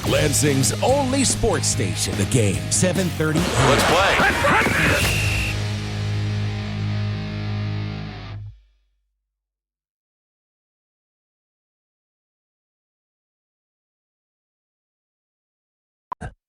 Lansing's only sports station. The Game, 7:30. Let's play.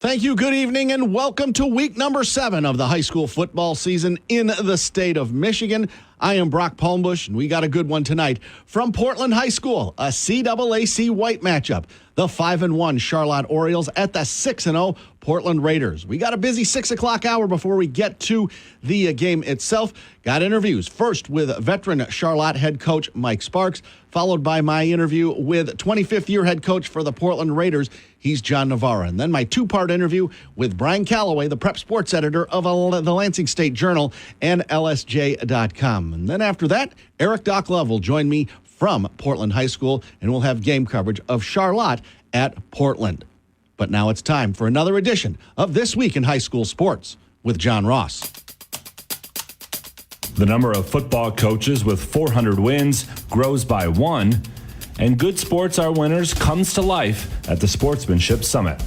Thank you, good evening, and welcome to week number 7 of the high school football season in the state of Michigan. I am Brock Palmbush, and we got a good one tonight. From Portland High School, a CAAC White matchup. The 5-1 Charlotte Orioles at the 6-0 Portland Raiders. We got a busy 6 o'clock hour before we get to the game itself. Got interviews first with veteran Charlotte head coach Mike Sparks, followed by my interview with 25th year head coach for the Portland Raiders. He's John Navarra. And then my 2-part interview with Brian Calloway, the prep sports editor of the Lansing State Journal and LSJ.com. And then after that, Eric Doc Love will join me from Portland High School, and we'll have game coverage of Charlotte at Portland. But now it's time for another edition of This Week in High School Sports with John Ross. The number of football coaches with 400 wins grows by 1, and Good Sports Are Winners comes to life at the Sportsmanship Summit.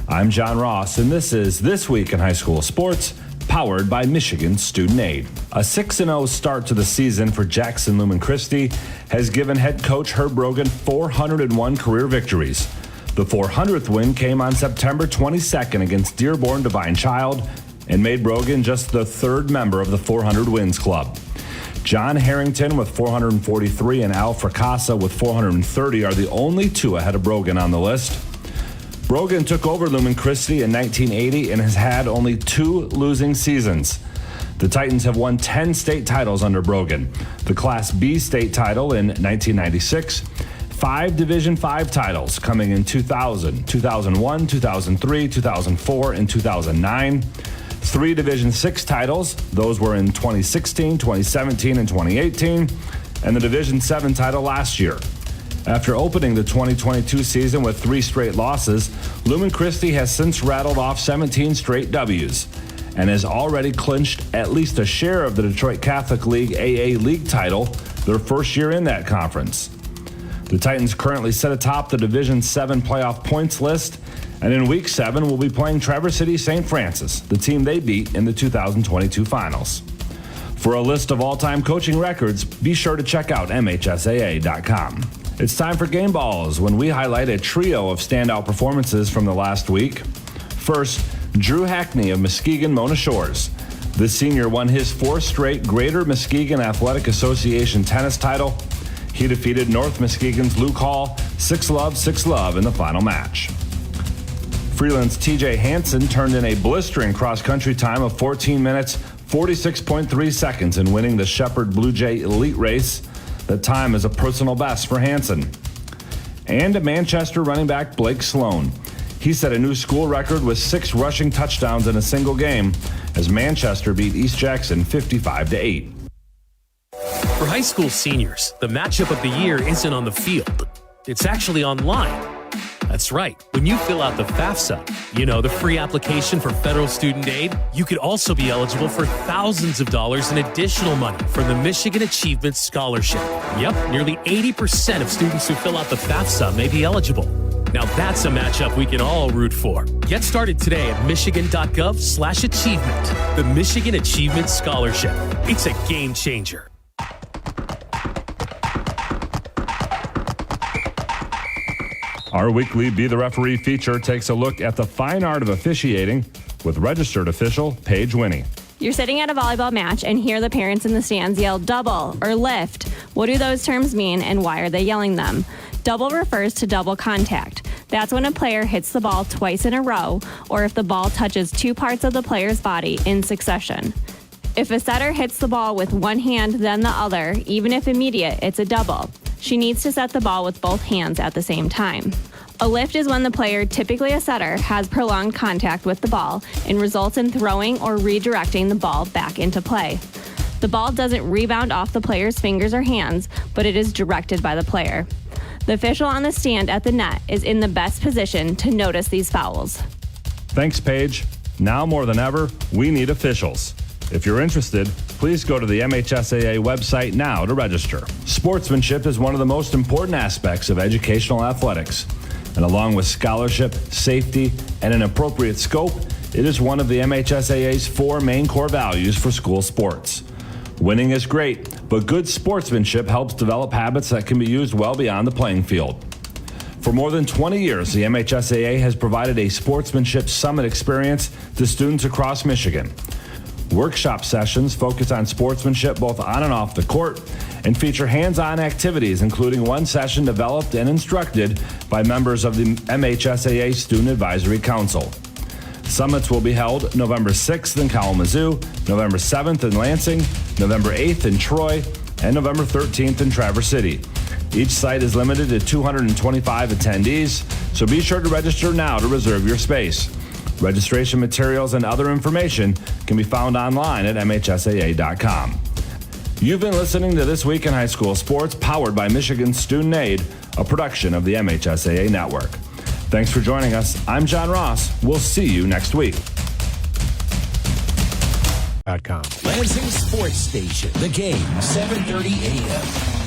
I'm John Ross, and this is This Week in High School Sports, powered by Michigan Student Aid. A 6-0 start to the season for Jackson Lumen Christi has given head coach Herb Brogan 401 career victories. The 400th win came on September 22nd against Dearborn Divine Child and made Brogan just the 3rd member of the 400 Wins Club. John Harrington with 443 and Al Fracassa with 430 are the only 2 ahead of Brogan on the list. Brogan took over Lumen Christi in 1980 and has had only 2 losing seasons. The Titans have won 10 state titles under Brogan. The Class B state title in 1996, 5 Division V titles coming in 2000, 2001, 2003, 2004, and 2009. 3 Division VI titles. Those were in 2016, 2017, and 2018. And the Division VII title last year. After opening the 2022 season with 3 straight losses, Lumen Christi has since rattled off 17 straight W's and has already clinched at least a share of the Detroit Catholic League AA League title, their first year in that conference. The Titans currently sit atop the Division VII playoff points list, and in Week 7 will be playing Traverse City St. Francis, the team they beat in the 2022 finals. For a list of all-time coaching records, be sure to check out MHSAA.com. It's time for Game Balls, when we highlight a trio of standout performances from the last week. First, Drew Hackney of Muskegon Mona Shores. The senior won his 4th straight Greater Muskegon Athletic Association tennis title. He defeated North Muskegon's Luke Hall 6-love in the final match. Freeland's TJ Hansen turned in a blistering cross-country time of 14 minutes, 46.3 seconds in winning the Shepherd Blue Jay Elite Race. The time is a personal best for Hansen. And Manchester running back Blake Sloan. He set a new school record with 6 rushing touchdowns in a single game as Manchester beat East Jackson 55-8. For high school seniors, the matchup of the year isn't on the field. It's actually online. That's right. When you fill out the FAFSA, the free application for federal student aid, you could also be eligible for thousands of dollars in additional money from the Michigan Achievement Scholarship. Yep, nearly 80% of students who fill out the FAFSA may be eligible. Now that's a matchup we can all root for. Get started today at michigan.gov/achievement. The Michigan Achievement Scholarship. It's a game changer. Our weekly Be the Referee feature takes a look at the fine art of officiating with registered official Paige Winnie. You're sitting at a volleyball match and hear the parents in the stands yell double or lift. What do those terms mean and why are they yelling them? Double refers to double contact. That's when a player hits the ball twice in a row or if the ball touches 2 parts of the player's body in succession. If a setter hits the ball with one hand then the other, even if immediate, it's a double. She needs to set the ball with both hands at the same time. A lift is when the player, typically a setter, has prolonged contact with the ball and results in throwing or redirecting the ball back into play. The ball doesn't rebound off the player's fingers or hands, but it is directed by the player. The official on the stand at the net is in the best position to notice these fouls. Thanks, Paige. Now more than ever, we need officials. If you're interested, please go to the MHSAA website now to register. Sportsmanship is one of the most important aspects of educational athletics. And along with scholarship, safety, and an appropriate scope, it is one of the MHSAA's 4 main core values for school sports. Winning is great, but good sportsmanship helps develop habits that can be used well beyond the playing field. For more than 20 years, the MHSAA has provided a sportsmanship summit experience to students across Michigan. Workshop sessions focus on sportsmanship both on and off the court and feature hands-on activities, including one session developed and instructed by members of the MHSAA Student Advisory Council. Summits will be held November 6th in Kalamazoo, November 7th in Lansing, November 8th in Troy, and November 13th in Traverse City. Each site is limited to 225 attendees, so be sure to register now to reserve your space. Registration materials and other information can be found online at MHSAA.com. You've been listening to This Week in High School Sports, powered by Michigan Student Aid, a production of the MHSAA Network. Thanks for joining us. I'm John Ross. We'll see you next week. Lansing Sports Station. The Game, 7:30 a.m.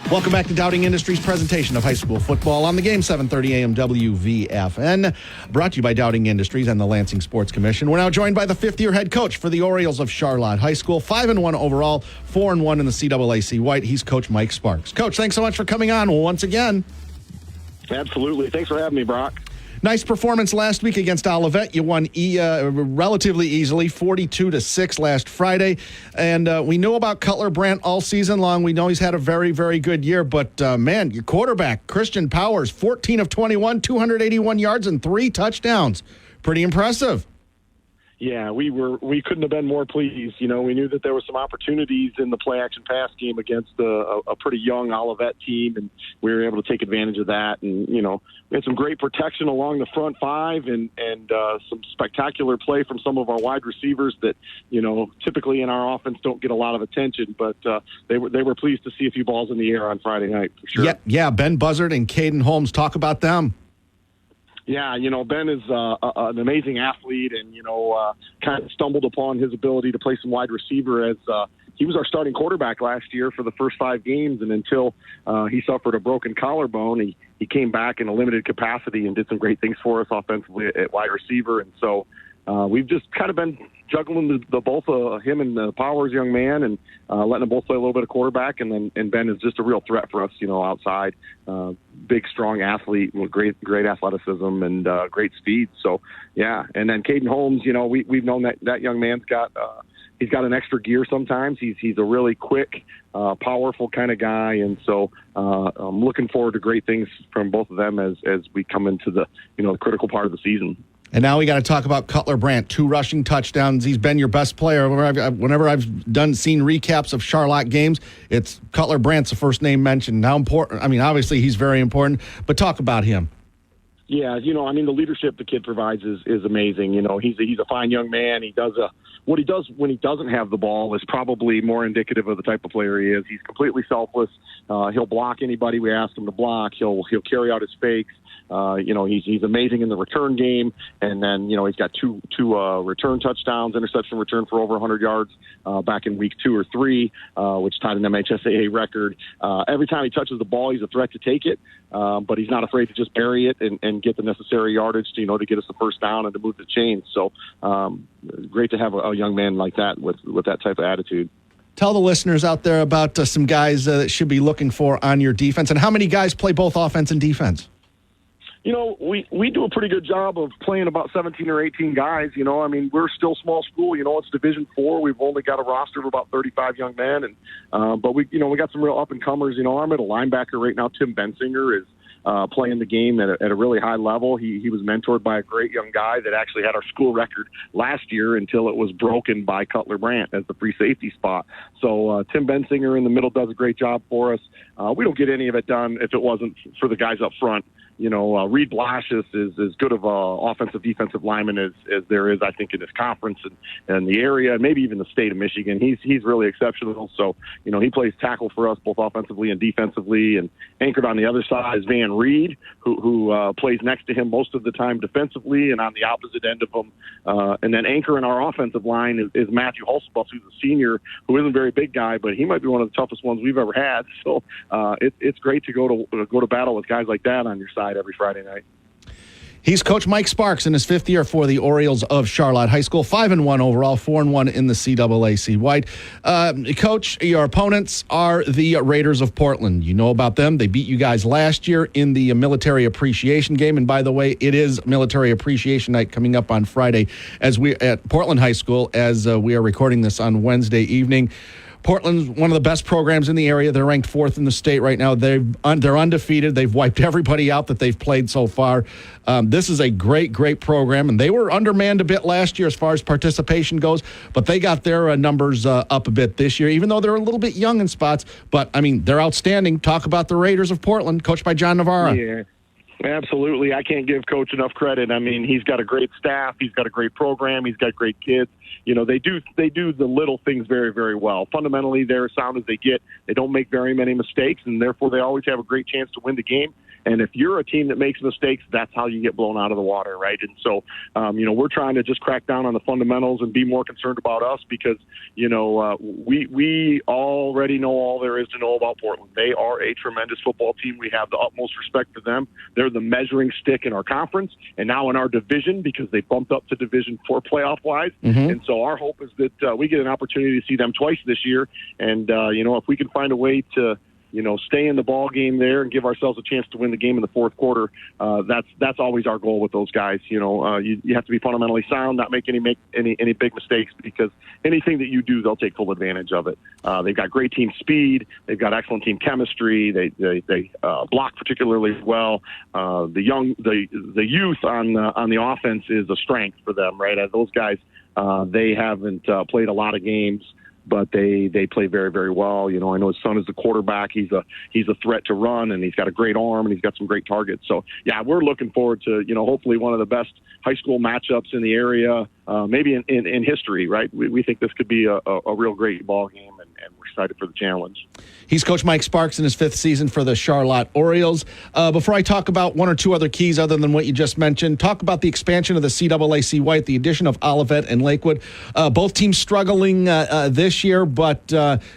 Welcome back to Doubting Industries' presentation of high school football on the Game, 7:30 a.m. WVFN, brought to you by Doubting Industries and the Lansing Sports Commission. We're now joined by the fifth-year head coach for the Orioles of Charlotte High School, 5-1 overall, 4-1 in the CAAC White. He's Coach Mike Sparks. Coach, thanks so much for coming on once again. Absolutely. Thanks for having me, Brock. Nice performance last week against Olivet. You won relatively easily, 42-6 last Friday. And we knew about Cutler Brandt all season long. We know he's had a very, very good year. But, man, your quarterback, Christian Powers, 14 of 21, 281 yards and 3 touchdowns. Pretty impressive. Yeah, we couldn't have been more pleased. You know, we knew that there were some opportunities in the play action pass game against a pretty young Olivet team, and we were able to take advantage of that. And, you know, we had some great protection along the front five and some spectacular play from some of our wide receivers that, you know, typically in our offense don't get a lot of attention, but they were pleased to see a few balls in the air on Friday night, for sure. Yeah, Ben Buzzard and Caden Holmes, talk about them. Yeah, you know, Ben is an amazing athlete and, you know, kind of stumbled upon his ability to play some wide receiver as he was our starting quarterback last year for the first 5 games. And until he suffered a broken collarbone, he came back in a limited capacity and did some great things for us offensively at wide receiver. And so we've just kind of been juggling the both him and the Powers young man and letting them both play a little bit of quarterback. And Ben is just a real threat for us, you know, outside. Big, strong athlete with great athleticism and great speed. So, yeah. And then Caden Holmes, you know, we've known that young man's got he's got an extra gear sometimes. He's a really quick, powerful kind of guy. And so I'm looking forward to great things from both of them as we come into the, you know, the critical part of the season. And now we got to talk about Cutler Brandt, 2 rushing touchdowns. He's been your best player. Whenever I've seen recaps of Charlotte games, it's Cutler Brandt's the first name mentioned. How important? I mean, obviously he's very important, but talk about him. Yeah, you know, I mean, the leadership the kid provides is amazing. You know, he's a fine young man. He does what he does when he doesn't have the ball is probably more indicative of the type of player he is. He's completely selfless. He'll block anybody we ask him to block. He'll carry out his fakes. You know, he's amazing in the return game. And then, you know, he's got two return touchdowns, interception return for over 100 yards back in week 2 or 3, which tied an MHSAA record. Every time he touches the ball, he's a threat to take it, but he's not afraid to just bury it and get the necessary yardage to, you know, to get us the first down and to move the chains. So great to have a young man like that with that type of attitude. Tell the listeners out there about some guys that should be looking for on your defense, and how many guys play both offense and defense? You know, we do a pretty good job of playing about 17 or 18 guys. You know, I mean, we're still small school. You know, it's Division IV. We've only got a roster of about 35 young men, and but we got some real up and comers. You know, our middle linebacker right now, Tim Bensinger, is playing the game at a really high level. He was mentored by a great young guy that actually had our school record last year until it was broken by Cutler Brandt as the free safety spot. So Tim Bensinger in the middle does a great job for us. We don't get any of it done if it wasn't for the guys up front. Reed Blasius is as good of a offensive defensive lineman as there is, I think, in this conference and the area, maybe even the state of Michigan. He's really exceptional. So, he plays tackle for us both offensively and defensively. And anchored on the other side is Van Reed, who plays next to him most of the time defensively and on the opposite end of him. And then anchoring our offensive line is Matthew Hulsebus, who's a senior, who isn't a very big guy, but he might be one of the toughest ones we've ever had. So it's great to go to battle with guys like that on your side every Friday night. He's Coach Mike Sparks in his fifth year for the Orioles of Charlotte High School, 5-1 overall, 4-1 in the CAAC White. Coach, your opponents are the Raiders of Portland. You know about them. They beat you guys last year in the Military Appreciation Game. And by the way, it is Military Appreciation Night coming up on Friday as we at Portland High School as we are recording this on Wednesday evening. Portland's one of the best programs in the area. They're ranked fourth in the state right now. They're undefeated. They've wiped everybody out that they've played so far. This is a great, great program, and they were undermanned a bit last year as far as participation goes, but they got their numbers up a bit this year, even though they're a little bit young in spots. But, they're outstanding. Talk about the Raiders of Portland, coached by John Navarro. Yeah. Absolutely. I can't give Coach enough credit. He's got a great staff. He's got a great program. He's got great kids. They do the little things very, very well. Fundamentally, they're as sound as they get. They don't make very many mistakes, and therefore they always have a great chance to win the game. And if you're a team that makes mistakes, that's how you get blown out of the water, right? And so, we're trying to just crack down on the fundamentals and be more concerned about us because, we already know all there is to know about Portland. They are a tremendous football team. We have the utmost respect for them. They're the measuring stick in our conference and now in our division because they bumped up to Division 4 playoff-wise. Mm-hmm. And so our hope is that we get an opportunity to see them twice this year. And, if we can find a way to stay in the ball game there and give ourselves a chance to win the game in the fourth quarter. That's always our goal with those guys. You have to be fundamentally sound, not make any big mistakes because anything that you do, they'll take full advantage of it. They've got great team speed. They've got excellent team chemistry. They block particularly well. The youth on the offense is a strength for them, right? As those guys, they haven't played a lot of games, but they play very, very well. I know his son is the quarterback. He's a threat to run, and he's got a great arm, and he's got some great targets. So, yeah, we're looking forward to, hopefully one of the best high school matchups in the area, maybe in history, right? We think this could be a real great ball game, and we're excited for the challenge. He's Coach Mike Sparks in his fifth season for the Charlotte Orioles. Before I talk about one or two other keys other than what you just mentioned, talk about the expansion of the CAAC White, the addition of Olivet and Lakewood. Both teams struggling this year, but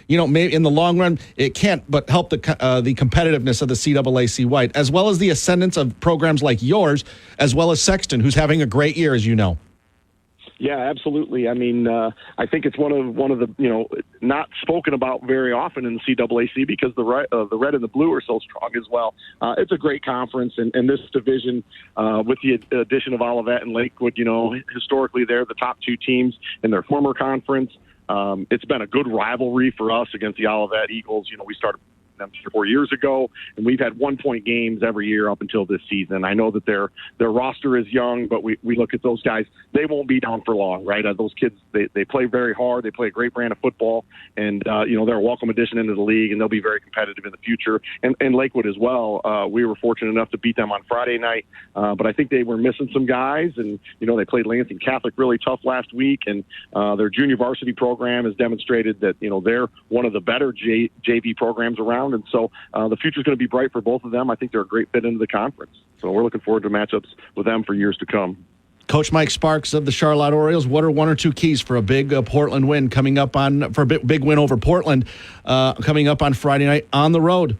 maybe in the long run, it can't but help the competitiveness of the CAAC White, as well as the ascendance of programs like yours, as well as Sexton, who's having a great year, as you know. Yeah, absolutely. I think it's one of the not spoken about very often in the CAAC because the red and the blue are so strong as well. It's a great conference, and this division with the addition of Olivet and Lakewood, historically they're the top two teams in their former conference. It's been a good rivalry for us against the Olivet Eagles. We started them 3 or 4 years ago, and we've had 1-point games every year up until this season. I know that their roster is young, but we look at those guys, they won't be down for long, right? Those kids, they play very hard, they play a great brand of football, and they're a welcome addition into the league, and they'll be very competitive in the future. And Lakewood as well. We were fortunate enough to beat them on Friday night, but I think they were missing some guys, and they played Lansing Catholic really tough last week, and their junior varsity program has demonstrated that they're one of the better JV programs around. And so the future is going to be bright for both of them. I think they're a great fit into the conference. So we're looking forward to matchups with them for years to come. Coach Mike Sparks of the Charlotte Orioles, what are one or two keys for a big Portland win coming up big win over Portland coming up on Friday night on the road?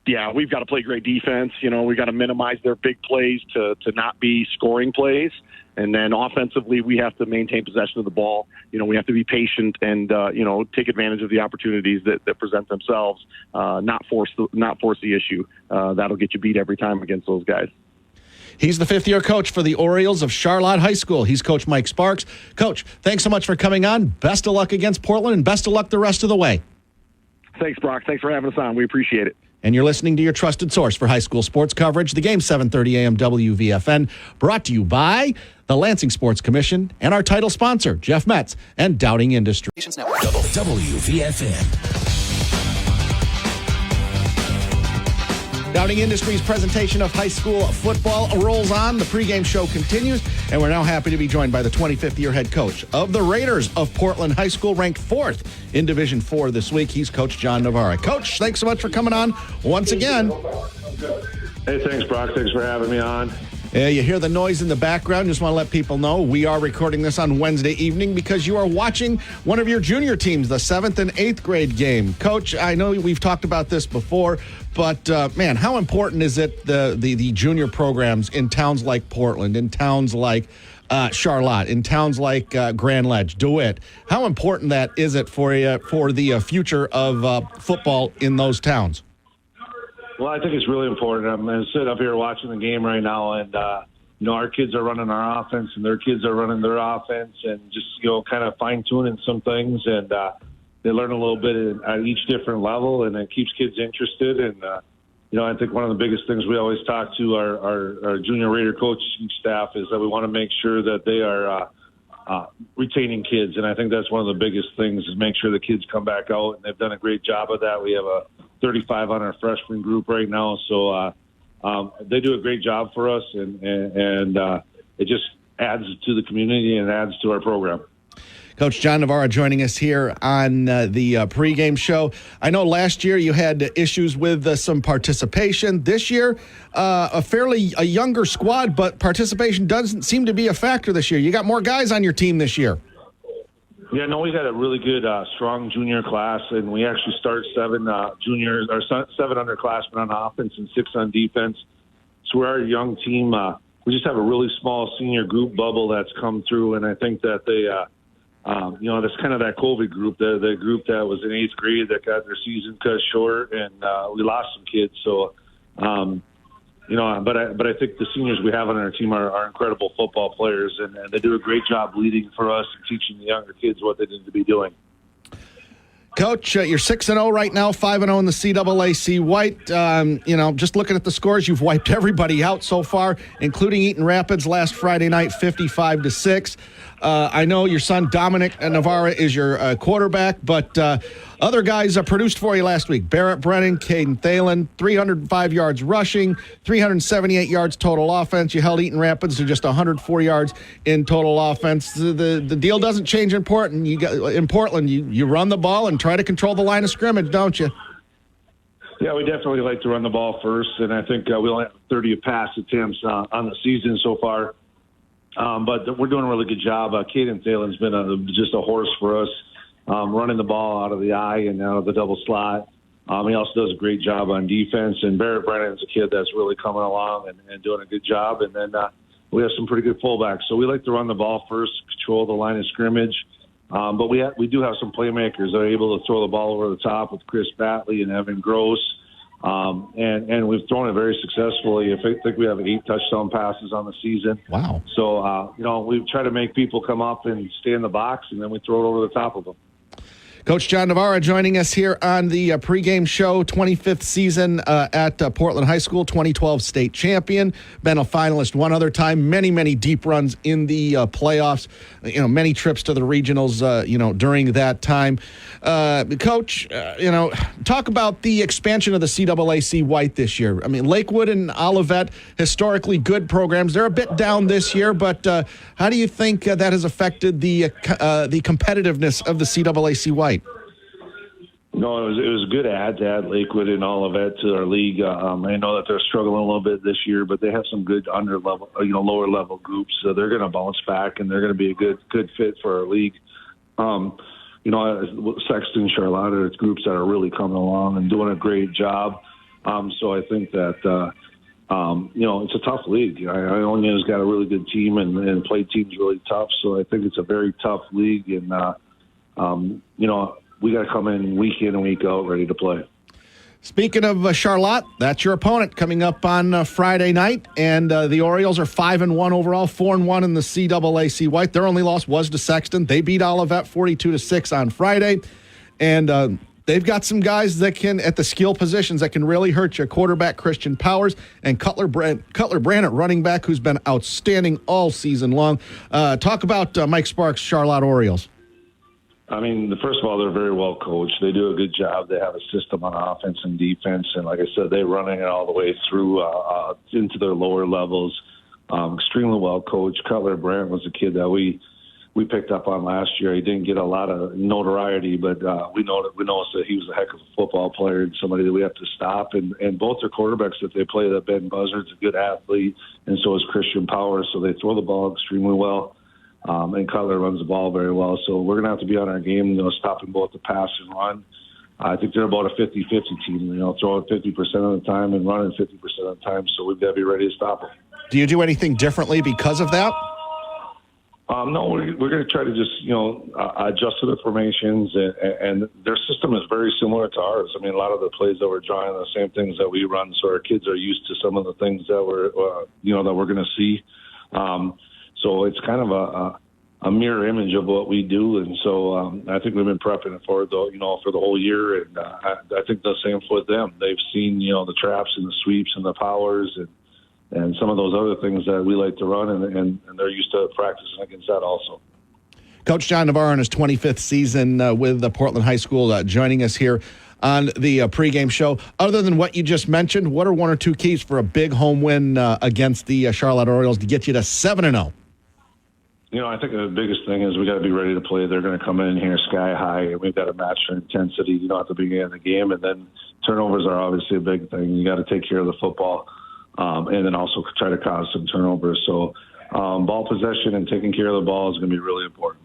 Yeah, we've got to play great defense. We've got to minimize their big plays to not be scoring plays. And then offensively, we have to maintain possession of the ball. We have to be patient and, take advantage of the opportunities that present themselves, not force the issue. That'll get you beat every time against those guys. He's the fifth-year coach for the Orioles of Charlotte High School. He's Coach Mike Sparks. Coach, thanks so much for coming on. Best of luck against Portland, and best of luck the rest of the way. Thanks, Brock. Thanks for having us on. We appreciate it. And you're listening to your trusted source for high school sports coverage, the game 7:30 a.m. WVFN, brought to you by the Lansing Sports Commission and our title sponsor, Jeff Metz and Dowding Industries. WVFN. Downing Industries' presentation of high school football rolls on. The pregame show continues, and we're now happy to be joined by the 25th-year head coach of the Raiders of Portland High School, ranked 4th in Division IV this week. He's Coach John Navarra. Coach, thanks so much for coming on once again. Hey, thanks, Brock. Thanks for having me on. You hear the noise in the background. Just want to let people know we are recording this on Wednesday evening because you are watching one of your junior teams, the 7th and 8th grade game. Coach, I know we've talked about this before, but man, how important is it, the junior programs in towns like Portland, in towns like Charlotte, in towns like Grand Ledge, DeWitt? How important that is it for you for the future of football in those towns? Well, I think it's really important. I'm going to sit up here watching the game right now, and our kids are running our offense, and their kids are running their offense, and just kind of fine tuning some things, and they learn a little bit at each different level, and it keeps kids interested. And I think one of the biggest things we always talk to our junior Raider coaching staff is that we want to make sure that they are retaining kids, and I think that's one of the biggest things is make sure the kids come back out, and they've done a great job of that. We have a 35 on our freshman group right now, so they do a great job for us, and it just adds to the community and adds to our program. Coach John Navarra joining us here on the pregame show. I know last year you had issues with some participation. This year, a younger squad, but participation doesn't seem to be a factor this year. You got more guys on your team this year. Yeah, no, we got a really good, strong junior class, and we actually start 7 juniors, or 7 underclassmen on offense and 6 on defense. So we're a young team. We just have a really small senior group bubble that's come through, and I think that they, that's kind of that COVID group, the group that was in 8th grade that got their season cut short, and we lost some kids. So, but I think the seniors we have on our team are incredible football players, and they do a great job leading for us and teaching the younger kids what they need to be doing. Coach, you're 6-0 right now, 5-0 in the CAAC White. Just looking at the scores, you've wiped everybody out so far, including Eaton Rapids last Friday night, 55-6. I know your son Dominic Navarra is your quarterback, but other guys produced for you last week. Barrett Brennan, Caden Thalen, 305 yards rushing, 378 yards total offense. You held Eaton Rapids to just 104 yards in total offense. The deal doesn't change in Portland. You run the ball and try to control the line of scrimmage, don't you? Yeah, we definitely like to run the ball first, and I think we only have 30 pass attempts on the season so far. But we're doing a really good job. Caden Thalen's been just a horse for us, running the ball out of the eye and out of the double slot. He also does a great job on defense. And Barrett Brennan's a kid that's really coming along and doing a good job. And then we have some pretty good fullbacks. So we like to run the ball first, control the line of scrimmage. But we do have some playmakers that are able to throw the ball over the top with Chris Batley and Evan Gross. And we've thrown it very successfully. I think we have 8 touchdown passes on the season. Wow. So, we try to make people come up and stay in the box, and then we throw it over the top of them. Coach John Navarra joining us here on the pregame show, 25th season at Portland High School, 2012 state champion, been a finalist one other time, many deep runs in the playoffs, many trips to the regionals, during that time. Coach, talk about the expansion of the CAAC White this year. I mean, Lakewood and Olivet, historically good programs. They're a bit down this year, but how do you think that has affected the competitiveness of the CAAC White? No, it was a good add to add Lakewood and Olivet to our league. I know that they're struggling a little bit this year, but they have some good lower level groups. So they're going to bounce back, and they're going to be a good fit for our league. Sexton, Charlotte are groups that are really coming along and doing a great job. So I think that it's a tough league. Ionia's got a really good team and play teams really tough. So I think it's a very tough league, and we got to come in week and week out ready to play. Speaking of Charlotte, that's your opponent coming up on Friday night, and the Orioles are 5-1 overall, 4-1 in the CAAC White. Their only loss was to Sexton. They beat Olivet 42-6 on Friday, and they've got some guys that can, at the skill positions, that can really hurt you. Quarterback Christian Powers and Cutler Brand at running back, who's been outstanding all season long. Talk about Mike Sparks' Charlotte Orioles. I mean, first of all, they're very well coached. They do a good job. They have a system on offense and defense, and like I said, they're running it all the way through into their lower levels. Extremely well coached. Cutler Brandt was a kid that we picked up on last year. He didn't get a lot of notoriety, but we noticed that he was a heck of a football player and somebody that we have to stop. And both their quarterbacks that they play, that Ben Buzzard's a good athlete, and so is Christian Powers. So they throw the ball extremely well. And Cutler runs the ball very well. So we're going to have to be on our game, stopping both the pass and run. I think they're about a 50-50 team, throwing 50% of the time and running 50% of the time. So we've got to be ready to stop them. Do you do anything differently because of that? No, we're going to try to just, adjust to the formations, and their system is very similar to ours. I mean, a lot of the plays that we're drawing are the same things that we run, so our kids are used to some of the things that we're going to see. So it's kind of a mirror image of what we do, and so I think we've been prepping it for for the whole year, and I think the same with them. They've seen the traps and the sweeps and the powers and some of those other things that we like to run, and they're used to practicing against that also. Coach John Navarro in his 25th season with the Portland High School joining us here on the pregame show. Other than what you just mentioned, what are one or two keys for a big home win against the Charlotte Orioles to get you to 7-0? I think the biggest thing is we got to be ready to play. They're going to come in here sky high, and we've got to match their intensity, at the beginning of the game. And then turnovers are obviously a big thing. You got to take care of the football, and then also try to cause some turnovers. So ball possession and taking care of the ball is going to be really important.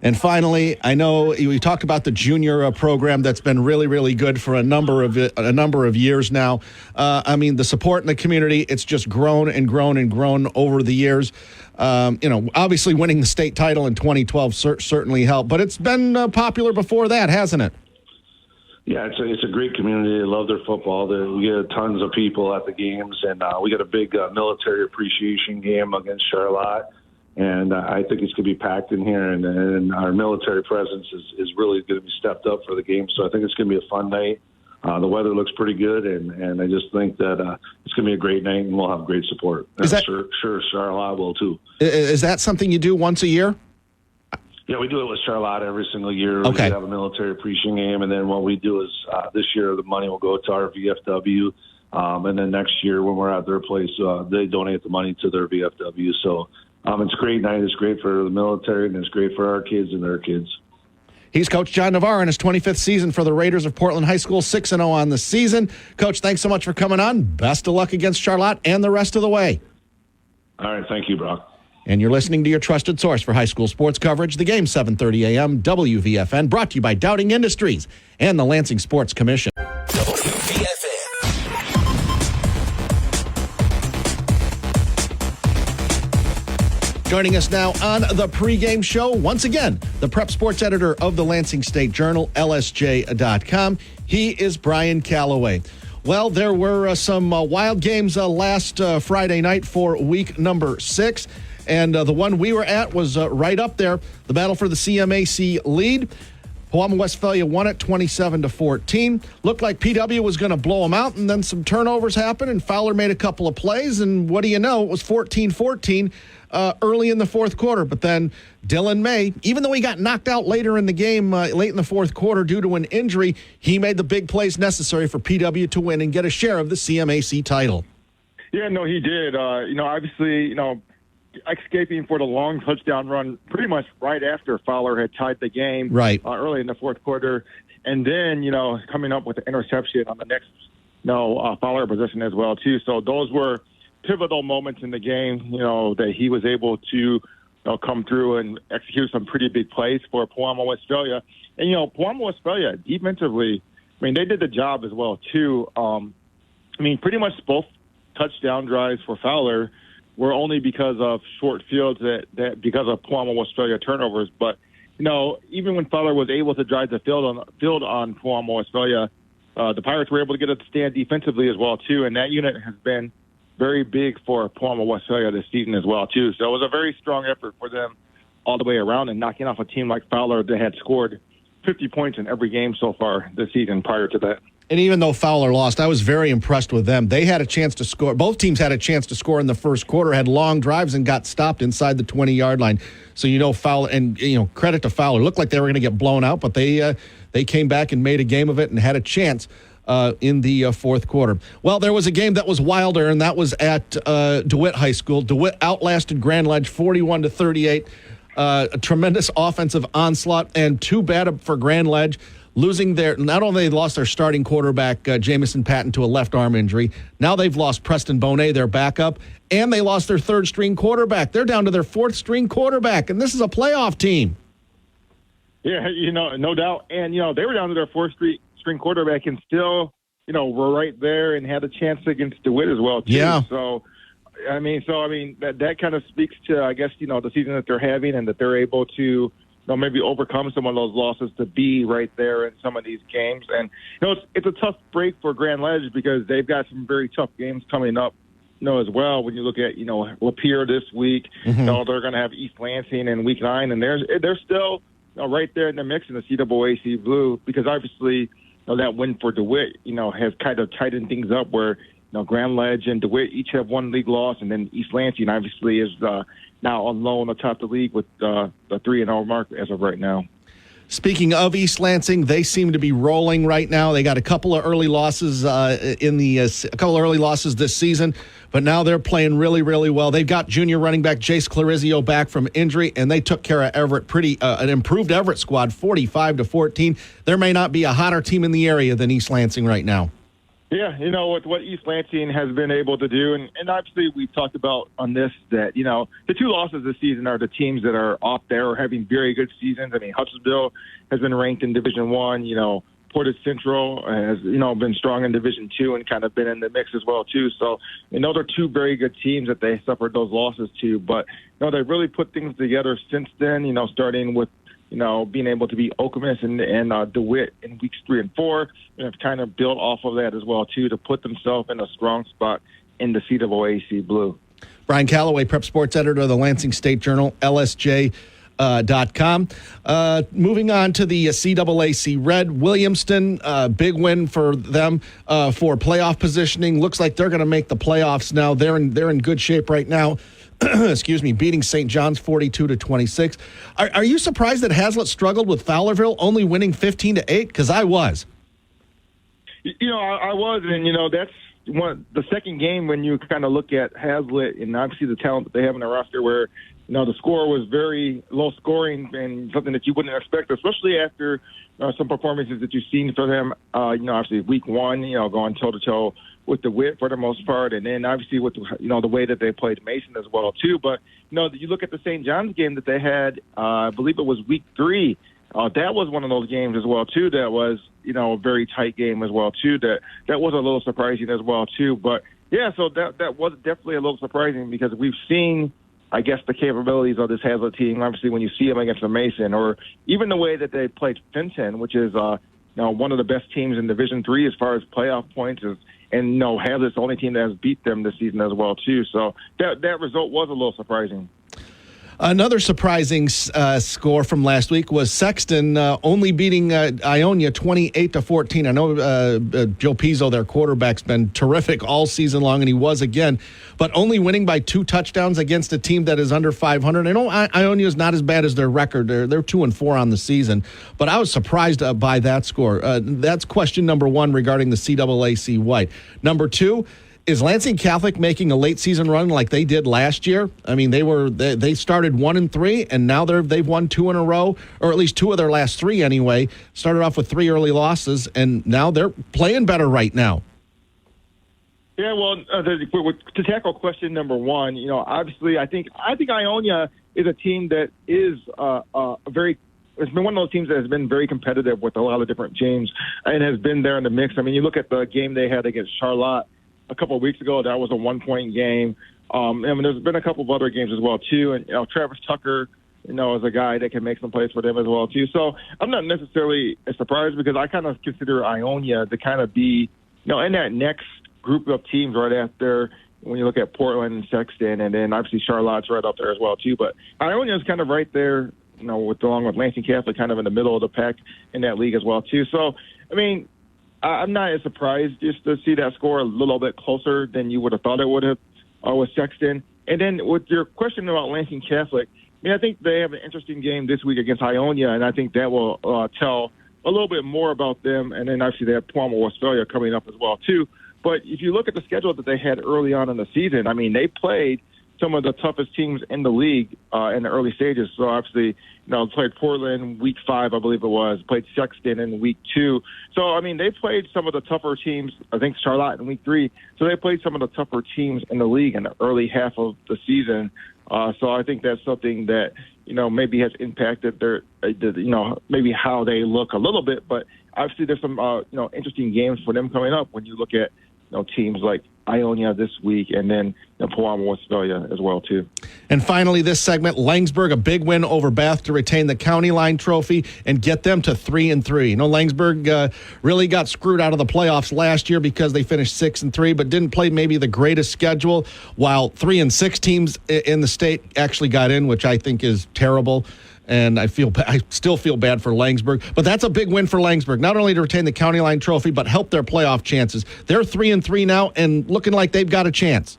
And finally, I know we talked about the junior program that's been really, really good for a number of years now. The support in the community, it's just grown and grown and grown over the years. Obviously winning the state title in 2012 certainly helped, but it's been popular before that, hasn't it? Yeah, it's a great community. They love their football. We get tons of people at the games, and we got a big military appreciation game against Charlotte. And I think it's going to be packed in here, and our military presence is really going to be stepped up for the game. So I think it's going to be a fun night. The weather looks pretty good, and I just think that it's going to be a great night, and we'll have great support. Sure, Charlotte will too. Is that something you do once a year? Yeah, we do it with Charlotte every single year. Okay. We have a military appreciation game, and then what we do is this year the money will go to our VFW, and then next year when we're at their place, they donate the money to their VFW. So it's a great night. It's great for the military, and it's great for our kids and their kids. He's Coach John Navarro in his 25th season for the Raiders of Portland High School, 6-0 on the season. Coach, thanks so much for coming on. Best of luck against Charlotte and the rest of the way. All right, thank you, Brock. And you're listening to your trusted source for high school sports coverage, the game 7:30 a.m. WVFN, brought to you by Dowding Industries and the Lansing Sports Commission. Joining us now on the pregame show, once again, the prep sports editor of the Lansing State Journal, LSJ.com. He is Brian Calloway. Well, there were some wild games last Friday night for week number 6. And the one we were at was right up there, the battle for the CMAC lead. Palmbos won it 27-14. Looked like PW was going to blow them out, and then some turnovers happened, and Fowler made a couple of plays, and what do you know, it was 14-14 early in the fourth quarter. But then Dylan May, even though he got knocked out later in the game, late in the fourth quarter due to an injury, he made the big plays necessary for PW to win and get a share of the CMAC title. Yeah, no, he did. Obviously, escaping for the long touchdown run pretty much right after Fowler had tied the game early in the fourth quarter. And then, coming up with the interception on the next Fowler possession as well, too. So those were pivotal moments in the game, that he was able to come through and execute some pretty big plays for Palmbos Australia. And, Palmbos Australia, defensively, they did the job as well, too. Pretty much both touchdown drives for Fowler were only because of short fields that because of Palmbos Australia turnovers. But, even when Fowler was able to drive the field on Palmbos Australia, the Pirates were able to get it to stand defensively as well, too. And that unit has been very big for Palmbos Australia this season as well, too. So it was a very strong effort for them all the way around, and knocking off a team like Fowler that had scored 50 points in every game so far this season prior to that. And even though Fowler lost, I was very impressed with them. They had a chance to score. Both teams had a chance to score in the first quarter, had long drives, and got stopped inside the 20-yard line. So, Fowler, and, credit to Fowler. Looked like they were going to get blown out, but they came back and made a game of it and had a chance in the fourth quarter. Well, there was a game that was wilder, and that was at DeWitt High School. DeWitt outlasted Grand Ledge 41-38. A tremendous offensive onslaught, and too bad for Grand Ledge. Not only they lost their starting quarterback, Jamison Patton, to a left arm injury, now they've lost Preston Bonet, their backup, and they lost their third string quarterback. They're down to their fourth string quarterback, and this is a playoff team. Yeah, no doubt. And, they were down to their fourth string quarterback and still, were right there and had a chance against DeWitt as well, too. Yeah. So that kind of speaks to, I guess, the season that they're having and that they're able to, maybe overcome some of those losses to be right there in some of these games. And, it's a tough break for Grand Ledge because they've got some very tough games coming up, as well. When you look at, Lapeer this week, they're going to have East Lansing in week 9, and they're still right there in the mix in the CAAC Blue because obviously, that win for DeWitt, has kind of tightened things up where, Grand Ledge and DeWitt each have one league loss, and then East Lansing obviously is now alone atop the league with the 3-0 mark as of right now. Speaking of East Lansing, they seem to be rolling right now. They got a couple of early losses this season, but now they're playing really, really well. They've got junior running back Jace Clarizio back from injury, and they took care of Everett an improved Everett squad, 45-14. There may not be a hotter team in the area than East Lansing right now. Yeah, with what East Lansing has been able to do, and obviously we've talked about on this that, the two losses this season are the teams that are off there or having very good seasons. I mean, Hutchinsville has been ranked in Division I, Portage Central has, been strong in Division II and kind of been in the mix as well, too. So, they're two very good teams that they suffered those losses to. But, they've really put things together since then, starting with, being able to beat Okemos and DeWitt in weeks 3 and 4, and have kind of built off of that as well, too, to put themselves in a strong spot in the CAAC Blue. Brian Calloway, Prep Sports Editor of the Lansing State Journal, LSJ.com. Moving on to the CAAC Red, Williamston, big win for them for playoff positioning. Looks like they're going to make the playoffs now. They're in good shape right now. Beating St. John's 42-26. Are you surprised that Hazlitt struggled with Fowlerville, only winning 15-8? Because I was. I was, and that's the second game when you kind of look at Hazlitt and obviously the talent that they have in their roster, where the score was very low scoring and something that you wouldn't expect, especially after some performances that you've seen for them. Obviously week 1, going toe to toe with DeWitt for the most part, and then obviously with the way that they played Mason as well too. But you look at the St. John's game that they had, I believe it was week 3. That was one of those games as well too. That was a very tight game as well too. That was a little surprising as well too. But yeah, so that was definitely a little surprising because we've seen, I guess, the capabilities of this Hazlitt team. Obviously, when you see them against a Mason, or even the way that they played Fenton, which is one of the best teams in Division III as far as playoff points is. And Hazlitt's the only team that has beat them this season as well, too. So that result was a little surprising. Another surprising score from last week was Sexton only beating Ionia 28-14. I know Joe Pizzo, their quarterback's been terrific all season long, and he was again, but only winning by 2 touchdowns against a team that is under 500. I know Ionia is not as bad as their record. They're 2-4 on the season, but I was surprised by that score. That's question number 1 regarding the CAAC White. Number 2, is Lansing Catholic making a late season run like they did last year? I mean, they started 1-3, and now they've won 2 in a row, or at least 2 of their last 3 anyway. Started off with 3 early losses, and now they're playing better right now. Yeah, well, to tackle question number 1, obviously, I think Ionia is a team that is it's been one of those teams that has been very competitive with a lot of different teams and has been there in the mix. I mean, you look at the game they had against Charlotte a couple of weeks ago. That was a 1-point game. There's been a couple of other games as well too. And Travis Tucker, is a guy that can make some plays for them as well too. So I'm not necessarily surprised because I kind of consider Ionia to kind of be, in that next group of teams right after when you look at Portland and Sexton, and then obviously Charlotte's right up there as well too. But Ionia is kind of right there, along with Lansing Catholic kind of in the middle of the pack in that league as well, too. So, I mean, I'm not as surprised just to see that score a little bit closer than you would have thought it would have with Sexton. And then with your question about Lansing Catholic, I think they have an interesting game this week against Ionia, and I think that will tell a little bit more about them. And then obviously they have Palmbos, Westphalia coming up as well, too. But if you look at the schedule that they had early on in the season, I mean, they played some of the toughest teams in the league in the early stages. So obviously, played Portland week 5, I believe it was, played Sexton in week 2. So, I mean, they played some of the tougher teams, I think Charlotte in week 3. So they played some of the tougher teams in the league in the early half of the season. So I think that's something that, maybe has impacted their, maybe how they look a little bit. But obviously there's some, interesting games for them coming up when you look at, teams like Ionia this week, and then Palmbos, Westphalia as well, too. And finally, this segment, Langsburg, a big win over Bath to retain the County Line Trophy and get them to 3-3. Langsburg really got screwed out of the playoffs last year because they finished 6-3, but didn't play maybe the greatest schedule, while 3-6 teams in the state actually got in, which I think is terrible. And I still feel bad for Langsburg. But that's a big win for Langsburg, not only to retain the County Line Trophy, but help their playoff chances. They're 3-3 now and looking like they've got a chance.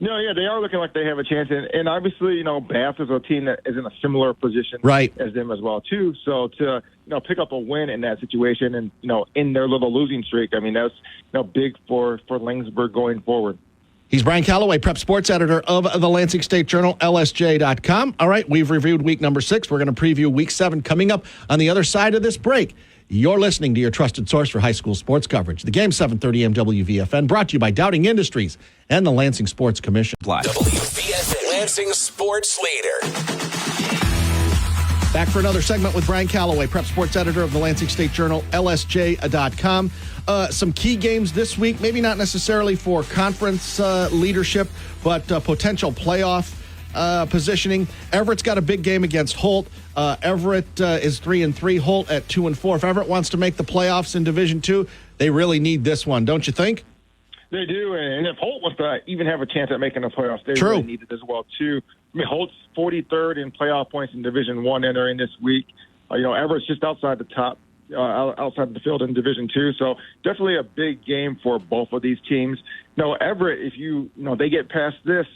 No, yeah, they are looking like they have a chance. And obviously, Bath is a team that is in a similar position as them as well, too. So to, pick up a win in that situation and, in their little losing streak, I mean, that's, big for Langsburg going forward. He's Brian Calloway, prep sports editor of the Lansing State Journal, LSJ.com. All right, we've reviewed week number 6. We're going to preview week 7 coming up on the other side of this break. You're listening to your trusted source for high school sports coverage. The game 730 MWVFN, brought to you by Dowding Industries and the Lansing Sports Commission. WVFN, Lansing Sports Leader. Back for another segment with Brian Calloway, prep sports editor of the Lansing State Journal, LSJ.com. Some key games this week, maybe not necessarily for conference leadership, but potential playoff positioning. Everett's got a big game against Holt. Everett is 3-3, Holt at 2-4. If Everett wants to make the playoffs in Division II, they really need this one, don't you think? They do, and if Holt wants to even have a chance at making the playoffs, they really need it as well, too. I mean, Holt's 43rd in playoff points in Division I entering this week. Everett's just outside the top, outside the field in Division II, so definitely a big game for both of these teams. Everett, if they get past this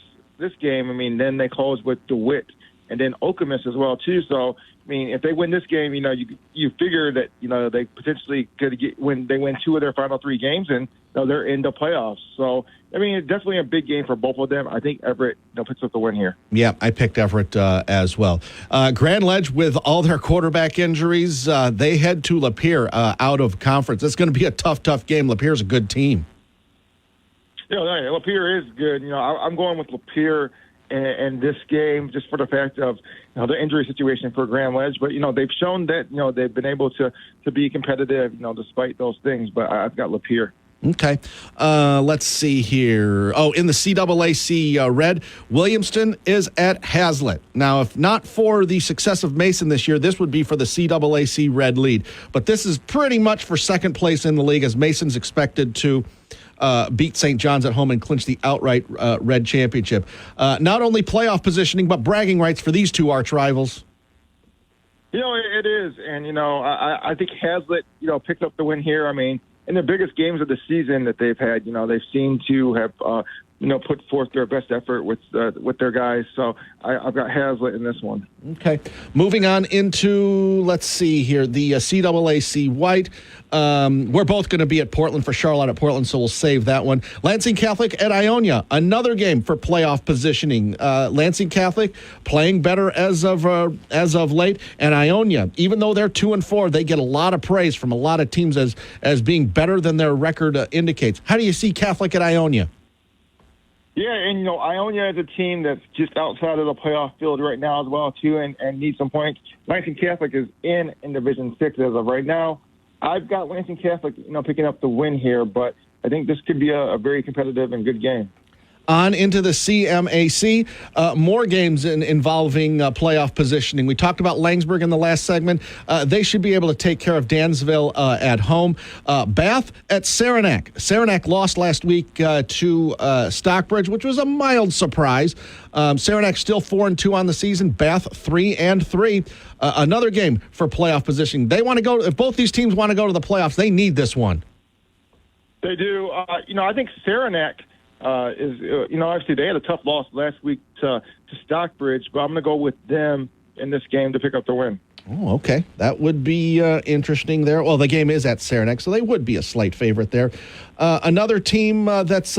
game, I mean, then they close with DeWitt and then Okemos as well, too. So, I mean, if they win this game, you figure that, they potentially could when they win 2 of their final 3 games, and they're in the playoffs. So, I mean, it's definitely a big game for both of them. I think Everett picks up the win here. Yeah, I picked Everett as well. Grand Ledge, with all their quarterback injuries, they head to Lapeer out of conference. It's going to be a tough game. Lapeer's a good team. Lapeer is good. I'm going with Lapeer in this game just for the fact of the injury situation for Grand Ledge. But, they've shown that, they've been able to be competitive, despite those things. But I've got Lapeer. Okay. Let's see here. Oh, in the CAAC Red, Williamston is at Hazlitt. Now, if not for the success of Mason this year, this would be for the CAAC Red lead. But this is pretty much for second place in the league, as Mason's expected to beat St. John's at home and clinch the outright Red championship. Not only playoff positioning, but bragging rights for these two arch rivals. It is. And, I think Hazlitt, picked up the win here. I mean, in the biggest games of the season that they've had, they've seemed to have, put forth their best effort with their guys. So I've got Hazlitt in this one. Okay. Moving on into, let's see here, the CAAC White. We're both going to be at Portland for Charlotte at Portland, so we'll save that one. Lansing Catholic at Ionia, another game for playoff positioning. Lansing Catholic playing better as of late, and Ionia, even though they're 2-4, they get a lot of praise from a lot of teams as being better than their record indicates. How do you see Catholic at Ionia? Yeah, and, Ionia is a team that's just outside of the playoff field right now as well, too, and needs some points. Lansing Catholic is in Division 6 as of right now. I've got Lansing Catholic, picking up the win here, but I think this could be a very competitive and good game. On into the CMAC, more games involving playoff positioning. We talked about Langsburg in the last segment. They should be able to take care of Dansville at home. Bath at Saranac. Saranac lost last week to Stockbridge, which was a mild surprise. Saranac still 4-2 on the season. Bath 3-3. Another game for playoff positioning. They want to go. If both these teams want to go to the playoffs, they need this one. They do. I think Saranac obviously they had a tough loss last week to Stockbridge, but I'm going to go with them in this game to pick up the win. Oh, okay. That would be interesting there. Well, the game is at Saranac, so they would be a slight favorite there. Another team that's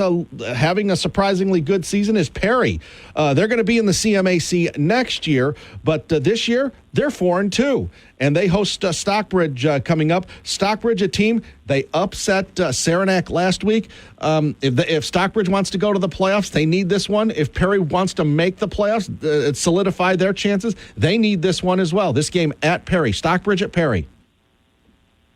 having a surprisingly good season is Perry. They're going to be in the CMAC next year, but this year they're 4-2, and they host Stockbridge coming up. Stockbridge, a team, they upset Saranac last week. If Stockbridge wants to go to the playoffs, they need this one. If Perry wants to make the playoffs, solidify their chances, they need this one as well. This game at Perry, Stockbridge at Perry.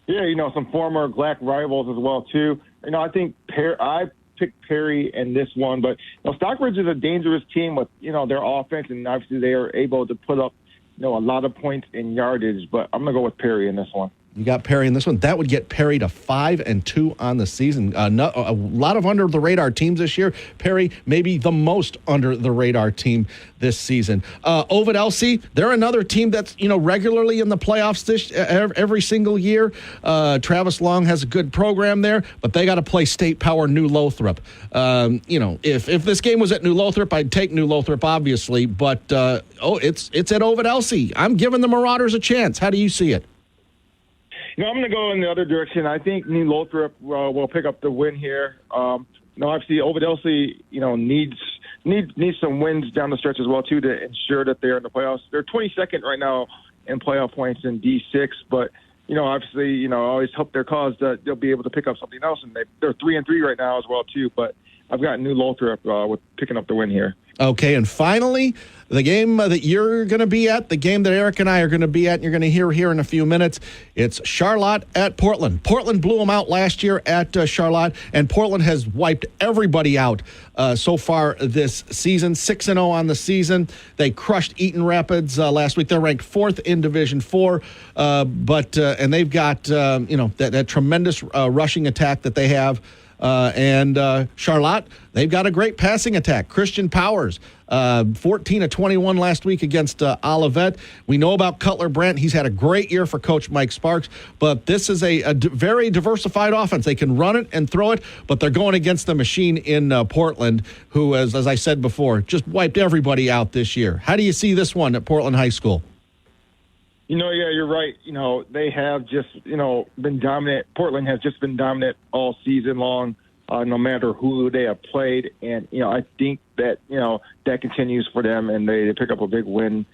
Yeah, some former GLAC rivals as well, too. I think I picked Perry in this one, but Stockbridge is a dangerous team with, their offense, and obviously they are able to put up, a lot of points in yardage, but I'm going to go with Perry in this one. You got Perry in this one. That would get Perry to 5-2 on the season. A lot of under-the-radar teams this year. Perry, maybe the most under-the-radar team this season. Ovid LC, they're another team that's regularly in the playoffs every single year. Travis Long has a good program there, but they got to play State Power New Lothrop. If this game was at New Lothrop, I'd take New Lothrop, obviously, but it's at Ovid LC. I'm giving the Marauders a chance. How do you see it? I'm going to go in the other direction. I think New Lothrop will pick up the win here. Obviously, Ovid LC, needs some wins down the stretch as well, too, to ensure that they're in the playoffs. They're 22nd right now in playoff points in D6, but, obviously, I always hope their cause that they'll be able to pick up something else, and they're 3-3 right now as well, too, but I've got New Lothrop with picking up the win here. Okay, and finally, the game that you're going to be at, the game that Eric and I are going to be at, and you're going to hear here in a few minutes, it's Charlotte at Portland. Portland blew them out last year at Charlotte, and Portland has wiped everybody out so far this season. 6-0 on the season. They crushed Eaton Rapids last week. They're ranked 4th in Division 4, and they've got that tremendous rushing attack that they have. And Charlotte, they've got a great passing attack. Christian Powers, 14-21 last week against Olivet. We know about Cutler Brandt. He's had a great year for Coach Mike Sparks, but this is a very diversified offense. They can run it and throw it, but they're going against the machine in Portland, who, as I said before, just wiped everybody out this year. How do you see this one at Portland High School? Yeah, you're right. They have just, been dominant. Portland has just been dominant all season long, no matter who they have played. And, I think that, that continues for them, and they pick up a big win,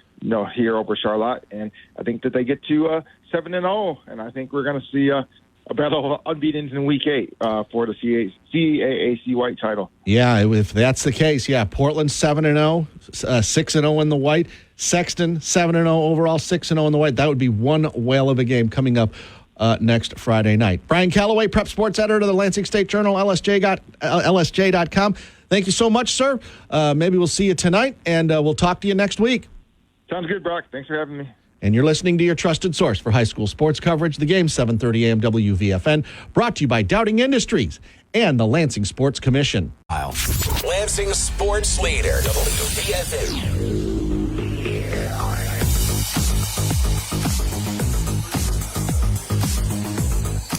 here over Charlotte. And I think that they get to 7-0, and I think we're going to see a battle of unbeaten in Week 8 for the CAAC White title. Yeah, if that's the case, Portland 7-0, 6-0 in the White. Sexton 7-0 overall, 6-0 in the White. That would be one whale of a game coming up next Friday night. Brian Calloway, Prep Sports Editor of the Lansing State Journal, LSJ.com. Thank you so much, sir. Maybe we'll see you tonight, and we'll talk to you next week. Sounds good, Brock. Thanks for having me. And you're listening to your trusted source for high school sports coverage. The game, 7:30 a.m. WVFN, brought to you by Doubting Industries and the Lansing Sports Commission. Lansing Sports Leader, WVFN.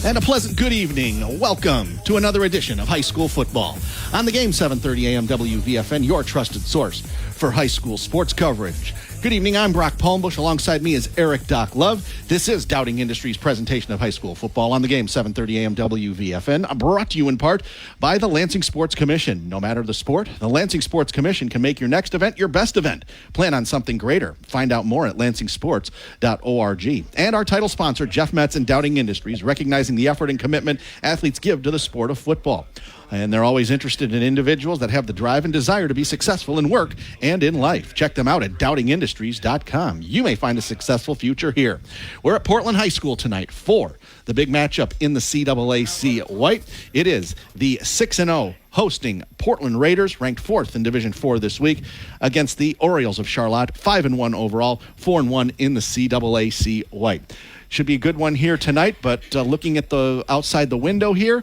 And a pleasant good evening. Welcome to another edition of High School Football. On the game, 7:30 a.m. WVFN, your trusted source for high school sports coverage. Good evening, I'm Brock Palmbush. Alongside me is Eric Doc Love. This is Doubting Industries' presentation of high school football on the game, 7:30 a.m. WVFN, brought to you in part by the Lansing Sports Commission. No matter the sport, the Lansing Sports Commission can make your next event your best event. Plan on something greater. Find out more at lansingsports.org. And our title sponsor, Jeff Metz and Doubting Industries, recognizing the effort and commitment athletes give to the sport of football. And they're always interested in individuals that have the drive and desire to be successful in work and in life. Check them out at doubtingindustries.com. You may find a successful future here. We're at Portland High School tonight for the big matchup in the CAAC White. It is the 6-0 hosting Portland Raiders, ranked 4th in Division 4 this week, against the Orioles of Charlotte, 5-1 overall, 4-1 in the CAAC White. Should be a good one here tonight, but looking at the outside the window here,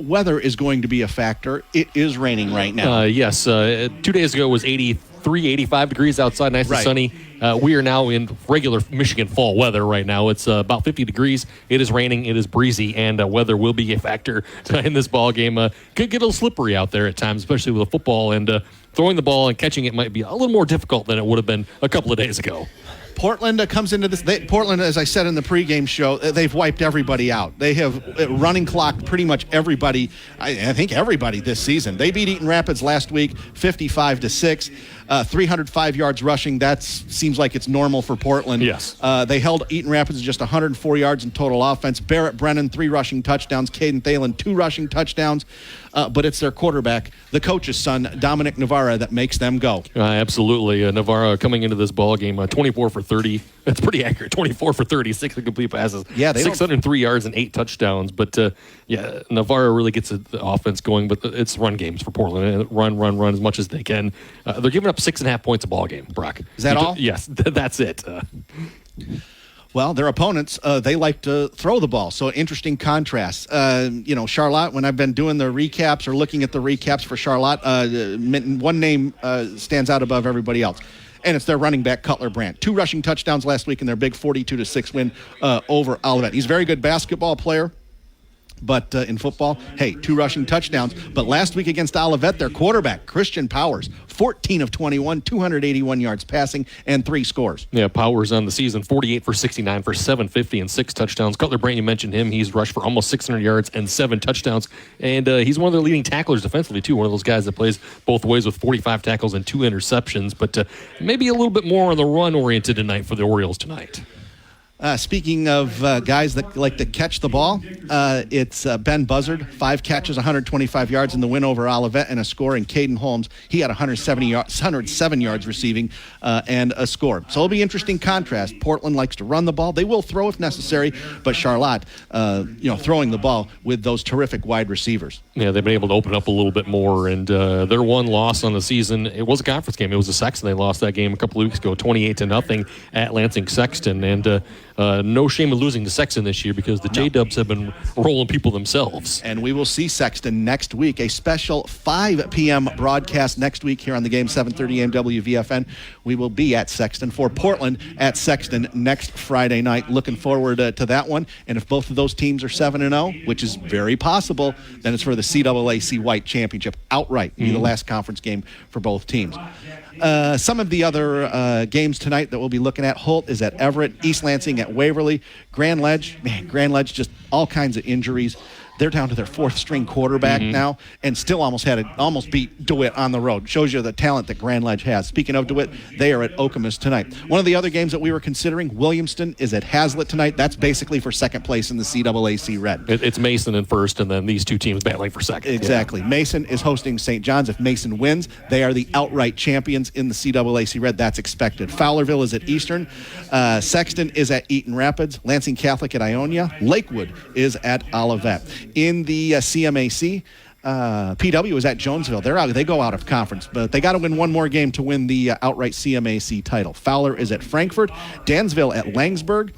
weather is going to be a factor. It is raining right now. Yes. 2 days ago it was 83, 85 degrees outside, nice and sunny. We are now in regular Michigan fall weather right now. It's about 50 degrees. It is raining. It is breezy, and weather will be a factor in this ball game. Could get a little slippery out there at times, especially with a football, and throwing the ball and catching it might be a little more difficult than it would have been a couple of days ago. Portland comes into this. Portland, as I said in the pregame show, they've wiped everybody out. They have running clocked pretty much everybody. I think everybody this season. They beat Eaton Rapids last week, 55-6. 305 yards rushing. That seems like it's normal for Portland. Yes. They held Eaton Rapids to just 104 yards in total offense. Barrett Brennan, 3 rushing touchdowns. Caden Thalen, 2 rushing touchdowns. But it's their quarterback, the coach's son, Dominic Navarra, that makes them go. Absolutely. Navarra coming into this ball game, 24 for 30. That's pretty accurate. 24 for 30, 6 complete passes. Yeah, 603 yards and 8 touchdowns. But, Navarra really gets the offense going. But it's run games for Portland. Run as much as they can. They're giving up 6.5 points a ball game, Brock. Is that all? Yes, that's it. Well, their opponents, they like to throw the ball. So interesting contrast. Charlotte, when I've been doing the recaps or looking at the recaps for Charlotte, one name stands out above everybody else. And it's their running back, Cutler Brandt. 2 rushing touchdowns last week in their big 42-6 win over Olivet. He's a very good basketball player. But in football, 2 rushing touchdowns. But last week against Olivet, their quarterback, Christian Powers, 14 of 21, 281 yards passing, and 3 scores. Yeah, Powers on the season, 48 for 69 for 750 and 6 touchdowns. Cutler Brandt, you mentioned him. He's rushed for almost 600 yards and 7 touchdowns. And he's one of their leading tacklers defensively, too. One of those guys that plays both ways with 45 tackles and 2 interceptions. But maybe a little bit more on the run-oriented tonight for the Orioles tonight. Speaking of guys that like to catch the ball, it's Ben Buzzard, 5 catches, 125 yards in the win over Olivet and a score. And Caden Holmes, he had 107 yards receiving and a score. So it'll be interesting contrast. Portland likes to run the ball. They will throw if necessary, but Charlotte, throwing the ball with those terrific wide receivers. Yeah, they've been able to open up a little bit more. And their one loss on the season, it was a conference game. It was a Sexton. They lost that game a couple of weeks ago, 28-0 at Lansing Sexton. And no shame in losing to Sexton this year because the J-Dubs have been rolling people themselves. And we will see Sexton next week. A special 5 p.m. broadcast next week here on the game, 7:30 a.m. WVFN. We will be at Sexton for Portland at Sexton next Friday night. Looking forward to that one. And if both of those teams are 7-0, which is very possible, then it's for the CAAC White Championship outright. Be the last conference game for both teams. Some of the other games tonight that we'll be looking at: Holt is at Everett, East Lansing at Waverly, Grand Ledge, just all kinds of injuries. They're down to their 4th-string quarterback now, and still almost beat DeWitt on the road. Shows you the talent that Grand Ledge has. Speaking of DeWitt, they are at Okemos tonight. One of the other games that we were considering, Williamston is at Hazlitt tonight. That's basically for second place in the CAAC Red. It's Mason in first, and then these two teams battling for second. Exactly. Yeah. Mason is hosting St. John's. If Mason wins, they are the outright champions in the CAAC Red. That's expected. Fowlerville is at Eastern. Sexton is at Eaton Rapids. Lansing Catholic at Ionia. Lakewood is at Olivet. In the CMAC, PW is at Jonesville. They go out of conference, but they got to win one more game to win the outright CMAC title. Fowler is at Frankfurt. Dansville at Langsburg.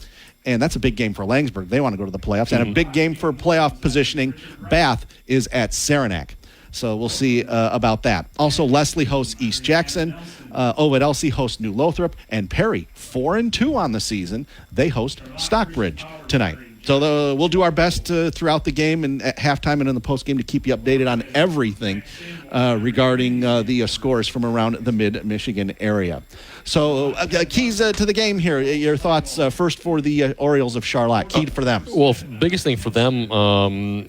And that's a big game for Langsburg. They want to go to the playoffs. And a big game for playoff positioning. Bath is at Saranac. So we'll see about that. Also, Leslie hosts East Jackson. Ovid Elsie hosts New Lothrop. And Perry, 4-2 on the season. They host Stockbridge tonight. So we'll do our best throughout the game and at halftime and in the postgame to keep you updated on everything regarding the scores from around the mid-Michigan area. So keys to the game here. Your thoughts first for the Orioles of Charlotte. Key for them. Well, biggest thing for them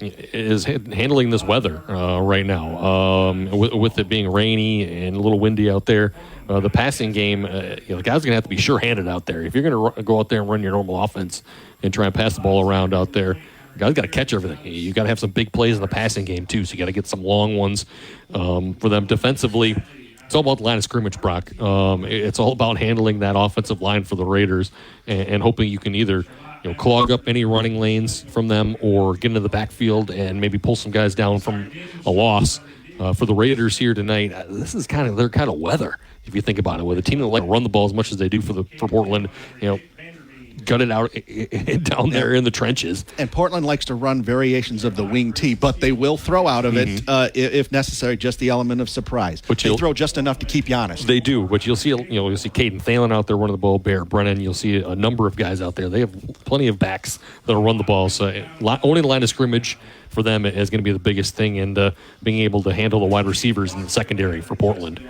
is handling this weather right now. With it being rainy and a little windy out there. The passing game, the guys are going to have to be sure-handed out there. If you're going to go out there and run your normal offense and try and pass the ball around out there, guys got to catch everything. You got to have some big plays in the passing game too. So you got to get some long ones for them defensively. It's all about the line of scrimmage, Brock. It's all about handling that offensive line for the Raiders and hoping you can either clog up any running lanes from them or get into the backfield and maybe pull some guys down from a loss For the Raiders here tonight, this is their kind of weather, if you think about it, with a team that like to run the ball as much as they do for Portland, gut it out down there in the trenches. And Portland likes to run variations of the wing tee, but they will throw out of it if necessary, just the element of surprise. But they throw just enough to keep you honest. They do, but you'll see Caden Thalen out there running the ball, Bear Brennan. You'll see a number of guys out there. They have plenty of backs that'll run the ball. So owning the line of scrimmage for them is going to be the biggest thing, and being able to handle the wide receivers in the secondary for Portland.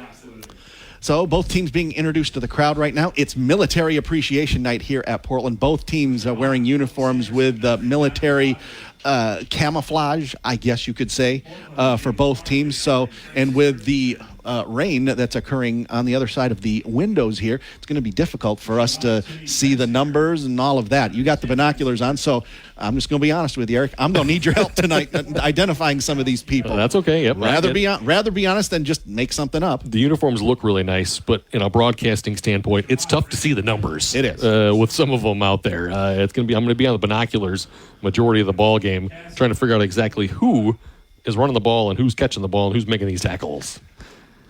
So both teams being introduced to the crowd right now. It's Military Appreciation Night here at Portland. Both teams are wearing uniforms with military camouflage, I guess you could say, for both teams. So, and with the rain that's occurring on the other side of the windows here, it's going to be difficult for us to see the numbers and all of that. You got the binoculars on, so I'm just going to be honest with you, Eric. I'm going to need your help tonight identifying some of these people. That's okay. Yep. Rather be honest than just make something up. The uniforms look really nice, but in a broadcasting standpoint, it's tough to see the numbers. It is with some of them out there. I'm going to be on the binoculars majority of the ball game, trying to figure out exactly who is running the ball and who's catching the ball and who's making these tackles.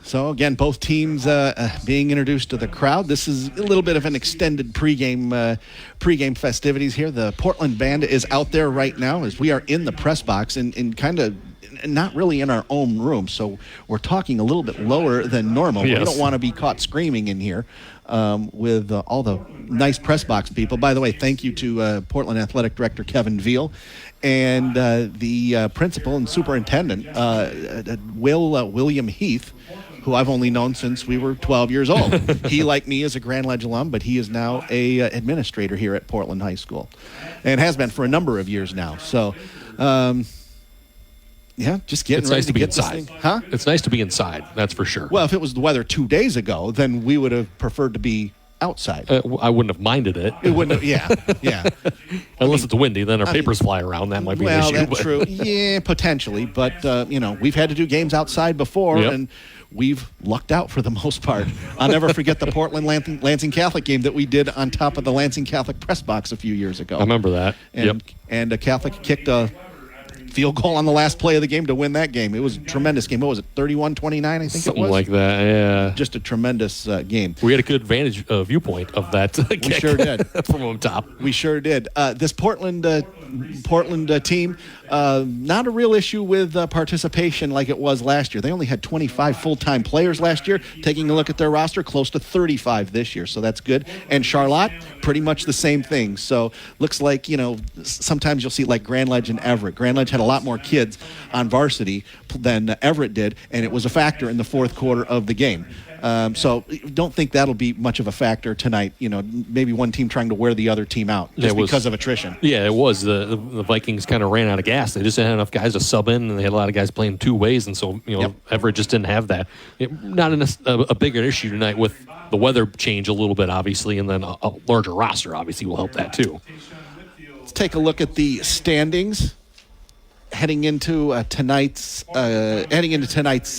So, again, both teams being introduced to the crowd. This is a little bit of an extended pregame festivities here. The Portland Band is out there right now as we are in the press box and kind of not really in our own room. So we're talking a little bit lower than normal. Yes. We don't want to be caught screaming in here with all the nice press box people. By the way, thank you to Portland Athletic Director Kevin Veal and the principal and superintendent, William Heath, who I've only known since we were 12 years old. He, like me, is a Grand Ledge alum, but he is now a administrator here at Portland High School and has been for a number of years now. So, just getting ready nice to be get inside. This thing. Huh? It's nice to be inside, that's for sure. Well, if it was the weather 2 days ago, then we would have preferred to be outside. I wouldn't have minded it. It wouldn't have, yeah. Unless it's windy, then our papers fly around. That might be an issue. Well, that's true. Yeah, potentially. But, we've had to do games outside before, and we've lucked out for the most part. I'll never forget the Portland Lansing Catholic game that we did on top of the Lansing Catholic press box a few years ago. I remember that. And a Catholic kicked a field goal on the last play of the game to win that game. It was a tremendous game. What was it, 31-29, I think Something it was? Something like that, yeah. Just a tremendous game. We had a good vantage viewpoint of that kick. We sure did. From on top. We sure did. This Portland team, not a real issue with participation like it was last year. They only had 25 full-time players last year. Taking a look at their roster, close to 35 this year, so that's good. And Charlotte, pretty much the same thing. So looks like, sometimes you'll see like Grand Ledge and Everett. Grand Ledge had a lot more kids on varsity than Everett did, and it was a factor in the fourth quarter of the game. So don't think that'll be much of a factor tonight. Maybe one team trying to wear the other team out just because of attrition. Yeah, it was. The Vikings kind of ran out of gas. They just didn't have enough guys to sub in, and they had a lot of guys playing two ways, and so Everett just didn't have that. Not a bigger issue tonight with the weather change a little bit, obviously, and then a larger roster obviously will help that too. Let's take a look at the standings. Heading into tonight's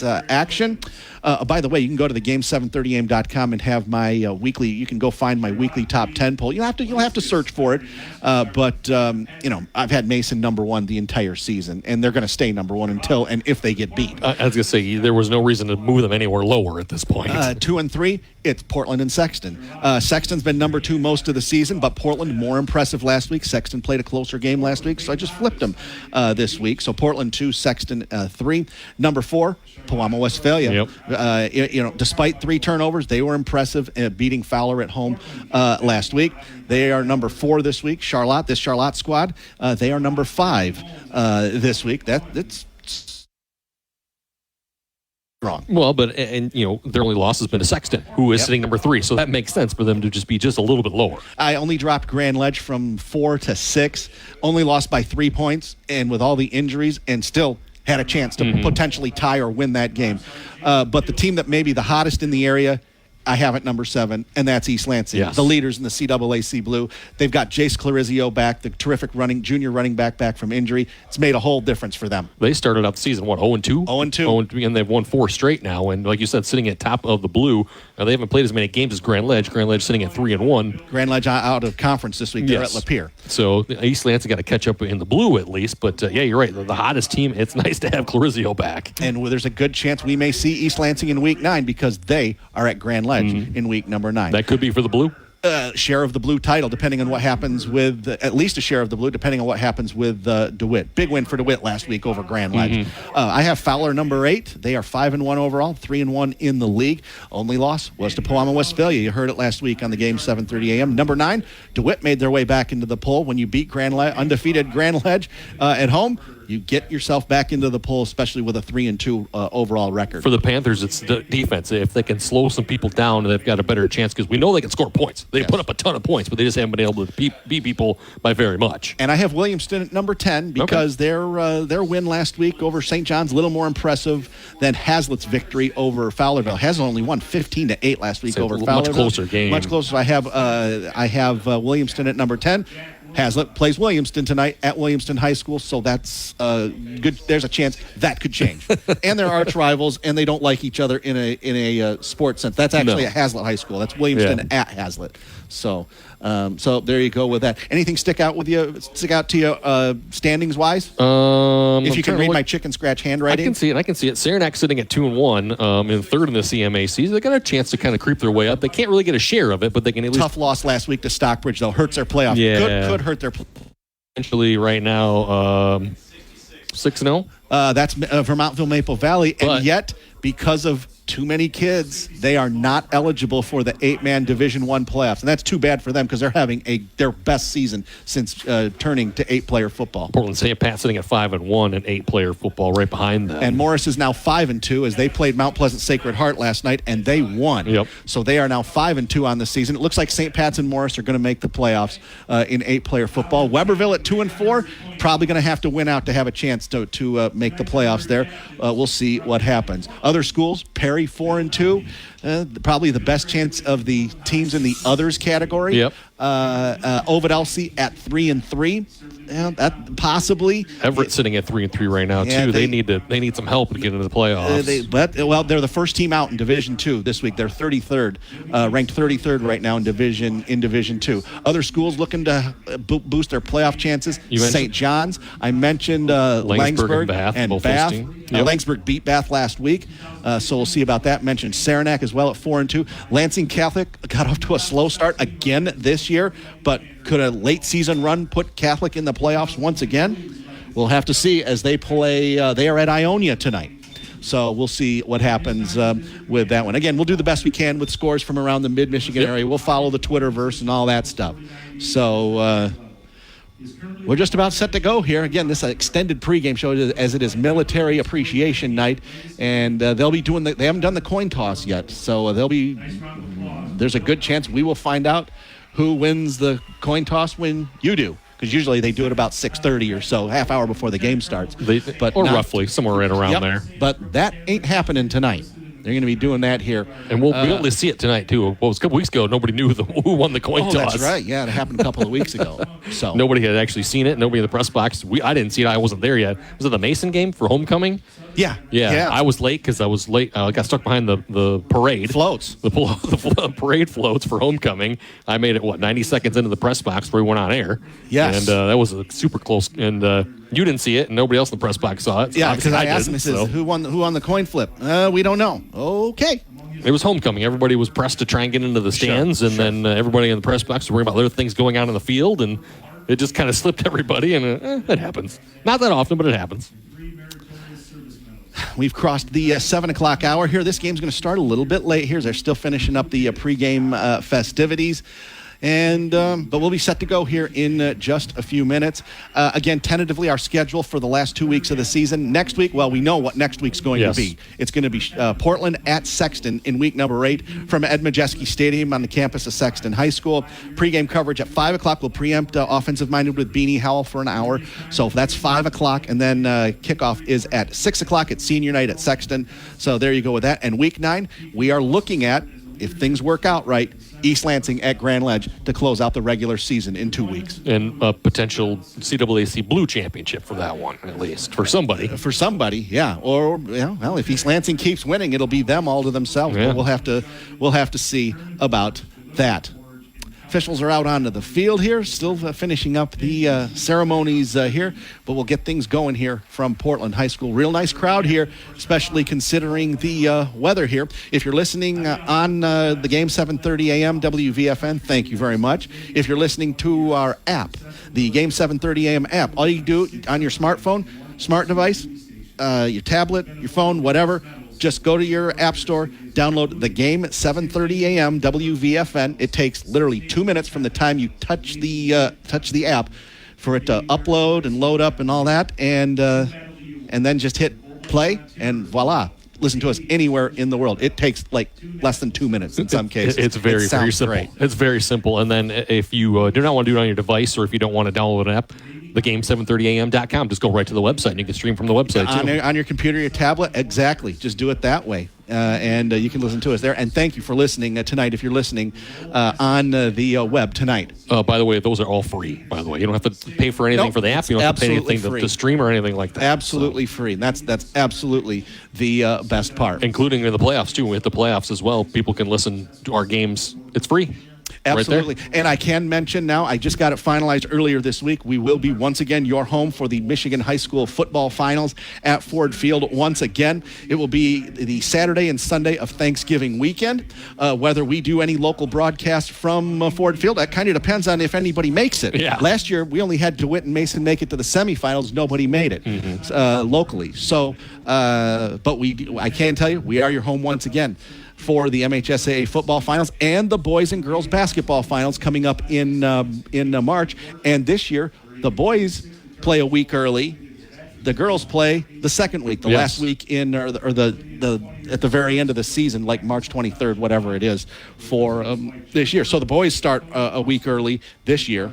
action. By the way, you can go to the game730am.com and have my weekly. You can go find my weekly top 10 poll. You'll have to search for it. But I've had Mason number one the entire season, and they're going to stay number one until and if they get beat. I was going to say there was no reason to move them anywhere lower at this point. 2 and 3, it's Portland and Sexton. Sexton's been number two most of the season, but Portland more impressive last week. Sexton played a closer game last week, so I just flipped them this week. So Portland 2, Sexton 3. Number 4, Palmbos, Westphalia. Yep. Despite 3 turnovers, they were impressive beating Fowler at home last week. They are number 4 this week. This Charlotte squad, they are number 5 this week. That's wrong. Well, but their only loss has been to Sexton, who is sitting number 3. So that makes sense for them to just be just a little bit lower. I only dropped Grand Ledge from 4 to 6. Only lost by 3 points, and with all the injuries, and still had a chance to potentially tie or win that game. But the team that may be the hottest in the area I have at number 7, and that's East Lansing, yes. the leaders in the CAAC Blue. They've got Jace Clarizio back, the terrific junior running back from injury. It's made a whole difference for them. They started out the season, 0-2? 0-2. And they've won 4 straight now. And like you said, sitting at top of the Blue. They haven't played as many games as Grand Ledge. Grand Ledge sitting at 3-1. Grand Ledge out of conference this week. They're at Lapeer. So East Lansing got to catch up in the Blue at least. But, yeah, you're right. The hottest team, it's nice to have Clarizio back. And there's a good chance we may see East Lansing in Week 9 because they are at Grand Ledge in Week number 9. That could be for the Blue? Share of the Blue title, depending on what happens with, at least a share of the Blue, depending on what happens with DeWitt. Big win for DeWitt last week over Grand Ledge. I have Fowler number 8. They are 5-1 overall, 3-1 in the league. Only loss was to Pewamo Westphalia. You heard it last week on the game, 7:30 a.m. Number 9, DeWitt made their way back into the poll. When you beat undefeated Grand Ledge at home, you get yourself back into the poll, especially with a 3-2 overall record. For the Panthers, it's the defense. If they can slow some people down, they've got a better chance because we know they can score points. They put up a ton of points, but they just haven't been able to beat people by very much. And I have Williamston at number 10 because their win last week over St. John's a little more impressive than Hazlitt's victory over Fowlerville. Hazlitt only won 15-8 last week over Fowlerville. Much closer game. Much closer. So I have Williamston at number 10. Hazlitt plays Williamston tonight at Williamston High School, so that's good. There's a chance that could change. And they're arch rivals, and they don't like each other in a sports sense. That's actually at Hazlitt High School. That's Williamston at Hazlitt. So there you go with that. Anything stick out to you standings wise? If you can read my chicken scratch handwriting, I can see it. Saranac sitting at 2-1 in third in the CMAC. They got a chance to kind of creep their way up. They can't really get a share of it, but they can at least. Tough loss last week to Stockbridge though hurts their playoff. Yeah. Could hurt their. Essentially, right now, 6-0. That's Vermontville Maple Valley, and yet because of too many kids, they are not eligible for the 8-man Division I playoffs, and that's too bad for them because they're having their best season since turning to 8-player football. Portland St. Pat sitting at 5-1 and 8-player football right behind them. And Morris is now 5-2 as they played Mount Pleasant Sacred Heart last night, and they won. Yep. So they are now 5-2 on the season. It looks like St. Pat's and Morris are going to make the playoffs in 8-player football. Weberville at 2-4, probably going to have to win out to have a chance to make the playoffs there. We'll see what happens. Other schools, Perry 4-2, probably the best chance of the teams in the others category. Yep. Ovid Elsie at 3-3. That possibly. Everett sitting at 3-3 right now too. They need some help to get into the playoffs. They're the first team out in Division II this week. They're 33rd, ranked 33rd right now in Division II. Other schools looking to boost their playoff chances. St. John's. I mentioned Langsburg and Bath. Langsburg beat Bath last week, so we'll see about that. Mentioned Saranac as well at 4-2. Lansing Catholic got off to a slow start again this year, but could a late season run put Catholic in the playoffs once again? We'll have to see as they play. They are at Ionia tonight. So we'll see what happens with that one. Again, we'll do the best we can with scores from around the mid-Michigan area. We'll follow the Twitterverse and all that stuff. So we're just about set to go here. Again, this extended pregame show as it is Military Appreciation Night, and they'll be doing they haven't done the coin toss yet. So there's a good chance we will find out who wins the coin toss when you do. Because usually they do it about 6:30 or so, half hour before the game starts. Roughly, somewhere right around there. But that ain't happening tonight. They're going to be doing that here. And we'll be able to see it tonight, too. What was a couple weeks ago, nobody knew who won the coin toss. That's right. Yeah, it happened a couple of weeks ago. So nobody had actually seen it. Nobody in the press box. I didn't see it. I wasn't there yet. Was it the Mason game for homecoming? Yeah. I was late because I was late. I got stuck behind the parade. Floats. The parade floats for homecoming. I made it, 90 seconds into the press box before we went on air. Yes. And that was super close. And you didn't see it, and nobody else in the press box saw it. So yeah, because I asked him, who won the coin flip? We don't know. Okay. It was homecoming. Everybody was pressed to try and get into the stands, then everybody in the press box was worried about other things going on in the field, and it just kind of slipped everybody, and it happens. Not that often, but it happens. We've crossed the 7 o'clock hour here. This game's going to start a little bit late here. They're still finishing up the pregame festivities. But we'll be set to go here in just a few minutes. Again, tentatively, our schedule for the last 2 weeks of the season. Next week, we know what next week's going to be. It's going to be Portland at Sexton in week number 8 from Ed Majeski Stadium on the campus of Sexton High School. Pre-game coverage at 5 o'clock. We'll preempt Offensive Minded with Beanie Howell for an hour. So that's 5 o'clock. And then kickoff is at 6 o'clock at Senior Night at Sexton. So there you go with that. And week 9, we are looking at if things work out right, East Lansing at Grand Ledge to close out the regular season in 2 weeks. And a potential CAAC Blue Championship for that one, at least, for somebody. For somebody, yeah. Or, well, if East Lansing keeps winning, it'll be them all to themselves. Yeah. But we'll have to see about that. Officials are out onto the field here, still finishing up the ceremonies here, but we'll get things going here from Portland High School. Real nice crowd here, especially considering the weather here. If you're listening on the game 7:30 a.m. WVFN, thank you very much. If you're listening to our app, the game 7:30 a.m. app, all you do on your smartphone, smart device, your tablet, your phone, whatever, just go to your app store, download the game at 7:30 a.m. WVFN. It takes literally 2 minutes from the time you touch the app for it to upload and load up and all that, and then just hit play, and voila. Listen to us anywhere in the world. It takes like less than 2 minutes in some cases. It's very simple. Great. It's very simple. And then if you do not want to do it on your device, or if you don't want to download an app, thegame730am.com. Just go right to the website, and you can stream from the website, too. On your computer, your tablet, exactly. Just do it that way. And you can listen to us there. And thank you for listening tonight if you're listening on the web tonight. By the way, those are all free, by the way. You don't have to pay for anything for the app. You don't have to pay anything to stream or anything like that. Absolutely free. And that's absolutely the best part. Including in the playoffs, too. With the playoffs as well, people can listen to our games. It's free. Absolutely. Right, and I can mention now, I just got it finalized earlier this week. We will be once again your home for the Michigan High School football finals at Ford Field once again. It will be the Saturday and Sunday of Thanksgiving weekend. Whether we do any local broadcast from Ford Field, that kind of depends on if anybody makes it. Yeah. Last year, we only had DeWitt and Mason make it to the semifinals. Nobody made it locally. So, but I can tell you, we are your home once again for the MHSAA football finals and the boys and girls basketball finals coming up in March. And this year, the boys play a week early. The girls play the second week, the last week at the very end of the season, like March 23rd, whatever it is, for this year. So the boys start a week early this year.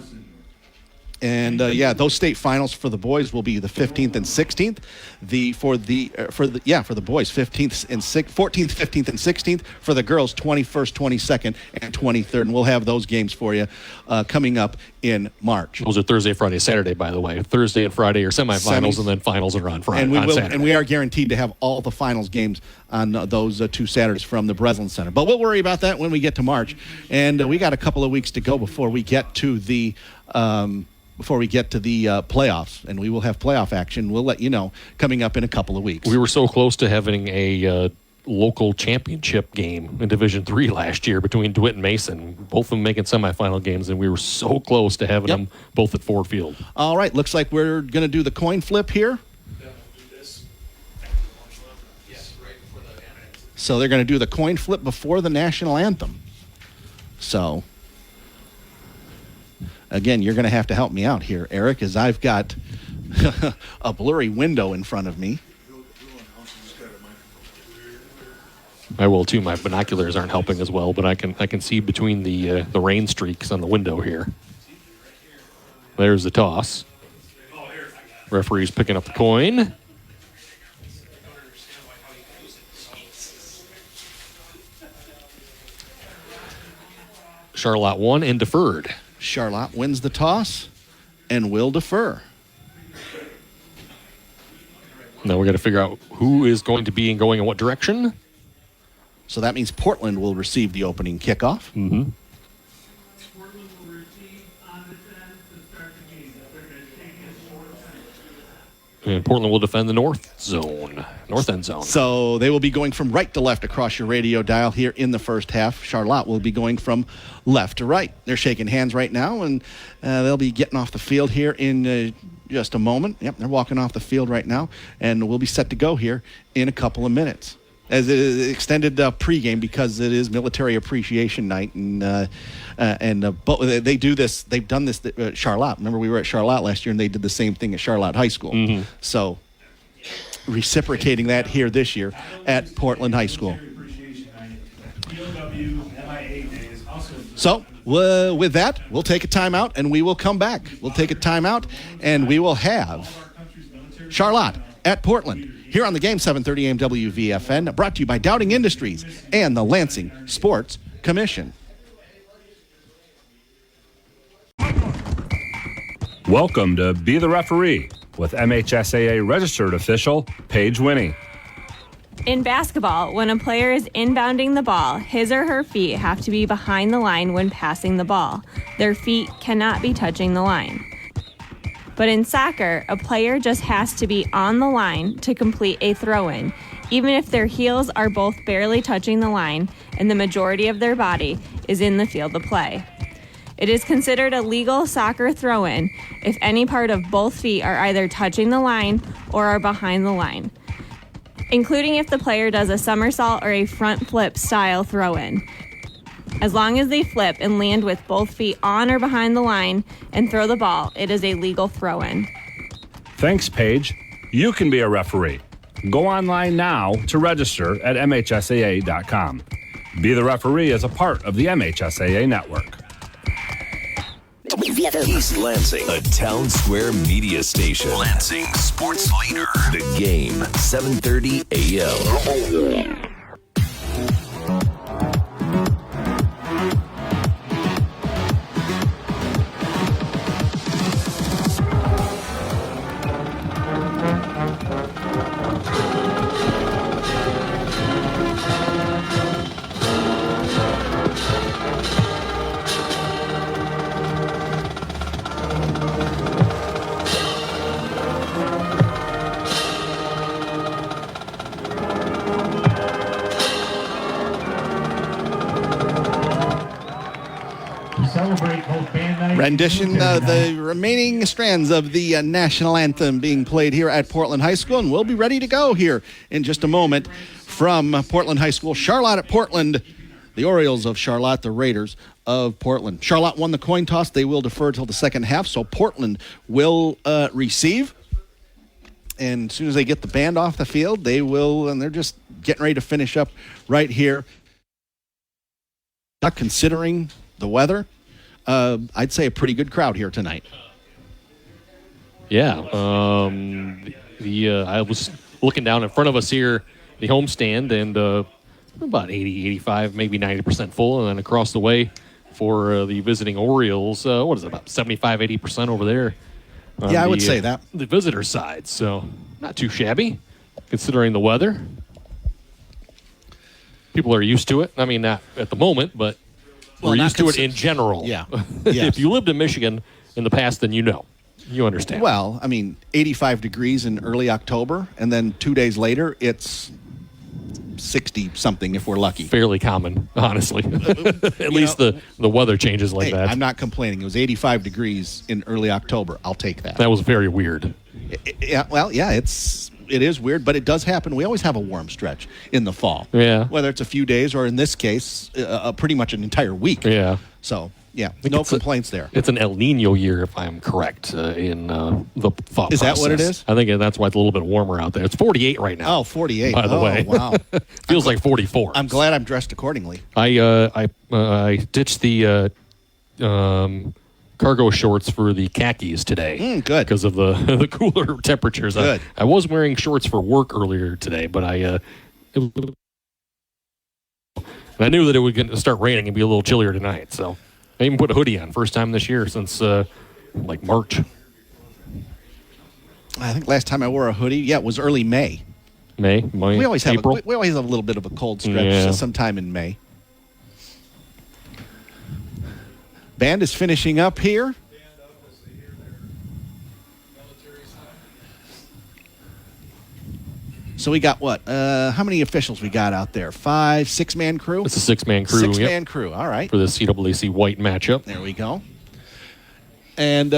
And those state finals for the boys will be the 15th and 16th. For the boys, 14th, 15th, and 16th. For the girls, 21st, 22nd, and 23rd. And we'll have those games for you coming up in March. Those are Thursday, Friday, Saturday, by the way. Thursday and Friday are semifinals, and then finals are on Friday. And we are guaranteed to have all the finals games on those 2 Saturdays from the Breslin Center. But we'll worry about that when we get to March. And we got a couple of weeks to go before we get to the playoffs, and we will have playoff action. We'll let you know coming up in a couple of weeks. We were so close to having a local championship game in Division III last year between DeWitt and Mason, both of them making semifinal games, and we were so close to having them both at Ford Field. All right, looks like we're going to do the coin flip here. So they're going to do the coin flip before the national anthem. So again, you're going to have to help me out here, Eric, as I've got a blurry window in front of me. I will too. My binoculars aren't helping as well, but I can see between the rain streaks on the window here. There's the toss. Referee's picking up the coin. Charlotte won and deferred. Charlotte wins the toss and will defer. Now we got to figure out who is going to be going in what direction. So that means Portland will receive the opening kickoff. Mm-hmm. Portland will receive on the 10 to start the game. They're going to take his short 10. And Portland will defend the north end zone. So they will be going from right to left across your radio dial here in the first half. Charlotte will be going from left to right. They're shaking hands right now, and they'll be getting off the field here in just a moment. Yep, they're walking off the field right now, and we'll be set to go here in a couple of minutes. As it is extended pregame because it is Military Appreciation Night, but they do this. They've done this at Charlotte. Remember, we were at Charlotte last year, and they did the same thing at Charlotte High School. Mm-hmm. So, reciprocating that here this year at Portland High School. So, with that, we'll take a timeout, and we will come back. We'll take a timeout, and we will have Charlotte at Portland. Here on the game, 7:30 AM WVFN, brought to you by Dowding Industries and the Lansing Sports Commission. Welcome to Be the Referee with MHSAA registered official Paige Winnie. In basketball, when a player is inbounding the ball, his or her feet have to be behind the line when passing the ball. Their feet cannot be touching the line. But in soccer, a player just has to be on the line to complete a throw-in, even if their heels are both barely touching the line and the majority of their body is in the field of play. It is considered a legal soccer throw-in if any part of both feet are either touching the line or are behind the line, including if the player does a somersault or a front flip style throw-in. As long as they flip and land with both feet on or behind the line and throw the ball, it is a legal throw-in. Thanks, Paige. You can be a referee. Go online now to register at MHSAA.com. Be the Referee is a part of the MHSAA network. East Lansing, a town square media station. Lansing sports leader. The Game, 7:30 AM. Rendition, the remaining strands of the national anthem being played here at Portland High School, and we'll be ready to go here in just a moment from Portland High School. Charlotte at Portland, the Orioles of Charlotte, the Raiders of Portland. Charlotte won the coin toss. They will defer till the second half, so Portland will receive. And as soon as they get the band off the field, they will, and they're just getting ready to finish up right here. Not considering the weather, I'd say a pretty good crowd here tonight. Yeah. I was looking down in front of us here, the homestand, and about 80, 85, maybe 90% full. And then across the way for the visiting Orioles, what is it, about 75, 80% over there? Yeah, I would say that. The visitor side. So not too shabby considering the weather. People are used to it. I mean, not at the moment, but we're used to it in general. Yeah. If you lived in Michigan in the past, then you know. You understand. Well, I mean, 85 degrees in early October, and then 2 days later, it's 60-something if we're lucky. Fairly common, honestly. At least the weather changes like that. I'm not complaining. It was 85 degrees in early October. I'll take that. That was very weird. It is weird, but it does happen. We always have a warm stretch in the fall. Yeah. Whether it's a few days or, in this case, pretty much an entire week. Yeah. So, yeah, no complaints there. It's an El Nino year, if I'm correct, in the thought process. Is that what it is? I think that's why it's a little bit warmer out there. It's 48 right now. Oh, 48. By the way. Wow. Feels like 44. I'm glad I'm dressed accordingly. I ditched the cargo shorts for the khakis today. Good. Because of the cooler temperatures. Good. I was wearing shorts for work earlier today, but I knew that it was going to start raining and be a little chillier tonight. So I even put a hoodie on. First time this year since March. I think last time I wore a hoodie, it was early May. May, we always have April. we always have a little bit of a cold stretch sometime in May. Band is finishing up here. So we got what? How many officials we got out there? 5, 6-man crew? It's a 6-man crew. 6-man crew. All right. For the CAAC White matchup. There we go. And,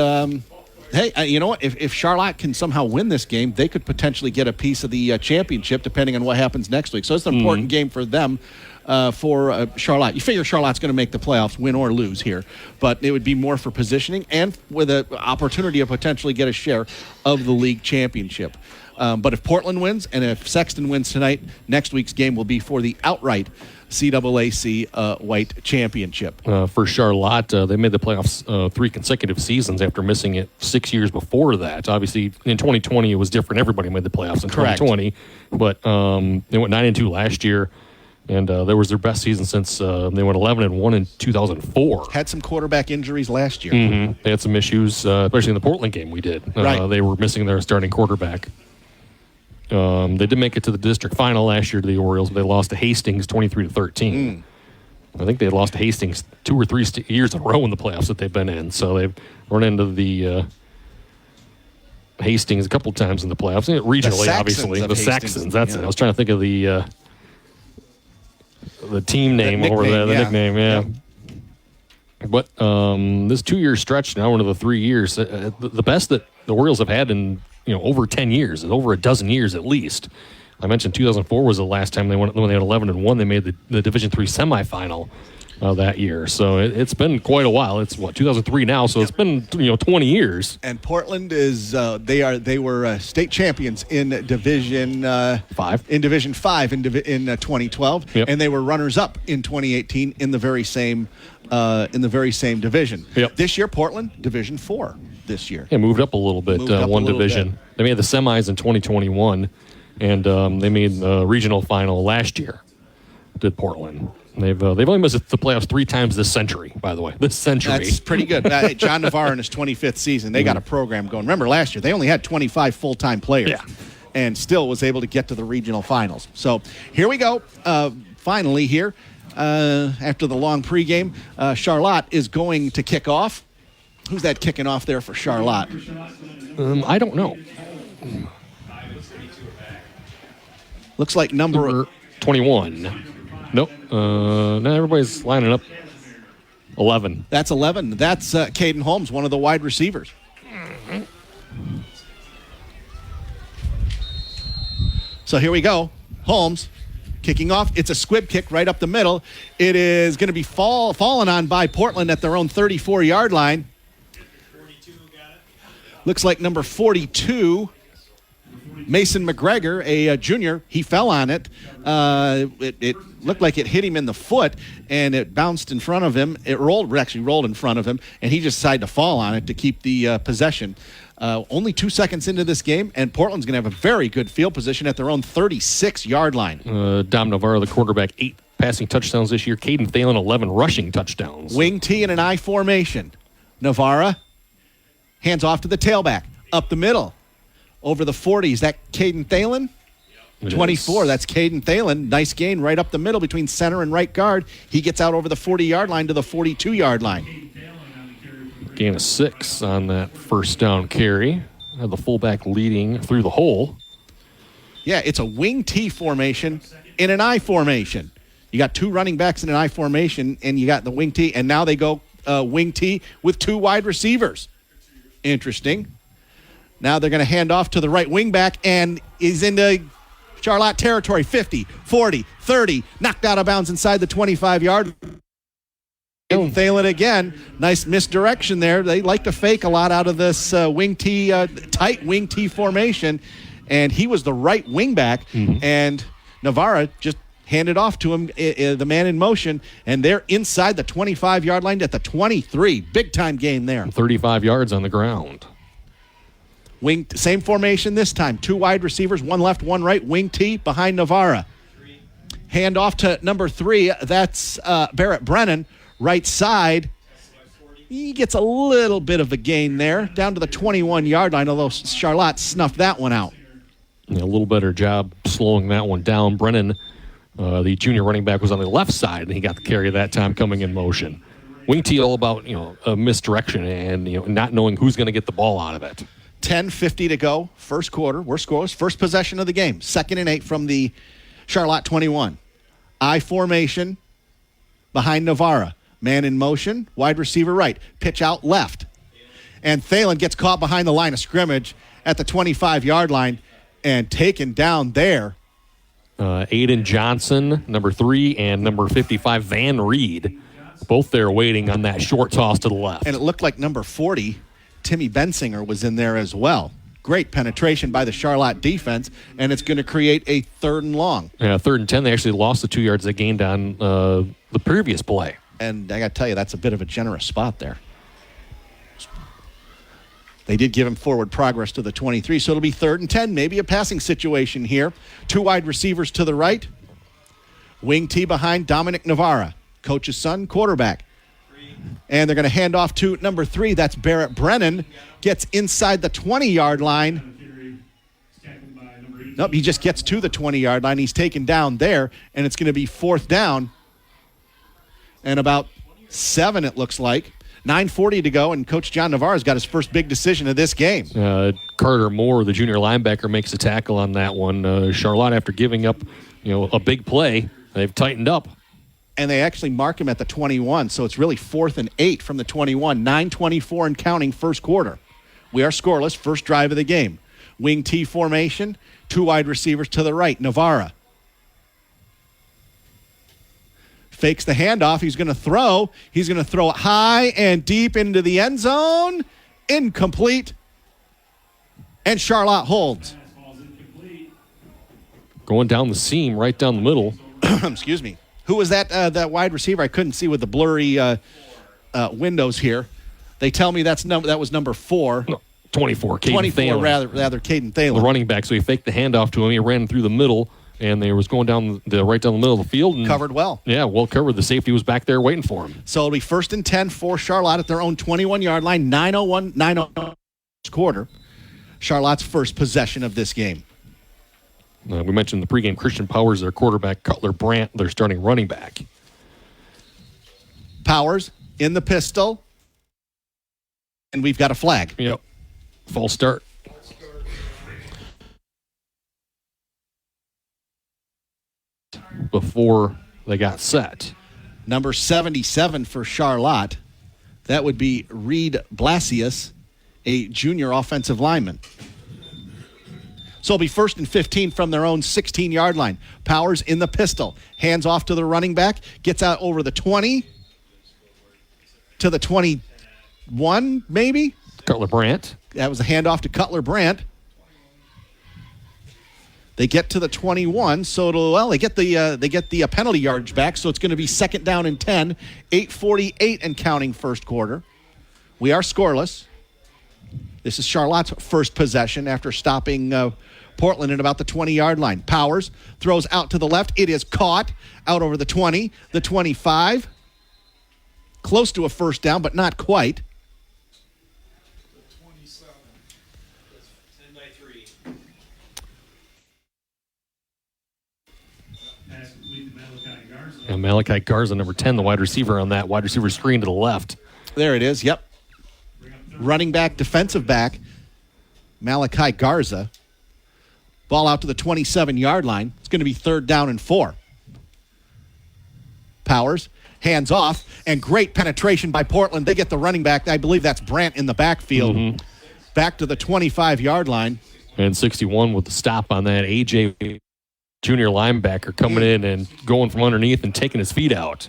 hey, you know what? If Charlotte can somehow win this game, they could potentially get a piece of the championship depending on what happens next week. So it's an important game for them. For Charlotte. You figure Charlotte's going to make the playoffs, win or lose here, but it would be more for positioning and with an opportunity to potentially get a share of the league championship. But if Portland wins and if Sexton wins tonight, next week's game will be for the outright CAAC White Championship. For Charlotte, they made the playoffs 3 consecutive seasons after missing it 6 years before that. Obviously, in 2020, it was different. Everybody made the playoffs in 2020. But they went 9-2 last year, and that was their best season since they went 11-1 in 2004. Had some quarterback injuries last year. Mm-hmm. They had some issues, especially in the Portland game we did. Right. They were missing their starting quarterback. They did make it to the district final last year to the Orioles, but they lost to Hastings 23-13. I think they had lost to Hastings 2 or 3 years in a row in the playoffs that they've been in. So they've run into the Hastings a couple times in the playoffs. Regionally, obviously. The Saxons, that's it. I was trying to think of the team name over there, the nickname, yeah. But this 2-year stretch now into the 3 years, the best that the Orioles have had in over 10 years, over a dozen years at least. I mentioned 2004 was the last time when they had 11-1. They made the Division III semifinal that year. So it's been quite a while. It's 2003 now, so it's been 20 years. And Portland is they were state champions in Division 5. In Division 5 in 2012, and they were runners up in 2018 in the very same division. This year, Portland Division 4. This year, moved up a little bit, one division. They made the semis in 2021, and they made the regional final last year. Did Portland? They've only missed the playoffs 3 times this century. By the way, this century. That's pretty good. John Navarre in his 25th season, they got a program going. Remember last year they only had 25 full-time players, and still was able to get to the regional finals. So here we go. Finally, here after the long pregame, Charlotte is going to kick off. Who's that kicking off there for Charlotte? I don't know. Looks like number 21. Nope. No, everybody's lining up. 11. That's 11. That's Caden Holmes, one of the wide receivers. So here we go. Holmes kicking off. It's a squib kick right up the middle. It is going to be fallen on by Portland at their own 34-yard line. Looks like number 42, Mason McGregor, a junior, he fell on it. It looked like it hit him in the foot, and it bounced in front of him. It rolled in front of him, and he just decided to fall on it to keep the possession. Only 2 seconds into this game, and Portland's going to have a very good field position at their own 36-yard line. Dom Navarro, the quarterback, 8 passing touchdowns this year. Caden Thalen, 11 rushing touchdowns. Wing T in an I formation. Navarro. Hands off to the tailback. Up the middle. Over the 40. Is that Caden Thalen? 24. That's Caden Thalen. Nice gain right up the middle between center and right guard. He gets out over the 40-yard line to the 42-yard line. Gain of 6 on that first down carry. Had the fullback leading through the hole. Yeah, it's a wing T formation in an I formation. You got 2 running backs in an I formation, and you got the wing T, and now they go wing T with 2 wide receivers. Interesting. Now they're going to hand off to the right wing back, and he's into Charlotte territory. 50, 40, 30. Knocked out of bounds inside the 25-yard. Thalen again. Nice misdirection there. They like to fake a lot out of this wing T, tight wing T formation, and he was the right wing back, and Navarra just handed off to him, the man in motion, and they're inside the 25-yard line at the 23. Big-time gain there. 35 yards on the ground. Wing, same formation this time. 2 wide receivers, 1 left, 1 right. Wing T behind Navarra. Hand off to number 3. That's Barrett Brennan, right side. He gets a little bit of a gain there, down to the 21-yard line, although Charlotte snuffed that one out. A little better job slowing that one down. Brennan, the junior running back, was on the left side, and he got the carry that time coming in motion. Wing T all about a misdirection and not knowing who's going to get the ball out of it. 10:50 to go, first quarter. We're scoreless. First possession of the game. 2nd and 8 from the Charlotte 21. I formation behind Navarra. Man in motion, wide receiver right. Pitch out left. And Thalen gets caught behind the line of scrimmage at the 25-yard line and taken down there. Aiden Johnson, number 3, and number 55, Van Reed, both there waiting on that short toss to the left. And it looked like number 40, Timmy Bensinger, was in there as well. Great penetration by the Charlotte defense, and it's going to create a 3rd and long. Yeah, 3rd and 10. They actually lost the 2 yards they gained on the previous play. And I got to tell you, that's a bit of a generous spot there. They did give him forward progress to the 23, so it'll be 3rd and 10, maybe a passing situation here. 2 wide receivers to the right. Wing T behind Dominic Navarra, coach's son, quarterback. And they're going to hand off to number 3. That's Barrett Brennan. Gets inside the 20-yard line. Nope, he just gets to the 20-yard line. He's taken down there, and it's going to be 4th down. And about 7, it looks like. 9:40 to go, and Coach John Navarro's got his first big decision of this game. Carter Moore, the junior linebacker, makes a tackle on that one. Charlotte, after giving up, a big play, they've tightened up. And they actually mark him at the 21, so it's really 4th and 8 from the 21. 9:24 and counting, first quarter. We are scoreless, first drive of the game. Wing T formation, 2 wide receivers to the right. Navarra fakes the handoff. He's going to throw. He's going to throw it high and deep into the end zone. Incomplete. And Charlotte holds. Going down the seam, right down the middle. Excuse me. Who was that that wide receiver? I couldn't see with the blurry windows here. They tell me that was number 4. No, 24, Caden 24, Thalen. rather, Caden Thalen. The running back, so he faked the handoff to him. He ran through the middle, and they was going right down the middle of the field. And, covered well. Yeah, well covered. The safety was back there waiting for him. So it'll be 1st and 10 for Charlotte at their own 21-yard line. 9:01 quarter. Charlotte's first possession of this game. We mentioned the pregame Christian Powers, their quarterback, Cutler Brandt, their starting running back. Powers in the pistol. And we've got a flag. Yep. False start. Before they got set. Number 77 for Charlotte. That would be Reed Blasius, a junior offensive lineman. So it'll be 1st and 15 from their own 16-yard line. Powers in the pistol. Hands off to the running back. Gets out over the 20 to the 21, maybe? Cutler Brandt. That was a handoff to Cutler Brandt. They get to the 21, so they get the penalty yardage back, so it's going to be 2nd down and 10. 8:48 and counting first quarter. We are scoreless. This is Charlotte's first possession after stopping Portland at about the 20-yard line. Powers throws out to the left. It is caught out over the 20, the 25. Close to a first down, but not quite. And Malachi Garza, number 10, the wide receiver on that. Wide receiver screen to the left. There it is, yep. Running back, defensive back, Malachi Garza. Ball out to the 27-yard line. It's going to be 3rd down and 4. Powers, hands off, and great penetration by Portland. They get the running back. I believe that's Brandt in the backfield. Back to the 25-yard line. And 61 with the stop on that. AJ, junior linebacker, coming in and going from underneath and taking his feet out.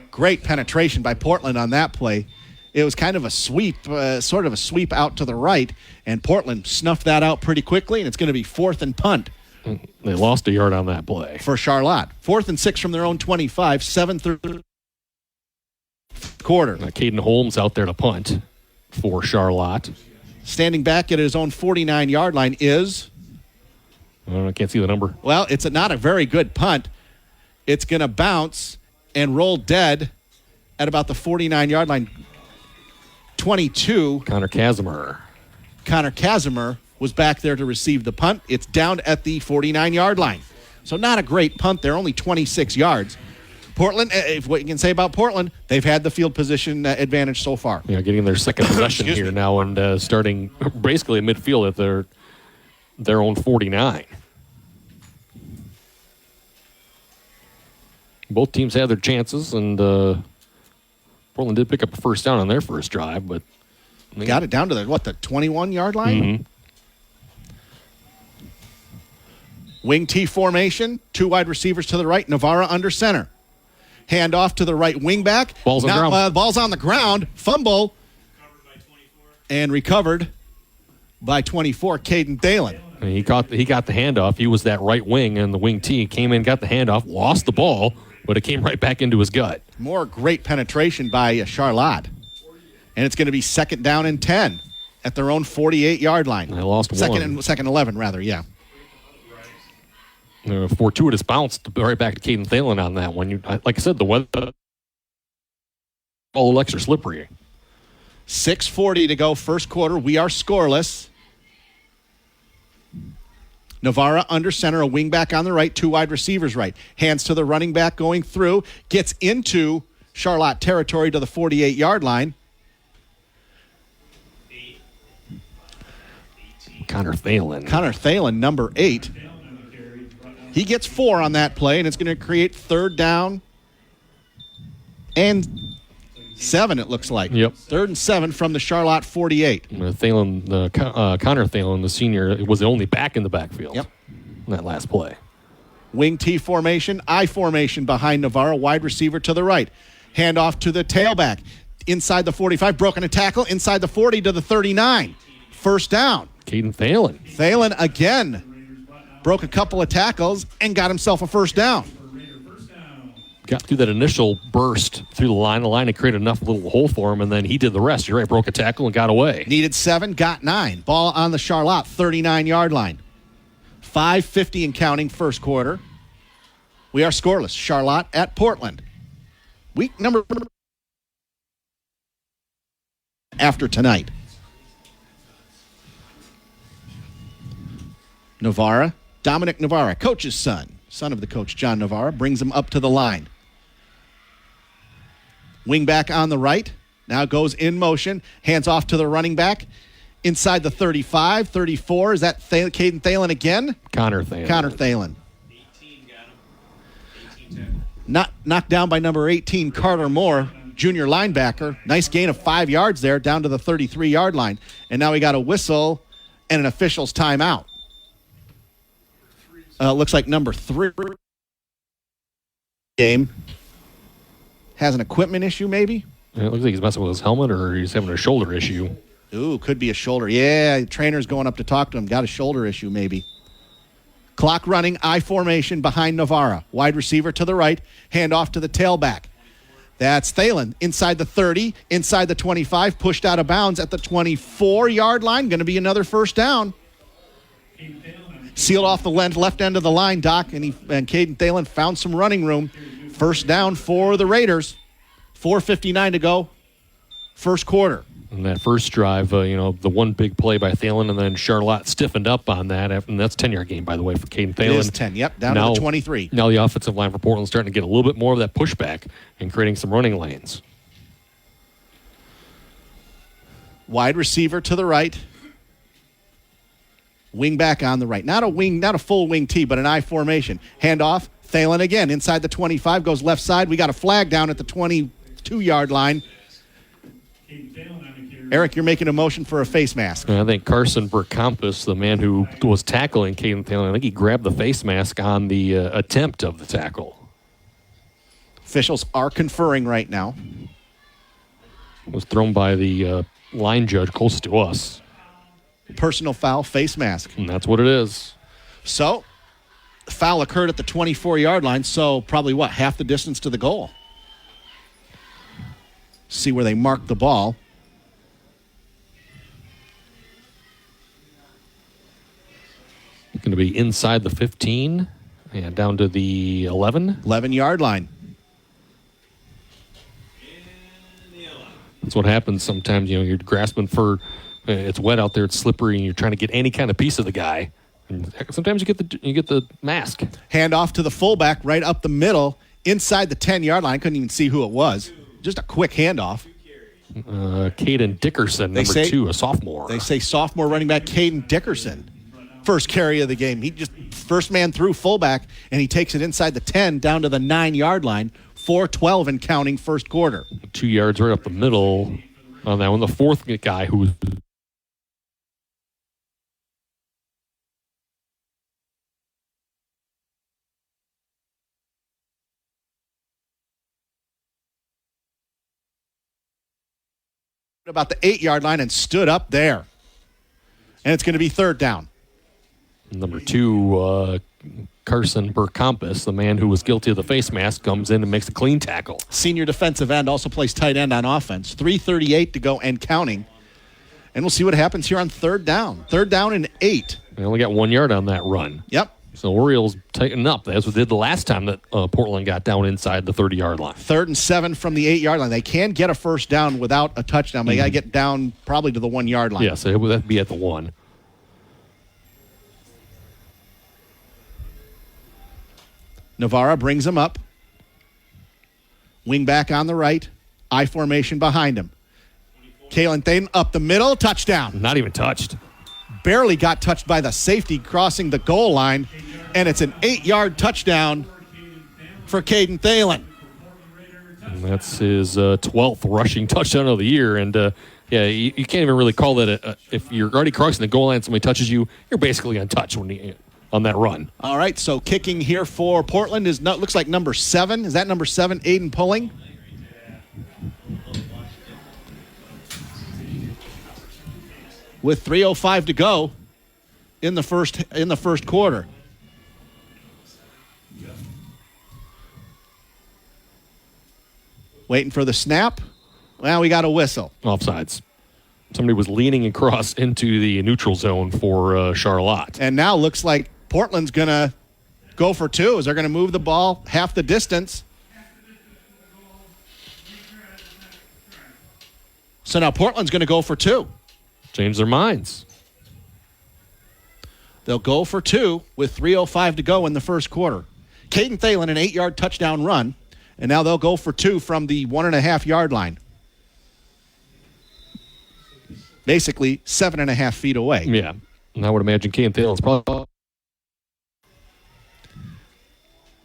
Great penetration by Portland on that play. It was kind of a sweep, sort of a sweep out to the right, and Portland snuffed that out pretty quickly, and it's going to be 4th and punt. They lost a yard on that play. For Charlotte. 4th and 6 from their own 25, 7th quarter. Caden Holmes out there to punt for Charlotte. Standing back at his own 49-yard line is... I can't see the number. Well, it's not a very good punt. It's going to bounce and roll dead at about the 49-yard line. 22. Connor Casimir. Connor Casimir was back there to receive the punt. It's down at the 49-yard line. So not a great punt there, only 26 yards. Portland, if what you can say about Portland, they've had the field position advantage so far. Yeah, getting their second possession here now and starting basically at midfield at their own 49. Both teams had their chances, and Portland did pick up a first down on their first drive, but they got it down to the 21-yard line? Mm-hmm. Wing T formation, 2 wide receivers to the right, Navarra under center. Hand off to the right wing back. Ball's on the ground. Ball's on the ground. Fumble. And recovered by 24, Caden Thalen. He got the handoff. He was that right wing, and the wing T came in, got the handoff, lost the ball, but it came right back into his gut. More great penetration by Charlotte. And it's going to be 2nd down and 10 at their own 48-yard line. They lost one. Second 11, rather, yeah. Fortuitous bounce right back to Caden Thalen on that one. Like I said, the weather all extra slippery. 6:40 to go, first quarter. We are scoreless. Navarra under center, a wing back on the right, 2 wide receivers right. Hands to the running back going through. Gets into Charlotte territory to the 48-yard line. Connor Thalen, number 8. He gets 4 on that play, and it's going to create 3rd down and 7, it looks like. Yep. 3rd and 7 from the Charlotte 48. Connor Thalen, the senior, was the only back in the backfield. Yep. In that last play. Wing T formation, I formation behind Navarro, wide receiver to the right. Handoff to the tailback. Inside the 45, broken a tackle. Inside the 40 to the 39. First down. Caden Thalen. Thalen again broke a couple of tackles and got himself a first down. Got through that initial burst through the line. The line had created enough little hole for him, and then he did the rest. You're right, broke a tackle and got away. Needed 7, got 9. Ball on the Charlotte 39-yard line. 5:50 and counting first quarter. We are scoreless. Charlotte at Portland. Week number after tonight. Navarra, Dominic Navarra, coach's son of the coach, John Navarra, brings him up to the line. Wing back on the right, now goes in motion, hands off to the running back. Inside the 35, 34, is that Caden Thalen again? Connor Thalen. 18 got him. 18-10. Knocked down by number 18, Carter Moore, junior linebacker. Nice gain of 5 yards there, down to the 33-yard line. And now we got a whistle and an official's timeout. Looks like number 3 game has an equipment issue, maybe? It looks like he's messing with his helmet, or he's having a shoulder issue. Ooh, could be a shoulder. Yeah, trainer's going up to talk to him. Got a shoulder issue, maybe. Clock running, I formation behind Navarra. Wide receiver to the right, hand off to the tailback. That's Thalen inside the 30, inside the 25, pushed out of bounds at the 24-yard line. Going to be another first down. Sealed off the left end of the line, Doc, and Caden Thalen found some running room. First down for the Raiders. 4:59 to go, first quarter. And that first drive, the one big play by Thalen, and then Charlotte stiffened up on that. And that's 10-yard game, by the way, for Caden Thalen. It is 10, yep, down to the 23. Now the offensive line for Portland's starting to get a little bit more of that pushback and creating some running lanes. Wide receiver to the right. Wing back on the right. Not a full wing T, but an I formation. Handoff. Thalen again. Inside the 25, goes left side. We got a flag down at the 22-yard line. Eric, you're making a motion for a face mask. I think Carson Burkampus, the man who was tackling Caden Thalen, I think he grabbed the face mask on the attempt of the tackle. Officials are conferring right now. It was thrown by the line judge closest to us. Personal foul, face mask. And that's what it is. So, foul occurred at the 24-yard line, so probably, half the distance to the goal. See where they marked the ball. Going to be inside the 15 and down to the 11. 11-yard line. That's what happens sometimes. You're grasping for, it's wet out there, it's slippery, and you're trying to get any kind of piece of the guy. And sometimes you get the mask. Hand off to the fullback right up the middle, inside the 10-yard line. I couldn't even see who it was. Just a quick handoff. Caden Dickerson, number 2, a sophomore. They say sophomore running back Caden Dickerson. First carry of the game. He just first man through fullback, and he takes it inside the 10 down to the 9-yard line. 4:12 and counting first quarter. 2 yards right up the middle on that one. The fourth guy who was about the 8-yard line and stood up there. And it's going to be third down. Number 2, Carson Burkampus, the man who was guilty of the face mask, comes in and makes a clean tackle. Senior defensive end, also plays tight end on offense. 3:38 to go and counting. And we'll see what happens here on third down. Third down and 8. They only got 1 yard on that run. Yep. So Orioles tighten up. That's what they did the last time that Portland got down inside the 30-yard line. 3rd and 7 from the 8-yard line. They can get a first down without a touchdown. They got to get down probably to the 1-yard line. Yeah, so it would be at the 1. Navarra brings him up. Wing back on the right. I formation behind him. Kalen Thaden up the middle. Touchdown. Not even touched. Barely got touched by the safety crossing the goal line. And it's an 8-yard touchdown for Caden Thalen. And that's his 12th rushing touchdown of the year. And, you can't even really call that if you're already crossing the goal line and somebody touches you, you're basically untouched on that run. All right, so kicking here for Portland looks like number 7. Is that number 7, Aiden Pulling? With 3:05 to go in the first quarter. Waiting for the snap. Well, we got a whistle. Offsides. Somebody was leaning across into the neutral zone for Charlotte. And now looks like Portland's going to go for 2 as they're going to move the ball half the distance. So now Portland's going to go for 2. Change their minds. They'll go for 2 with 3:05 to go in the first quarter. Caden Thalen, an 8-yard touchdown run, and now they'll go for 2 from the 1.5-yard line. Basically 7.5 feet away. Yeah, and I would imagine Caden Thalen's probably...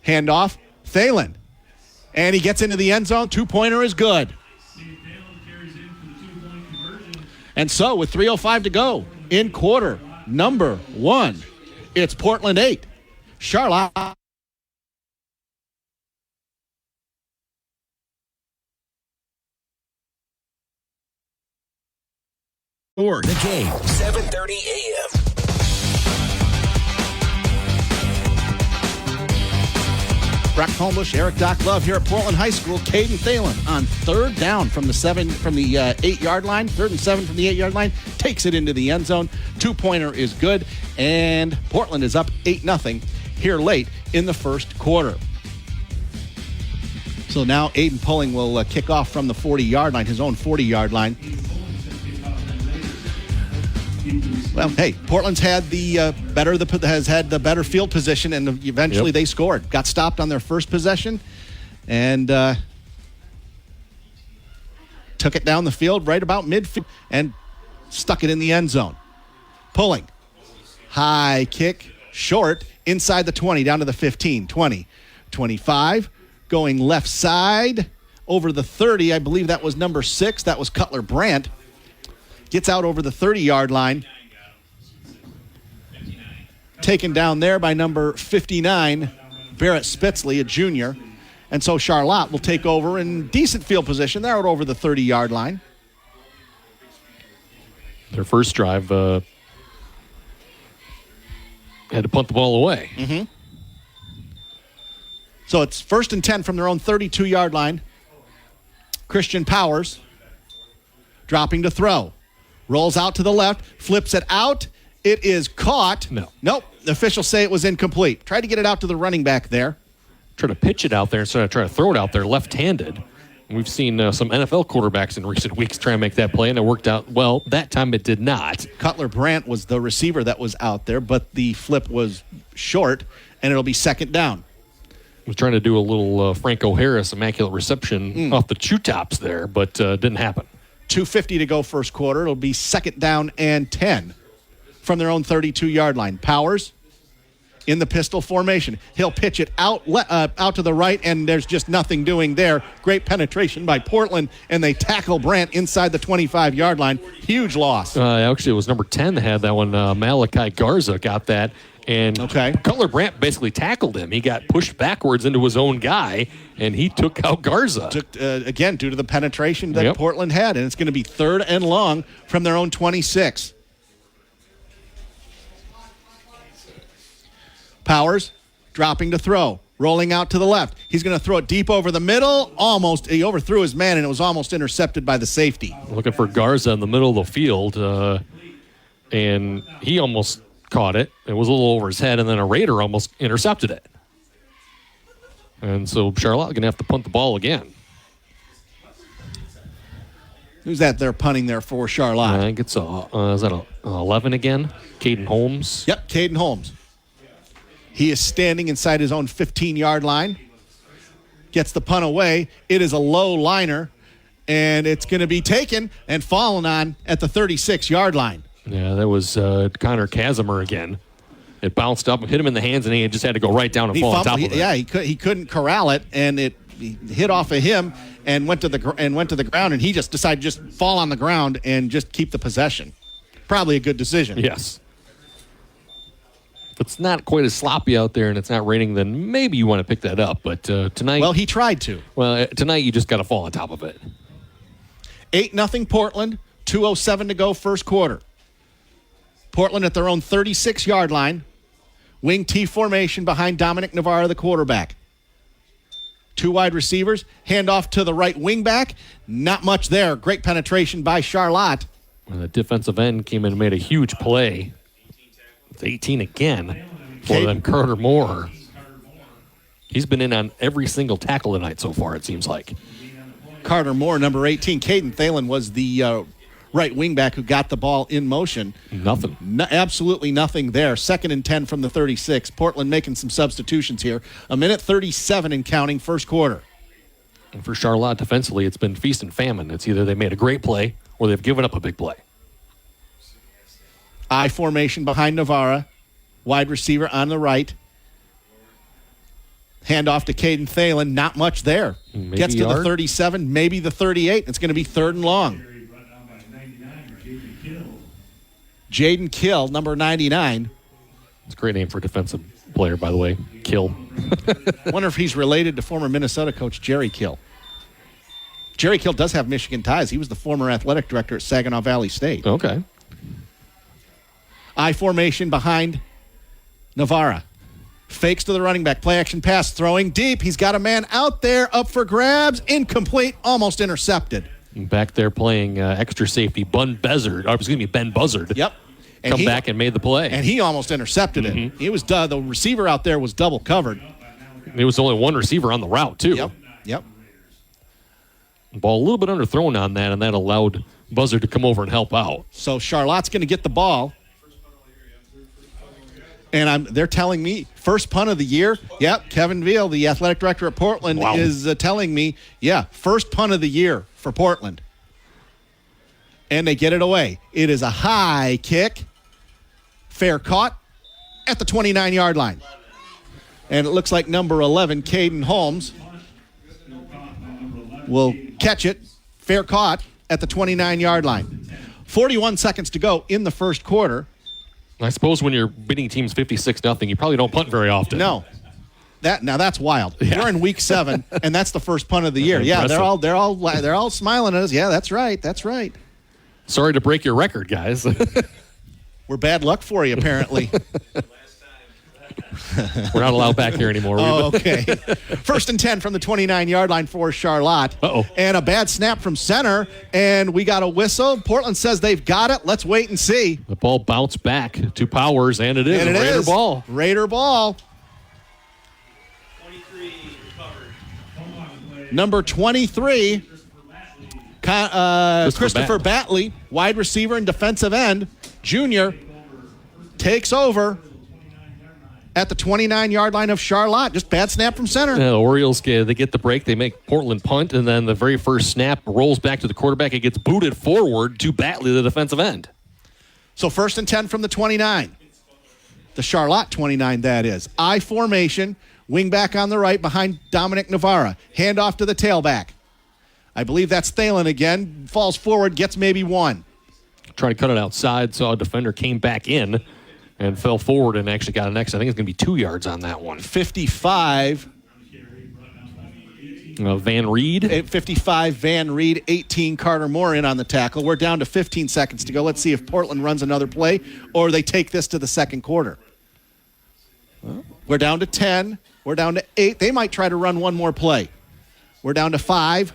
Handoff, Thalen. And he gets into the end zone. 2-pointer is good. And so with 3:05 to go in quarter number 1, it's Portland 8, Charlotte. The Game, 7:30 a.m. Brock Palmbos, Erik Doc Love here at Portland High School. Caden Thalen on third down from the 8-yard line. 3rd and 7 from the 8-yard line. Takes it into the end zone. 2-pointer is good. And Portland is up 8-0 here late in the first quarter. So now Aiden Pulling will kick off from the 40-yard line, his own 40-yard line. Well, hey, Portland's had the better field position, and eventually they scored. Got stopped on their first possession, and took it down the field right about midfield and stuck it in the end zone. Pulling, high kick, short, inside the 20, down to the 15, 20, 25, going left side over the 30. I believe that was number 6. That was Cutler Brandt. Gets out over the 30-yard line. Taken down there by number 59, Barrett Spitzley, a junior. And so Charlotte will take over in decent field position. They're out over the 30-yard line. Their first drive had to punt the ball away. Mm-hmm. So it's 1st and 10 from their own 32-yard line. Christian Powers dropping to throw. Rolls out to the left, flips it out. It is caught. Nope. The officials say it was incomplete. Tried to get it out to the running back there. Try to pitch it out there instead of trying to throw it out there left-handed. We've seen some NFL quarterbacks in recent weeks try and make that play, and it worked out well. That time it did not. Cutler Brandt was the receiver that was out there, but the flip was short, and it'll be 2nd down. Was trying to do a little Franco Harris immaculate reception off the chew tops there, but didn't happen. 2:50 to go first quarter. It'll be 2nd down and 10 from their own 32-yard line. Powers in the pistol formation. He'll pitch it out to the right, and there's just nothing doing there. Great penetration by Portland, and they tackle Brandt inside the 25-yard line. Huge loss. Actually, it was number 10 that had that one. Malachi Garza got that. And Cutler Brandt basically tackled him. He got pushed backwards into his own guy, and he took out Garza. Again, due to the penetration that Portland had, and it's going to be 3rd and long from their own 26. Powers dropping to throw. Rolling out to the left. He's going to throw it deep over the middle. Almost. He overthrew his man, and it was almost intercepted by the safety. Looking for Garza in the middle of the field, and he almost caught it. It was a little over his head, and then a Raider almost intercepted it. And so Charlotte going to have to punt the ball again. Who's that they're punting there for Charlotte? I think it's is that 11 again? Caden Holmes. Yep, Caden Holmes. He is standing inside his own 15-yard line. Gets the punt away. It is a low liner, and it's going to be taken and fallen on at the 36-yard line. Yeah, that was Connor Casimir again. It bounced up and hit him in the hands, and he just had to go right down and fall on top of it. Yeah, he couldn't corral it, and it hit off of him and went to the ground, and he just decided to just fall on the ground and just keep the possession. Probably a good decision. Yes. If it's not quite as sloppy out there and it's not raining, then maybe you want to pick that up. But tonight... Well, he tried to. Well, tonight you just got to fall on top of it. 8-0 Portland. 2:07 to go first quarter. Portland at their own 36-yard line. Wing T formation behind Dominic Navarro, the quarterback. 2 wide receivers. Handoff to the right wing back. Not much there. Great penetration by Charlotte. Well, the defensive end came in and made a huge play. It's 18 again for them. Carter Moore. He's been in on every single tackle tonight so far, it seems like. Carter Moore, number 18. Caden Thalen was the right wingback who got the ball in motion. Nothing. Absolutely nothing there. 2nd and 10 from the 36. Portland making some substitutions here. 1:37 and counting first quarter. And for Charlotte defensively, it's been feast and famine. It's either they made a great play or they've given up a big play. I formation behind Navarro. Wide receiver on the right. Handoff to Caden Thalen. Not much there. Maybe Gets to yard. the 37, maybe the 38. It's going to be 3rd and long. Jaden Kill, number 99. It's a great name for a defensive player, by the way. Kill. I wonder if he's related to former Minnesota coach Jerry Kill. Jerry Kill does have Michigan ties. He was the former athletic director at Saginaw Valley State. Okay. I formation behind Navarra. Fakes to the running back. Play action pass. Throwing deep. He's got a man out there. Up for grabs. Incomplete. Almost intercepted. Back there playing extra safety. Ben Buzzard. Yep. Come back and made the play. And he almost intercepted it. He was the receiver out there was double covered. There was only one receiver on the route, too. Yep. Ball a little bit underthrown on that, and that allowed Buzzard to come over and help out. So Charlotte's going to get the ball. And they're telling me, first punt of the year. Yep, Kevin Veal, the athletic director at Portland, is telling me, first punt of the year for Portland. And they get it away. It is a high kick. Fair caught at the 29-yard line. And it looks like number 11, Caden Holmes, will catch it. Fair caught at the 29-yard line. 41 seconds to go in the first quarter. I suppose when you're beating teams 56-0, you probably don't punt very often. No. That's wild. Yeah. We're in week 7, and that's the first punt of the year. Yeah, they're all smiling at us. Yeah, that's right. Sorry to break your record, guys. We're bad luck for you, apparently. We're not allowed back here anymore. Okay. 1st and 10 from the 29-yard line for Charlotte. And a bad snap from center, and we got a whistle. Portland says they've got it. Let's wait and see. The ball bounced back to Powers, and it is a Raider ball. Raider ball. 23 recovered. Number 23, Christopher Batley, wide receiver and defensive end, junior, takes over at the 29-yard line of Charlotte. Just bad snap from center. Orioles, they get the break. They make Portland punt, and then the very first snap rolls back to the quarterback. It gets booted forward to Batley, the defensive end. So 1st and 10 from the 29. The Charlotte 29, that is. I formation, wing back on the right behind Dominic Navarra. Handoff to the tailback. I believe that's Thalen again. Falls forward, gets maybe 1. Trying to cut it outside, saw a defender came back in and fell forward and actually got an extra. I think it's going to be 2 yards on that one. 55. Van Reed. 55, Van Reed. 18, Carter Moore in on the tackle. We're down to 15 seconds to go. Let's see if Portland runs another play or they take this to the second quarter. We're down to 10. We're down to 8. They might try to run one more play. We're down to 5.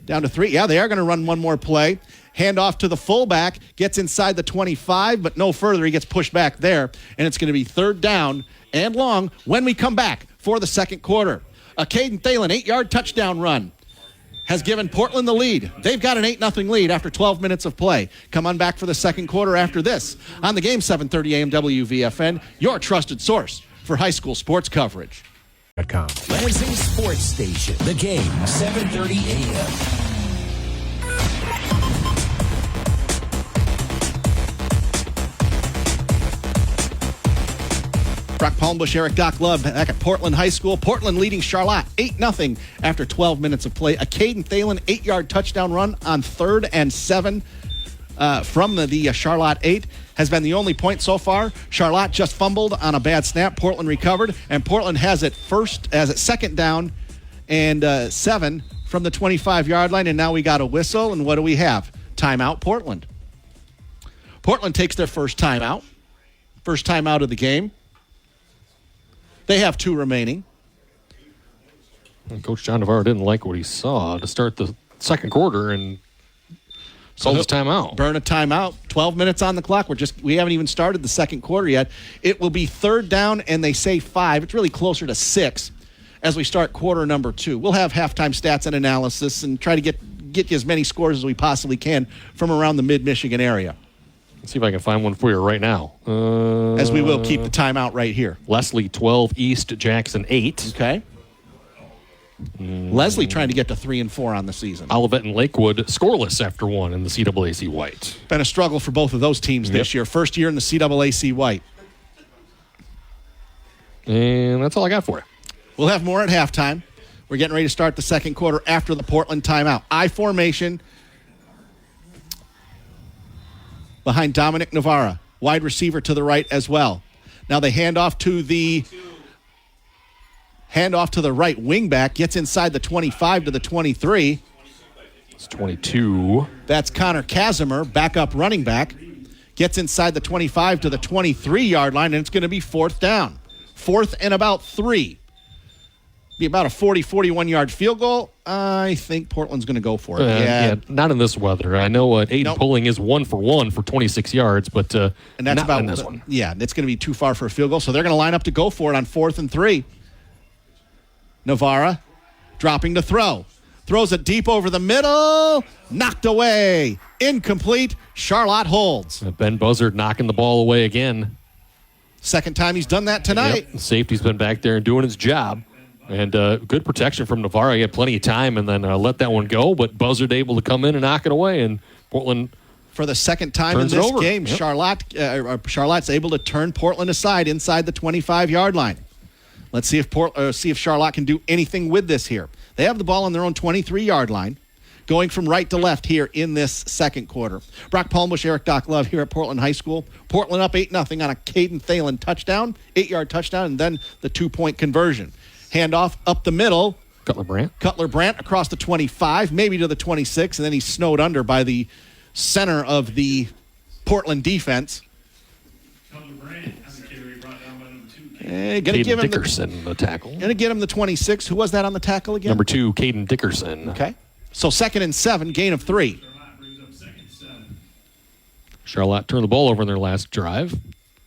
Down to 3. Yeah, they are going to run one more play. Hand off to the fullback. Gets inside the 25, but no further. He gets pushed back there, and it's going to be 3rd down and long when we come back for the second quarter. A Caden Thalen 8-yard touchdown run has given Portland the lead. They've got an 8-0 lead after 12 minutes of play. Come on back for the second quarter after this. On the game, 7:30 a.m. WVFN, your trusted source for high school sports coverage. Lansing Sports Station. The game, 7:30 a.m. Brock Palmbos, Erik Doc Love back at Portland High School. Portland leading Charlotte 8-0 after 12 minutes of play. A Caden Thalen 8-yard touchdown run on 3rd and 7 from the Charlotte 8 has been the only point so far. Charlotte just fumbled on a bad snap. Portland recovered, and Portland has it 2nd down and 7 from the 25-yard line, and now we got a whistle, and what do we have? Timeout, Portland. Portland takes their first timeout of the game. They have 2 remaining. And Coach John Navarro didn't like what he saw to start the second quarter and called his timeout. Burn a timeout. 12 minutes on the clock. We haven't even started the second quarter yet. It will be 3rd down, and they say 5. It's really closer to 6 as we start quarter number 2. We'll have halftime stats and analysis and try to get you as many scores as we possibly can from around the mid-Michigan area. Let's see if I can find one for you right now. As we will keep the timeout right here. Leslie 12, East Jackson 8. Okay. Leslie trying to get to 3 and 4 on the season. Olivet and Lakewood scoreless after 1 in the CAAC White. Been a struggle for both of those teams this year. First year in the CAAC White. And that's all I got for you. We'll have more at halftime. We're getting ready to start the second quarter after the Portland timeout. I formation behind Dominic Navarra. Wide receiver to the right as well. Now they hand off to the right wing back. Gets inside the 25 to the 23. It's 22. That's Connor Casimir, backup running back. Gets inside the 25 to the 23-yard line, and it's going to be 4th down. 4th and about 3. Be about a 41-yard field goal. I think Portland's going to go for it. Yeah, not in this weather. I know Aiden Pulling is 1 for 1 for 26 yards, but and that's not about in this one. Yeah, it's going to be too far for a field goal, so they're going to line up to go for it on 4th and 3. Navarra dropping to throw. Throws it deep over the middle. Knocked away. Incomplete. Charlotte holds. Ben Buzzard knocking the ball away again. Second time he's done that tonight. Yep. Safety's been back there and doing his job. And good protection from Navarro. He had plenty of time and then let that one go. But Buzzard able to come in and knock it away. And Portland, for the second time in this game, yep. Charlotte's able to turn Portland aside inside the 25-yard line. Let's see if Charlotte can do anything with this here. They have the ball on their own 23-yard line, going from right to left here in this second quarter. Brock Palmbos, Erik Doc Love here at Portland High School. Portland up 8-0 on a Caden Thalen touchdown, 8-yard touchdown, and then the 2-point conversion. Handoff up the middle. Cutler Brandt across the 25, maybe to the 26, and then he's snowed under by the center of the Portland defense. Gonna give him Dickerson, the tackle. Gonna get him the 26. Who was that on the tackle again? Number 2, Caden Dickerson. Okay. So 2nd and 7, gain of 3. Charlotte turned the ball over in their last drive.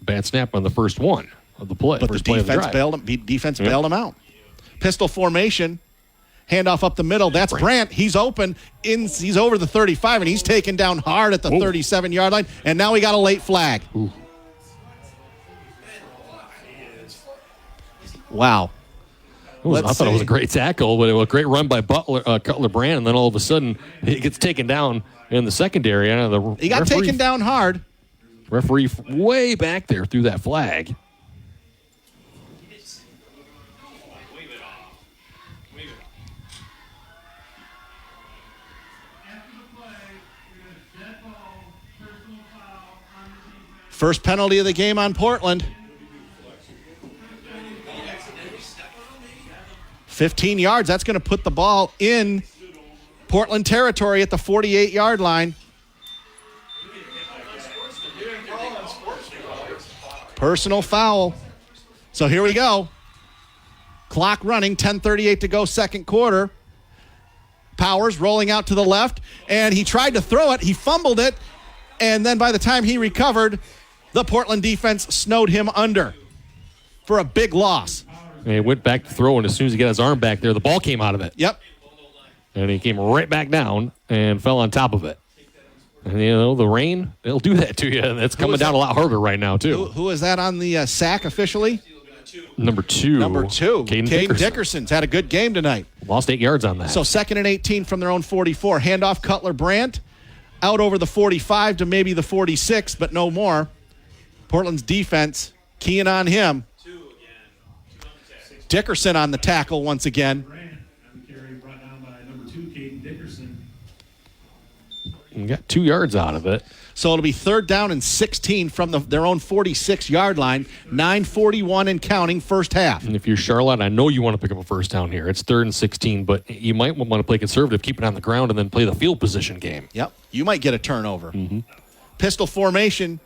Bad snap on the first one of the play. But the defense bailed him out. Pistol formation. Handoff up the middle. That's Brandt. He's open. He's over the 35, and he's taken down hard at the 37-yard line. And now we got a late flag. Ooh. Wow. I thought it was a great tackle, but it was a great run by Cutler Brandt, and then all of a sudden he gets taken down in the secondary. He got taken down hard. Referee way back there threw that flag. First penalty of the game on Portland. 15 yards. That's going to put the ball in Portland territory at the 48-yard line. Personal foul. So here we go. Clock running, 10:38 to go, second quarter. Powers rolling out to the left, and he tried to throw it. He fumbled it, and then by the time he recovered, the Portland defense snowed him under for a big loss. And he went back to throw, and as soon as he got his arm back there, the ball came out of it. Yep. And he came right back down and fell on top of it. And, the rain, it'll do that to you. And it's coming down a lot harder right now, too. Who is that on the sack officially? Number two. Caden Dickerson's had a good game tonight. Lost 8 yards on that. So 2nd and 18 from their own 44. Handoff Cutler Brandt out over the 45 to maybe the 46, but no more. Portland's defense keying on him. Dickerson on the tackle once again. We got 2 yards out of it. So it'll be 3rd down and 16 from their own 46-yard line. 9:41 and counting, first half. And if you're Charlotte, I know you want to pick up a first down here. It's 3rd and 16, but you might want to play conservative, keep it on the ground, and then play the field position game. Yep. You might get a turnover. Mm-hmm. Pistol formation.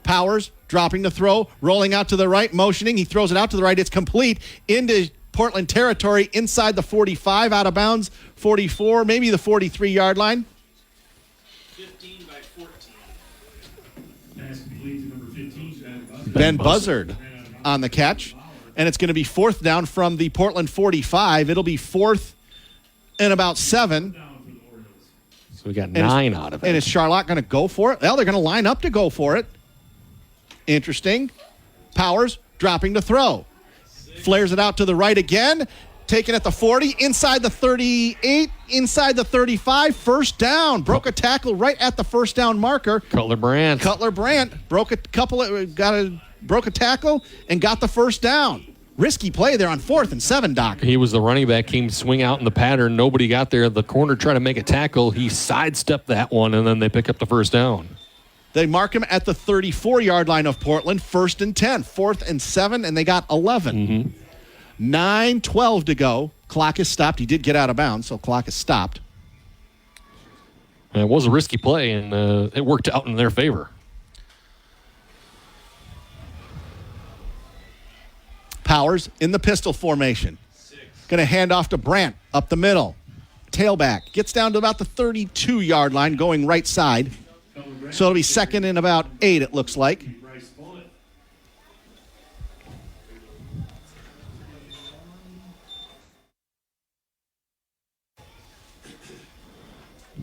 Powers dropping the throw, rolling out to the right, motioning. He throws it out to the right. It's complete into Portland territory inside the 45, out of bounds, 44, maybe the 43-yard line. 15 by 14. Pass complete to number 15, Ben Buzzard on the catch. And it's going to be 4th down from the Portland 45. It'll be 4th and about 7. So we got 9 out of it. And is Charlotte going to go for it? Well, they're going to line up to go for it. Interesting. Powers dropping to throw. Flares it out to the right again. Taken at the 40, inside the 38, inside the 35. First down. Broke a tackle right at the first down marker. Cutler Brandt broke a tackle and got the first down. Risky play there on 4th and 7, Doc. He was the running back, came swing out in the pattern. Nobody got there. The corner tried to make a tackle. He sidestepped that one, and then they pick up the first down. They mark him at the 34-yard line of Portland, 1st and 10, 4th and 7, and they got 11. 9:12 to go. Clock is stopped. He did get out of bounds, so clock is stopped. And it was a risky play, and it worked out in their favor. Powers in the pistol formation. Going to hand off to Brandt up the middle. Tailback. Gets down to about the 32-yard line, going right side. So it'll be 2nd and about 8, it looks like.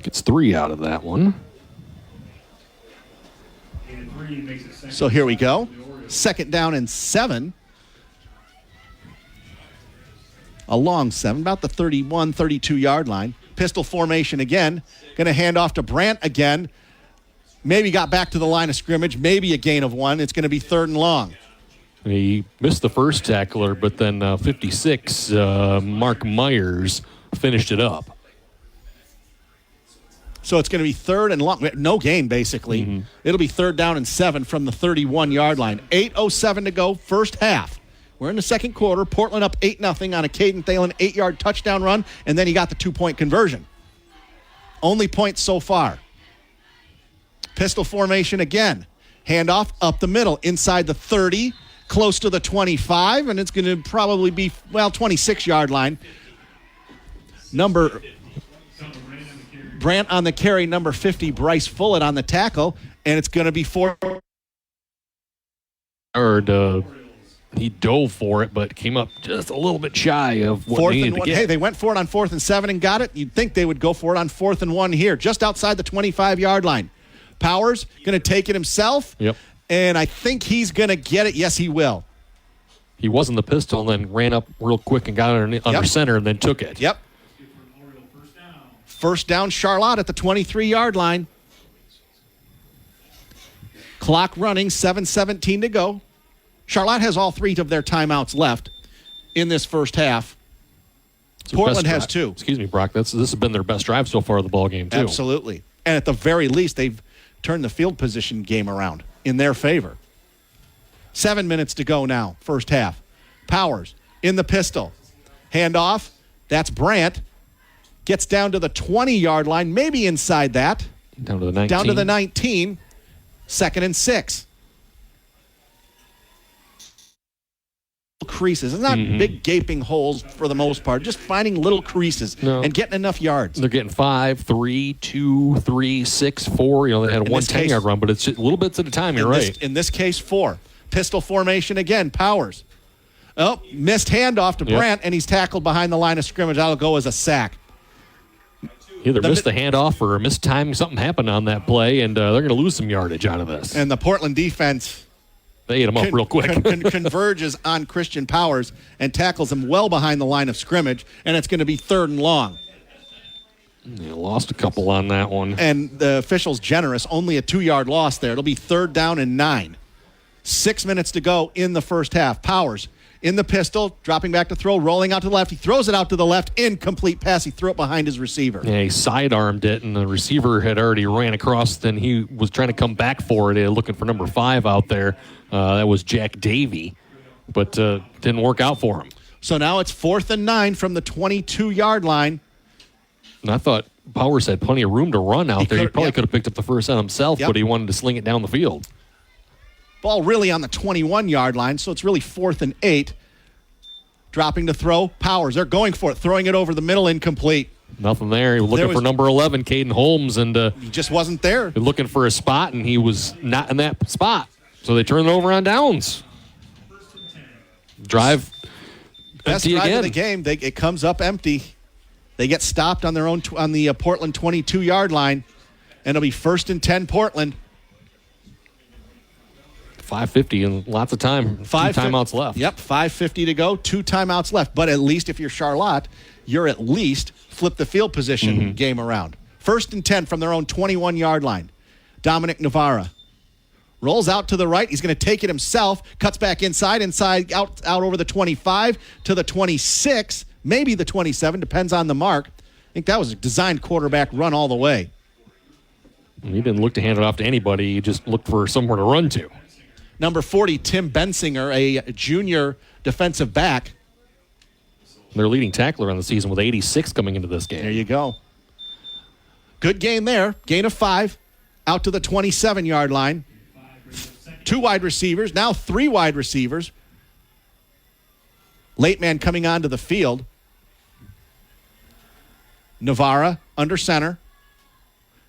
Gets 3 out of that one. So here we go. 2nd down and 7. A long 7, about the 31, 32-yard line. Pistol formation again. Going to hand off to Brandt again. Maybe got back to the line of scrimmage. Maybe a gain of 1. It's going to be 3rd and long. He missed the first tackler, but then 56, Mark Myers, finished it up. So it's going to be 3rd and long. No gain, basically. It'll be 3rd down and 7 from the 31-yard line. 8:07 to go, first half. We're in the second quarter. Portland up 8-0 on a Caden Thalen 8-yard touchdown run, and then he got the 2-point conversion. Only points so far. Pistol formation again. Handoff up the middle, inside the 30, close to the 25, and it's going to probably be, 26-yard line. Brandt on the carry, number 50, Bryce Fullett on the tackle, and it's going to be 4. He dove for it, but came up just a little bit shy of what he needed to get. Hey, they went for it on 4th and 7 and got it. You'd think they would go for it on 4th and 1 here, just outside the 25-yard line. Powers going to take it himself, and I think he's going to get it. Yes, he will. He was in the pistol and then ran up real quick and got it under center and then took it. Yep. First down, Charlotte at the 23-yard line. Clock running, 7:17 to go. Charlotte has all 3 of their timeouts left in this first half. Portland has 2. Excuse me, Brock. This has been their best drive so far of the ball game, too. Absolutely. And at the very least, they've turned the field position game around in their favor. 7 minutes to go now, first half. Powers in the pistol. Handoff. That's Brandt. Gets down to the 20-yard line, maybe inside that. Down to the 19. Down to the 19. 2nd and 6. creases. It's not big gaping holes for the most part, just finding little creases and getting enough yards. They're getting 5, 3, 2, 3, 6, 4. They had one 10-yard run, but it's just little bits at a time. You're right. In this case, 4. Pistol formation again, Powers. Oh, missed handoff to Brandt, and he's tackled behind the line of scrimmage. That'll go as a sack. Either missed the handoff or missed timing. Something happened on that play, and they're going to lose some yardage out of this. And the Portland defense... They ate him up real quick. Converges on Christian Powers and tackles him well behind the line of scrimmage, and it's going to be 3rd and long. They lost a couple on that one. And the official's generous, only a 2-yard loss there. It'll be 3rd down and 9. 6 minutes to go in the first half. Powers in the pistol, dropping back to throw, rolling out to the left. He throws it out to the left, incomplete pass. He threw it behind his receiver. Yeah, he sidearmed it, and the receiver had already ran across. Then he was trying to come back for it, looking for number 5 out there. That was Jack Davey, but didn't work out for him. So now it's 4th and 9 from the 22-yard line. And I thought Powers had plenty of room to run out there. He probably could have picked up the first down himself, but he wanted to sling it down the field. Ball really on the 21-yard line, so it's really 4th and 8. Dropping to throw, Powers. They're going for it, throwing it over the middle, incomplete. Nothing there. He was looking for number 11, Caden Holmes, and he just wasn't there. Looking for a spot, and he was not in that spot. So they turned it over on downs. Drive best empty drive again. of the game. It comes up empty. They get stopped on their own on the Portland 22-yard line, and it'll be 1st and 10 Portland. 5:50 and lots of time. 2 timeouts left. Yep, 5:50 to go. 2 timeouts left. But at least if you're Charlotte, you're at least flip the field position game around. 1st and 10 from their own 21-yard line. Dominic Navarra rolls out to the right. He's going to take it himself. Cuts back inside, out over the 25 to the 26, maybe the 27, depends on the mark. I think that was a designed quarterback run all the way. He didn't look to hand it off to anybody. He just looked for somewhere to run to. Number 40, Tim Bensinger, a junior defensive back. Their leading tackler on the season with 86 coming into this game. There you go. Good gain there. Gain of 5. Out to the 27-yard line. 2 wide receivers, now 3 wide receivers. Late man coming onto the field. Navarra under center.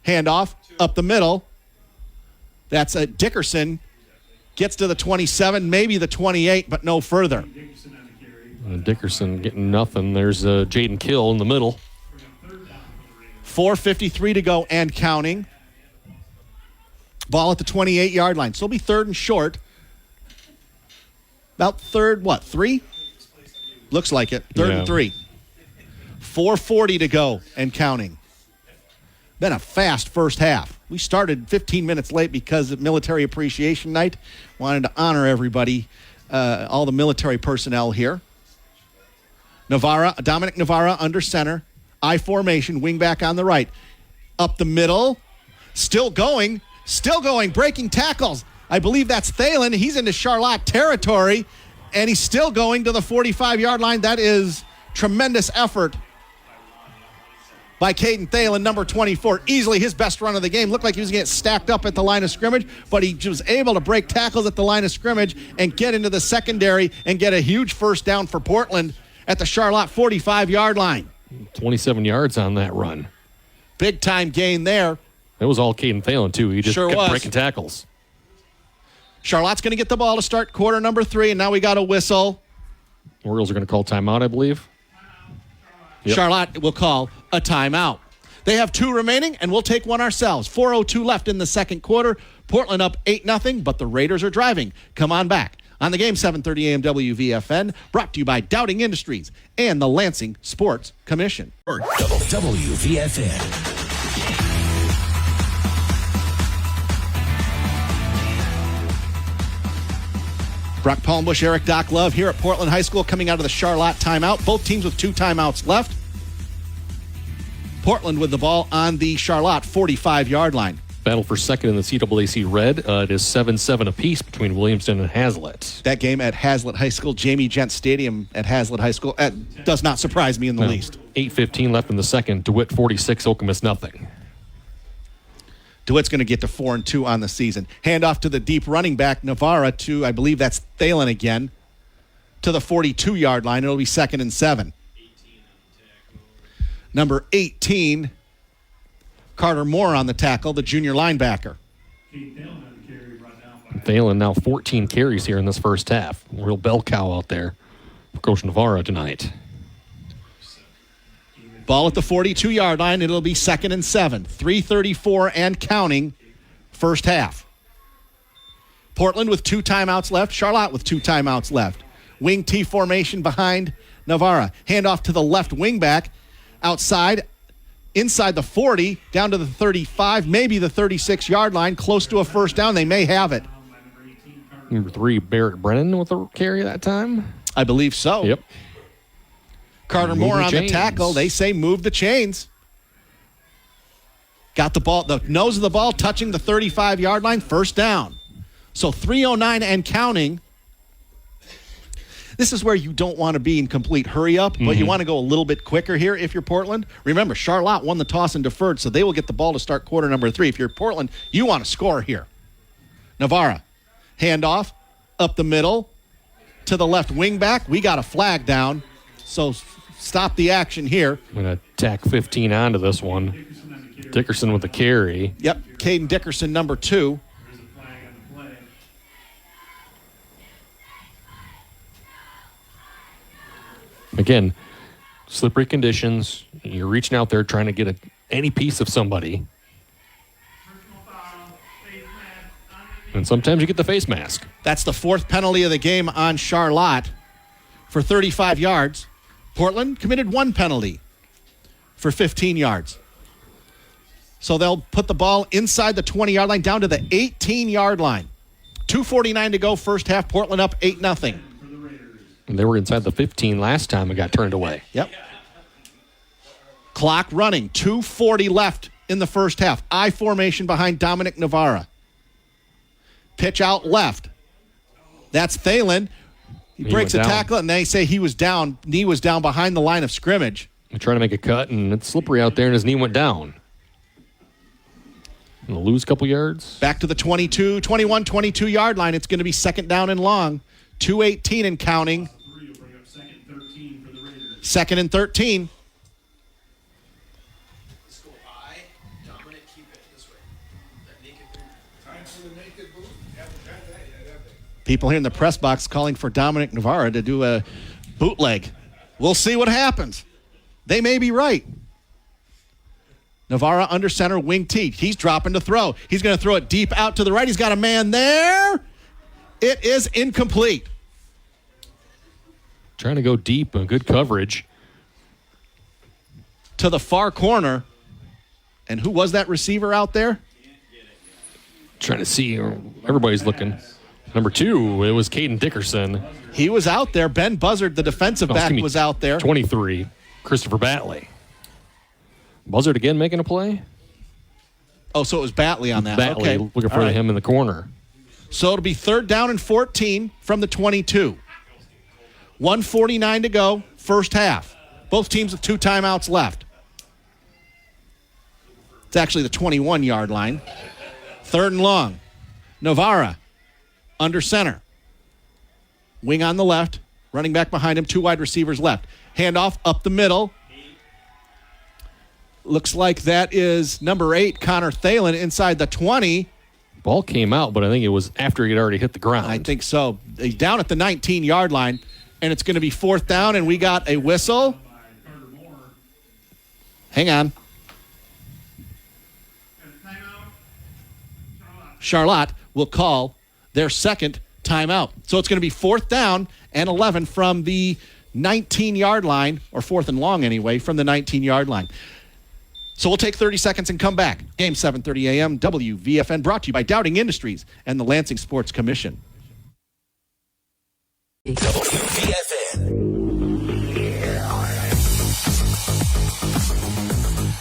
Handoff up the middle. That's a Dickerson. Gets to the 27, maybe the 28, but no further. Dickerson getting nothing. There's Jaden Kill in the middle. 4:53 to go and counting. Ball at the 28-yard line. So it'll be 3rd and short. About 3rd, 3? Looks like it. 3rd and 3. 4:40 to go and counting. Been a fast first half. We started 15 minutes late because of Military Appreciation Night. Wanted to honor everybody, all the military personnel here. Dominic Navarra under center. I formation, wing back on the right. Up the middle. Still going, breaking tackles. I believe that's Thalen. He's into Charlotte territory, and he's still going to the 45-yard line. That is tremendous effort by Caden Thalen, number 24. Easily his best run of the game. Looked like he was getting stacked up at the line of scrimmage, but he was able to break tackles at the line of scrimmage and get into the secondary and get a huge first down for Portland at the Charlotte 45-yard line. 27 yards on that run. Big-time gain there. It was all Caden Thalen, too. He just kept breaking tackles. Charlotte's going to get the ball to start quarter number 3, and now we got a whistle. Orioles are going to call timeout, I believe. Yep. Charlotte will call a timeout. They have 2 remaining, and we'll take one ourselves. 4:02 left in the second quarter. Portland up 8-0, but the Raiders are driving. Come on back. On the game, 7:30 a.m. WVFN, brought to you by Doubting Industries and the Lansing Sports Commission. WVFN. Brock Palmbush, Erik Doc Love here at Portland High School coming out of the Charlotte timeout. Both teams with 2 timeouts left. Portland with the ball on the Charlotte 45-yard line. Battle for second in the CAAC Red. It is 7-7 apiece between Williamston and Hazlitt. That game at Hazlitt High School, Jamie Gent Stadium at Hazlitt High School, does not surprise me in the least. 8:15 left in the second. DeWitt 46, Okemos nothing. DeWitt's going to get to 4-2 on the season. Handoff to the deep running back, Navarra, to, I believe that's Thalen again. to the 42-yard line. It'll be 2nd and 7. Number 18, Carter Moore on the tackle, the junior linebacker. Thalen now 14 carries here in this first half. Real bell cow out there for Coach Navarra tonight. Ball at the 42-yard line. It'll be 2nd and 7. 3:34 and counting first half. Portland with 2 timeouts left. Charlotte with 2 timeouts left. Wing T formation behind Navarra. Handoff to the left wing back. Outside, inside the 40, down to the 35, maybe the 36-yard line, close to a first down. They may have it. Number 3, Barrett Brennan with a carry that time? I believe so. Yep. Carter Moore on the tackle. They say move the chains. Got the ball, the nose of the ball touching the 35-yard line, first down. So 3:09 and counting. This is where you don't want to be in complete hurry-up, but you want to go a little bit quicker here if you're Portland. Remember, Charlotte won the toss and deferred, so they will get the ball to start quarter number 3. If you're Portland, you want to score here. Navarra, handoff, up the middle, to the left wing back. We got a flag down, so stop the action here. I'm going to tack 15 onto this one. Dickerson with the carry. Yep, Caden Dickerson, number 2. Again, slippery conditions. You're reaching out there trying to get any piece of somebody. And sometimes you get the face mask. That's the 4th penalty of the game on Charlotte for 35 yards. Portland committed 1 penalty for 15 yards. So they'll put the ball inside the 20-yard line down to the 18-yard line. 2:49 to go first half. Portland up 8-0. And they were inside the 15 last time and got turned away. Yep. Clock running. 2:40 left in the first half. I formation behind Dominic Navarra. Pitch out left. That's Thalen. He breaks a tackle, and they say he was down. Knee was down behind the line of scrimmage. They're trying to make a cut, and it's slippery out there, and his knee went down. And they'll lose a couple yards. Back to the 22-yard line. It's going to be 2nd down and long. 2:18 and counting. 2nd and 13. People here in the press box calling for Dominic Navarra to do a bootleg. We'll see what happens. They may be right. Navarra under center, wing T. He's dropping to throw. He's going to throw it deep out to the right. He's got a man there. It is incomplete. Trying to go deep and good coverage. To the far corner. And who was that receiver out there? Trying to see. Everybody's looking. Number 2, it was Caden Dickerson. He was out there. Ben Buzzard, the defensive back, was out there. 23, Christopher Batley. Buzzard again making a play? Oh, so it was Batley on that. Batley okay. Looking for him in the corner. So it'll be 3rd down and 14 from the 22. 1:49 to go, first half. Both teams with 2 timeouts left. It's actually the 21-yard line. 3rd and long. Navarra under center. Wing on the left. Running back behind him. 2 wide receivers left. Handoff up the middle. Looks like that is number 8, Connor Thalen, inside the 20. Ball came out, but I think it was after he'd already hit the ground. I think so. He's down at the 19-yard line, and it's going to be 4th down, and we got a whistle. Hang on. Charlotte will call their 2nd timeout. So it's going to be 4th down and 11 from the 19-yard line, or 4th and long anyway, from the 19-yard line. So we'll take 30 seconds and come back. Game 7:30 a.m. WVFN, brought to you by Dowding Industries and the Lansing Sports Commission.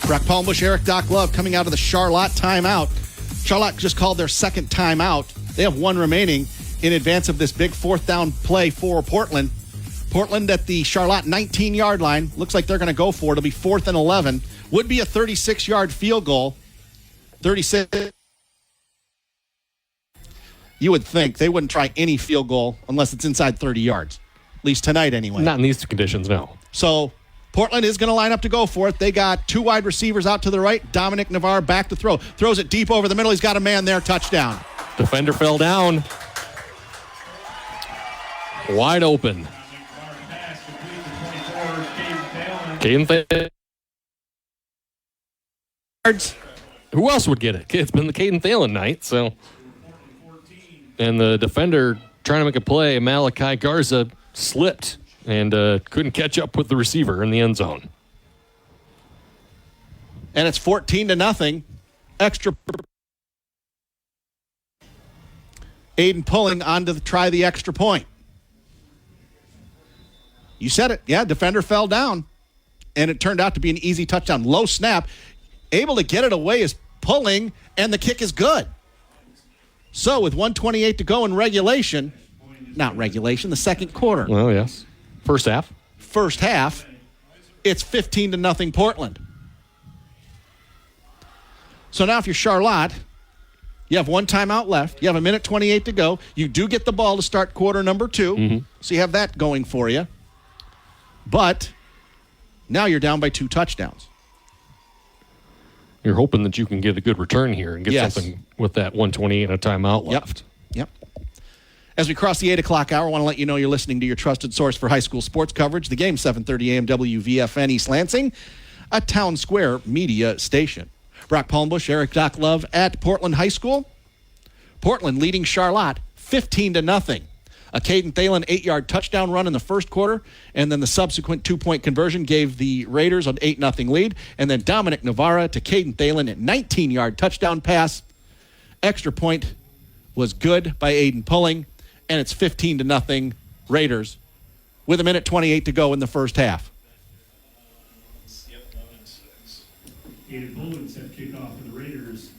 Brock Palmbos, Erik, Doc Love coming out of the Charlotte timeout. Charlotte just called their 2nd timeout. They have 1 remaining in advance of this big 4th down play for Portland. Portland at the Charlotte 19-yard line. Looks like they're going to go for it. It'll be 4th and 11. Would be a 36-yard field goal. 36. You would think they wouldn't try any field goal unless it's inside 30 yards. At least tonight, anyway. Not in these conditions, no. So Portland is going to line up to go for it. They got two wide receivers out to the right. Dominic Navarre back to throw. Throws it deep over the middle. He's got a man there. Touchdown. Defender fell down. Wide open. Caden Thalen. Who else would get it? It's been the Caden Thalen night, so. And the defender trying to make a play, Malachi Garza, slipped and couldn't catch up with the receiver in the end zone. And it's 14-0. Extra. Aiden pulling on to try the extra point. You said it. Yeah, defender fell down. And it turned out to be an easy touchdown. Low snap. Able to get it away is pulling, and the kick is good. So with 1:28 to go in regulation, not regulation, the second quarter. Well, yes. First half. It's 15-0 Portland. So now if you're Charlotte, you have one timeout left. You have 1:28 to go. You do get the ball to start quarter number 2. Mm-hmm. So you have that going for you. But now you're down by 2 touchdowns. You're hoping that you can get a good return here and get something with that 1:28 and a timeout left. Yep. As we cross the 8 o'clock hour, I want to let you know you're listening to your trusted source for high school sports coverage. The game, 7:30 a.m. WVFN East Lansing, a Town Square media station. Brock Palmbush, Erik Doc Love at Portland High School. Portland leading Charlotte 15-0. A Caden Thalen 8-yard touchdown run in the first quarter, and then the subsequent 2-point conversion gave the Raiders an 8-0 lead. And then Dominic Navarre to Caden Thalen at 19-yard touchdown pass. Extra point was good by Aiden Pulling, and it's 15-0 Raiders with 1:28 to go in the first half. Aiden Pulling set kickoff for the Raiders.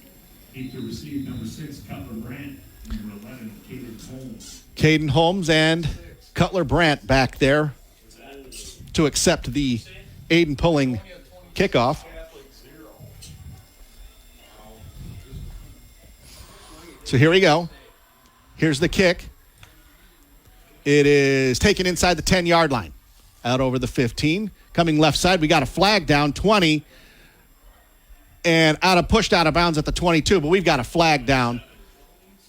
Deep to receive number 6, Cutler Brandt. Number 11, Caden Holmes. Caden Holmes and Cutler Brandt back there to accept the Aiden Pulling kickoff. So here we go. Here's the kick. It is taken inside the 10-yard line. Out over the 15. Coming left side, we got a flag down, 20. And pushed out of bounds at the 22, but we've got a flag down.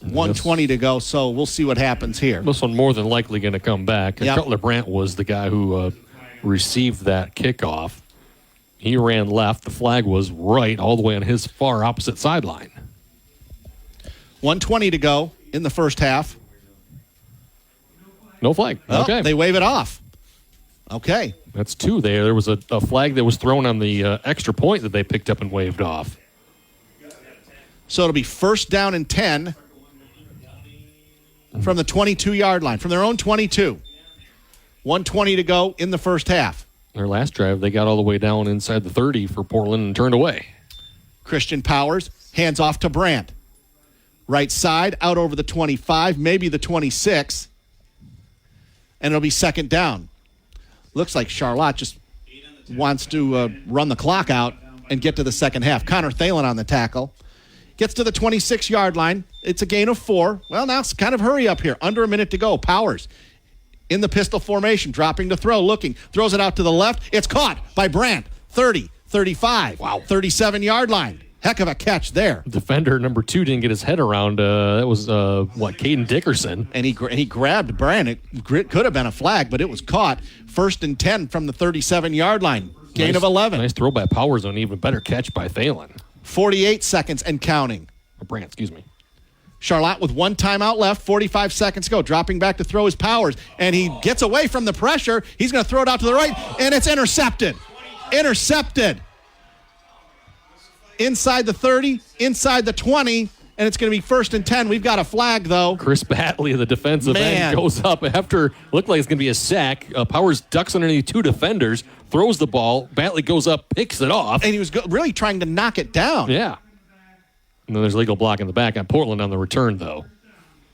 1:20 to go, so we'll see what happens here. This one more than likely going to come back. Yep. Cutler Brandt was the guy who received that kickoff. He ran left. The flag was right, all the way on his far opposite sideline. 1:20 to go in the first half. No flag. Oh, okay. They wave it off. Okay. That's 2 there. There was a flag that was thrown on the extra point that they picked up and waved off. So it'll be first down and 10 from the 22-yard line, from their own 22. 1:20 to go in the first half. Their last drive, they got all the way down inside the 30 for Portland and turned away. Christian Powers, hands off to Brandt. Right side, out over the 25, maybe the 26. And it'll be second down. Looks like Charlotte just wants to run the clock out and get to the second half. Connor Thalen on the tackle. Gets to the 26-yard line. It's a gain of 4. Well, now it's kind of hurry up here. Under a minute to go. Powers in the pistol formation, dropping to throw, looking. Throws it out to the left. It's caught by Brandt. 30, 35. Wow. 37-yard line. Heck of a catch there. Defender number 2 didn't get his head around. That was, Caden Dickerson. And he grabbed Brandt. It could have been a flag, but it was caught. First and 10 from the 37-yard line. Gain of 11. Nice throw by Powers on an even better catch by Thalen. 48 seconds and counting. Brandt, excuse me. Charlotte with 1 timeout left, 45 seconds to go. Dropping back to throw his Powers, and he gets away from the pressure. He's going to throw it out to the right, and it's intercepted. Intercepted. Inside the 30, inside the 20, and it's going to be first and 10. We've got a flag, though. Chris Batley, the defensive end, goes up after looked like it's going to be a sack. Powers ducks underneath 2 defenders, throws the ball. Batley goes up, picks it off. And he was really trying to knock it down. Yeah. And then there's legal block in the back on Portland on the return, though.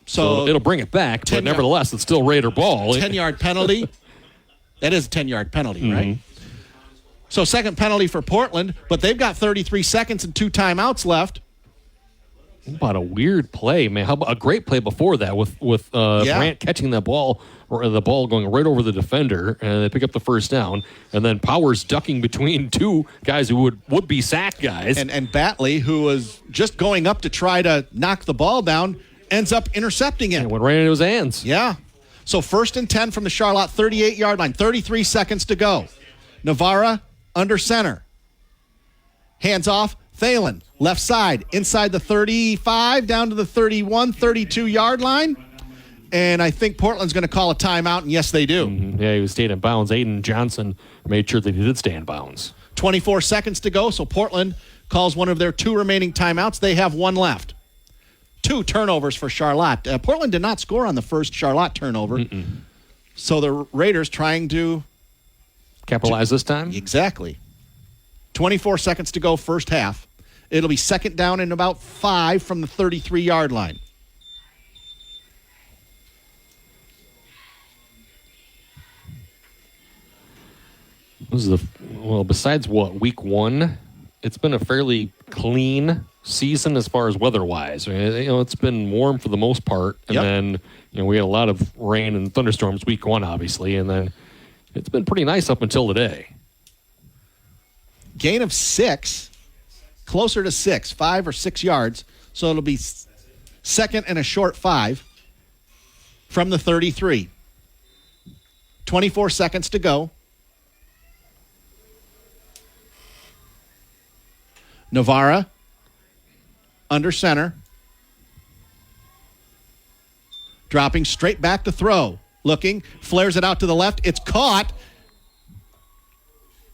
So it'll bring it back, but nevertheless, it's still Raider ball. 10-yard penalty. That is a 10-yard penalty, right? So second penalty for Portland, but they've got 33 seconds and 2 timeouts left. About a weird play, man. How about a great play before that with Brandt catching that ball, or the ball going right over the defender, and they pick up the first down. And then Powers ducking between two guys who would be sack guys. And Batley, who was just going up to try to knock the ball down, ends up intercepting it. And went right into his hands. Yeah. So 1st and 10 from the Charlotte 38-yard line. 33 seconds to go. Navarra under center. Hands off. Thalen, left side, inside the 35, down to the 31, 32-yard line. And I think Portland's going to call a timeout, and yes, they do. Mm-hmm. Yeah, he was staying in bounds. Aiden Johnson made sure that he did stay in bounds. 24 seconds to go, so Portland calls one of their 2 remaining timeouts. They have 1 left. 2 turnovers for Charlotte. Portland did not score on the first Charlotte turnover. So the Raiders trying to capitalize this time? Exactly. 24 seconds to go, first half. It'll be 2nd down and about 5 from the 33-yard line. Besides week 1, it's been a fairly clean season as far as weather-wise. It's been warm for the most part, and then we had a lot of rain and thunderstorms week 1, obviously, and then it's been pretty nice up until today. Gain of 6, closer to 6, 5 or 6 yards. So it'll be 2nd and a short 5 from the 33. 24 seconds to go. Navarra under center. Dropping straight back to throw. Looking, flares it out to the left. It's caught.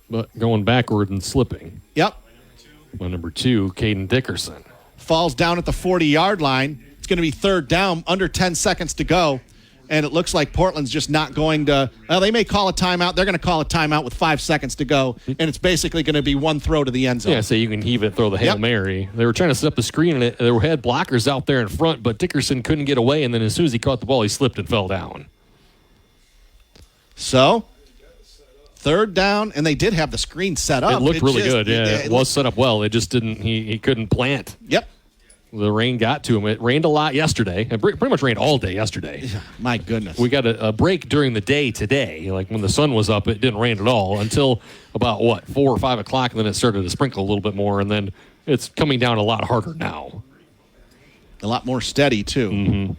But going backward and slipping. Yep. Well, number 2, Caden Dickerson. Falls down at the 40-yard line. It's going to be 3rd down, under 10 seconds to go. And it looks like Portland's just not going to – they may call a timeout. They're going to call a timeout with 5 seconds to go. And it's basically going to be 1 throw to the end zone. Yeah, so you can heave it, throw the Hail Mary. They were trying to set up the screen, and they had blockers out there in front, but Dickerson couldn't get away. And then as soon as he caught the ball, he slipped and fell down. So – 3rd down, and they did have the screen set up. It looked really good. Yeah, it was set up well. It just didn't. He couldn't plant. Yep. The rain got to him. It rained a lot yesterday. It pretty much rained all day yesterday. My goodness. We got a break during the day today. Like when the sun was up, it didn't rain at all until about 4 or 5 o'clock, and then it started to sprinkle a little bit more, and then it's coming down a lot harder now. A lot more steady too.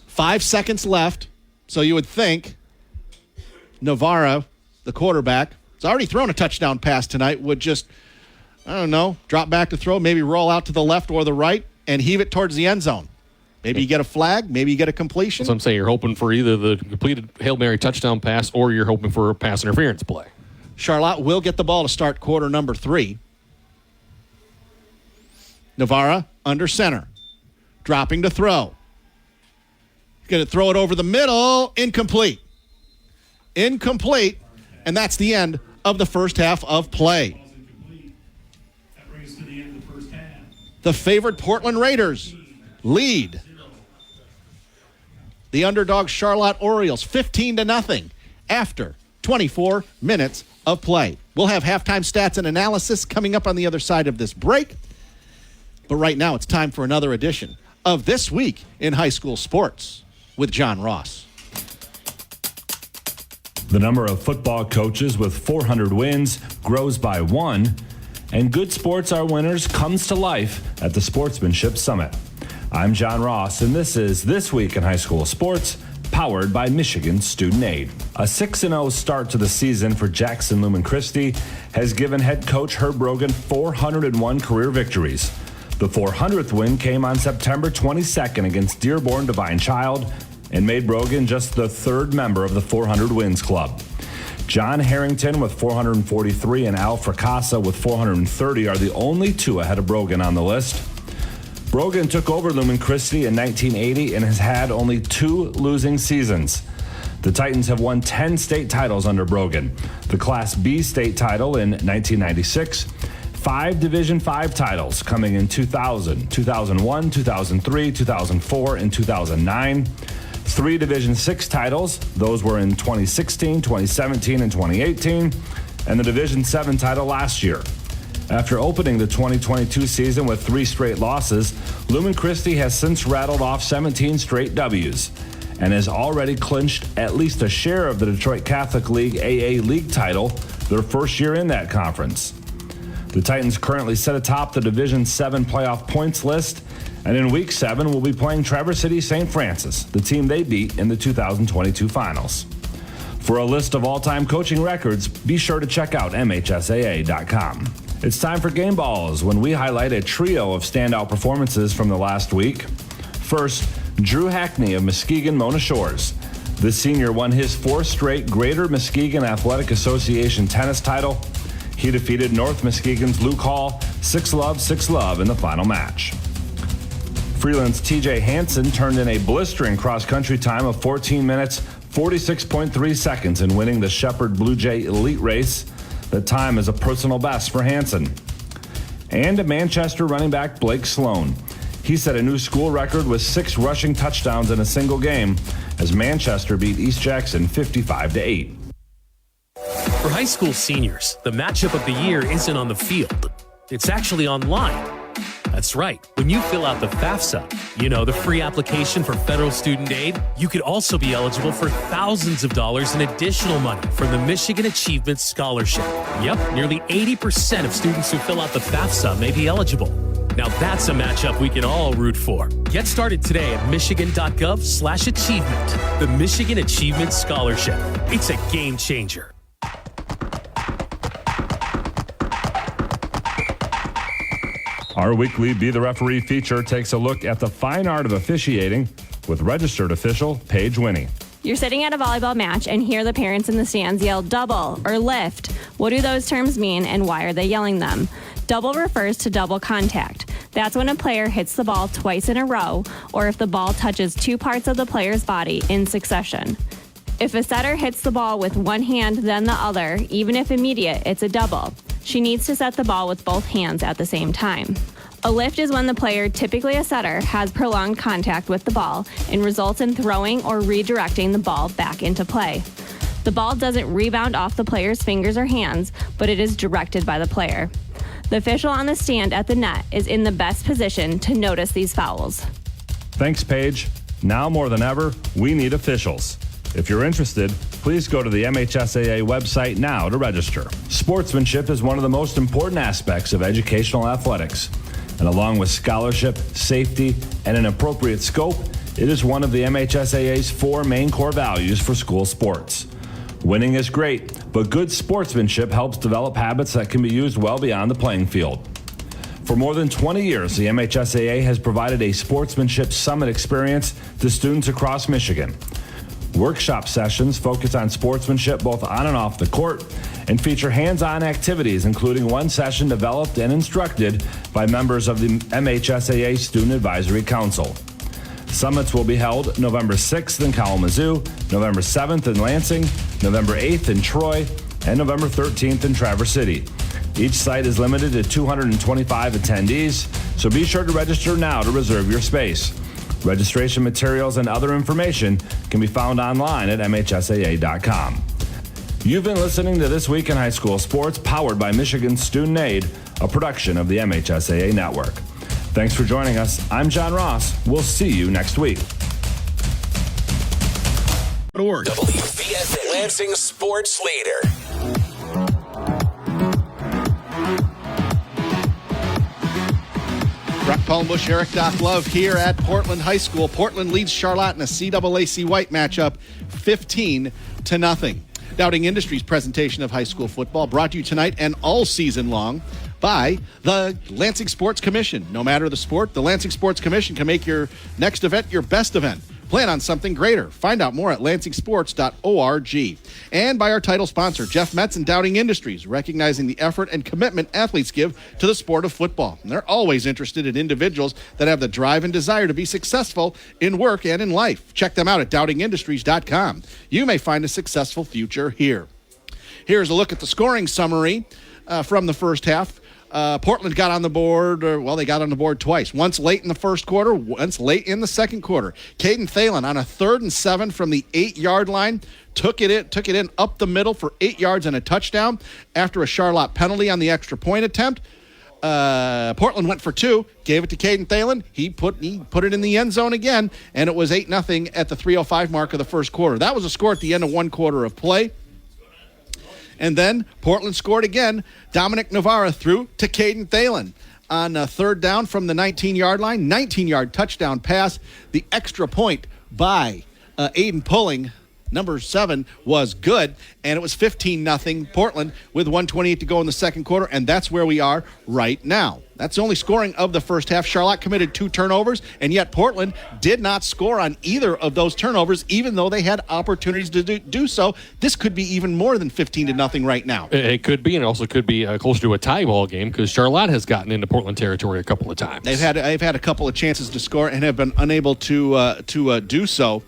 5 seconds left, so you would think Navarra, the quarterback, has already thrown a touchdown pass tonight, would just, drop back to throw, maybe roll out to the left or the right and heave it towards the end zone. Maybe you get a flag, maybe you get a completion. So I'm saying you're hoping for either the completed Hail Mary touchdown pass or you're hoping for a pass interference play. Charlotte will get the ball to start quarter number 3. Navarra under center, dropping to throw. Going to throw it over the middle, incomplete. And that's the end of the first half of play. That brings us to the end of the first half. The favored Portland Raiders lead the underdog Charlotte Orioles 15-0 after 24 minutes of play. We'll have halftime stats and analysis coming up on the other side of this break. But right now it's time for another edition of This Week in High School Sports with John Ross. The number of football coaches with 400 wins grows by 1, and Good Sports Are Winners comes to life at the Sportsmanship Summit. I'm John Ross, and this is This Week in High School Sports, powered by Michigan Student Aid. A 6-0 start to the season for Jackson Lumen Christi has given head coach Herb Brogan 401 career victories. The 400th win came on September 22nd against Dearborn Divine Child, and made Brogan just the 3rd member of the 400 Wins Club. John Harrington with 443 and Al Fracassa with 430 are the only 2 ahead of Brogan on the list. Brogan took over Lumen Christi in 1980 and has had only 2 losing seasons. The Titans have won 10 state titles under Brogan. The Class B state title in 1996, 5 Division V titles coming in 2000, 2001, 2003, 2004, and 2009. 3 Division VI titles. Those were in 2016, 2017, and 2018. And the Division VII title last year. After opening the 2022 season with 3 straight losses, Lumen Christi has since rattled off 17 straight W's and has already clinched at least a share of the Detroit Catholic League AA League title, their first year in that conference. The Titans currently sit atop the Division 7 playoff points list, and in Week 7 will be playing Traverse City St. Francis, the team they beat in the 2022 finals. For a list of all-time coaching records, be sure to check out MHSAA.com. It's time for Game Balls, when we highlight a trio of standout performances from the last week. First, Drew Hackney of Muskegon Mona Shores. The senior won his 4th straight Greater Muskegon Athletic Association tennis title. He defeated North Muskegon's Luke Hall 6-love in the final match. Freeland's TJ Hansen turned in a blistering cross-country time of 14 minutes, 46.3 seconds in winning the Shepherd Blue Jay Elite Race. The time is a personal best for Hansen. And Manchester running back Blake Sloan. He set a new school record with 6 rushing touchdowns in a single game as Manchester beat East Jackson 55-8. For high school seniors, the matchup of the year isn't on the field. It's actually online. That's right. When you fill out the FAFSA, the free application for federal student aid, you could also be eligible for thousands of dollars in additional money from the Michigan Achievement Scholarship. Yep, nearly 80% of students who fill out the FAFSA may be eligible. Now that's a matchup we can all root for. Get started today at michigan.gov/achievement. The Michigan Achievement Scholarship. It's a game changer. Our weekly Be the Referee feature takes a look at the fine art of officiating with registered official Paige Winnie. You're sitting at a volleyball match and hear the parents in the stands yell double or lift. What do those terms mean and why are they yelling them? Double refers to double contact. That's when a player hits the ball twice in a row or if the ball touches 2 parts of the player's body in succession. If a setter hits the ball with one hand then the other, even if immediate, it's a double. She needs to set the ball with both hands at the same time. A lift is when the player, typically a setter, has prolonged contact with the ball and results in throwing or redirecting the ball back into play. The ball doesn't rebound off the player's fingers or hands, but it is directed by the player. The official on the stand at the net is in the best position to notice these fouls. Thanks, Paige. Now more than ever, we need officials. If you're interested, please go to the MHSAA website now to register. Sportsmanship is one of the most important aspects of educational athletics. And along with scholarship, safety, and an appropriate scope, it is one of the MHSAA's 4 main core values for school sports. Winning is great, but good sportsmanship helps develop habits that can be used well beyond the playing field. For more than 20 years, the MHSAA has provided a sportsmanship summit experience to students across Michigan. Workshop sessions focus on sportsmanship both on and off the court and feature hands-on activities, including one session developed and instructed by members of the MHSAA Student Advisory Council. Summits will be held November 6th in Kalamazoo, November 7th in Lansing, November 8th in Troy, and November 13th in Traverse City. Each site is limited to 225 attendees, so be sure to register now to reserve your space. Registration materials and other information can be found online at MHSAA.com. You've been listening to This Week in High School Sports, powered by Michigan Student Aid, a production of the MHSAA Network. Thanks for joining us. I'm John Ross. We'll see you next week. WVSA Lansing Sports Leader. Palmbos, Erik, Love here at Portland High School. Portland leads Charlotte in a CAAC White matchup 15-0. Dowding Industries presentation of high school football brought to you tonight and all season long by the Lansing Sports Commission. No matter the sport, the Lansing Sports Commission can make your next event your best event. Plan on something greater. Find out more at lansingsports.org. And by our title sponsor, Jeff Metz and Dowding Industries, recognizing the effort and commitment athletes give to the sport of football. And they're always interested in individuals that have the drive and desire to be successful in work and in life. Check them out at dowdingindustries.com. You may find a successful future here. Here's a look at the scoring summary from the first half. Portland got on the board, they got on the board twice. Once late in the first quarter, once late in the second quarter. Caden Thalen on a 3rd and 7 from the 8-yard line, took it in up the middle for 8 yards and a touchdown after a Charlotte penalty on the extra point attempt. Portland went for 2, gave it to Caden Thalen. He put it in the end zone again, and it was 8-0 at the 3:05 mark of the first quarter. That was a score at the end of one quarter of play. And then Portland scored again. Dominic Navarra threw to Caden Thalen on third down from the 19-yard line. 19-yard touchdown pass. The extra point by Aiden Pulling, number 7, was good, and it was 15-0 Portland with 1:28 to go in the second quarter, and that's where we are right now. That's the only scoring of the first half. Charlotte committed 2 turnovers, and yet Portland did not score on either of those turnovers, even though they had opportunities to do so. This could be even more than 15-0 right now. It could be, and it also could be closer to a tie ball game because Charlotte has gotten into Portland territory a couple of times. They've had a couple of chances to score and have been unable to do so.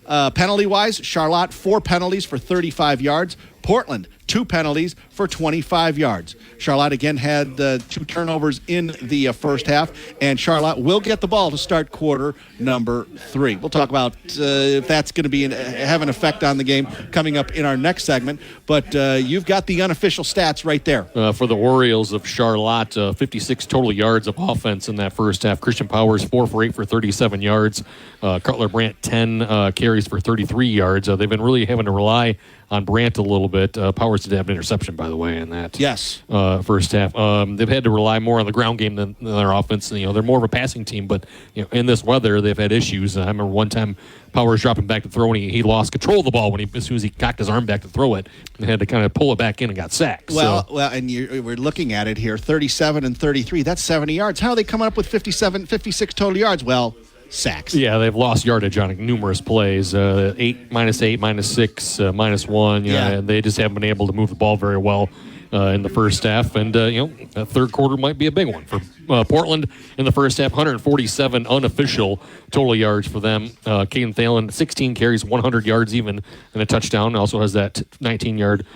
Penalty-wise, Charlotte 4 penalties for 35 yards. Portland 2 penalties for 25 yards. Charlotte again had 2 turnovers in the first half, and Charlotte will get the ball to start quarter number 3. We'll talk about if that's going to have an effect on the game coming up in our next segment, but you've got the unofficial stats right there. For the Orioles of Charlotte, 56 total yards of offense in that first half. Christian Powers 4 for 8 for 37 yards. Cutler Brandt 10 carries for 33 yards. They've been really having to rely on Brandt a little bit. Powers did have an interception, by the way, in that first half. They've had to rely more on the ground game than their offense. They're more of a passing team, but in this weather, they've had issues. I remember one time Powers dropping back to throw, and he lost control of the ball as soon as he cocked his arm back to throw it, and had to kind of pull it back in and got sacked. Well, and we're looking at it here, 37 and 33. That's 70 yards. How are they coming up with 56 total yards? Well, sacks. Yeah, they've lost yardage on numerous plays. 8, -8, -6, -1. And they just haven't been able to move the ball very well in the first half. And, that third quarter might be a big one for Portland in the first half. 147 unofficial total yards for them. Caden Thalen, 16 carries, 100 yards even, and a touchdown. Also has that 19-yard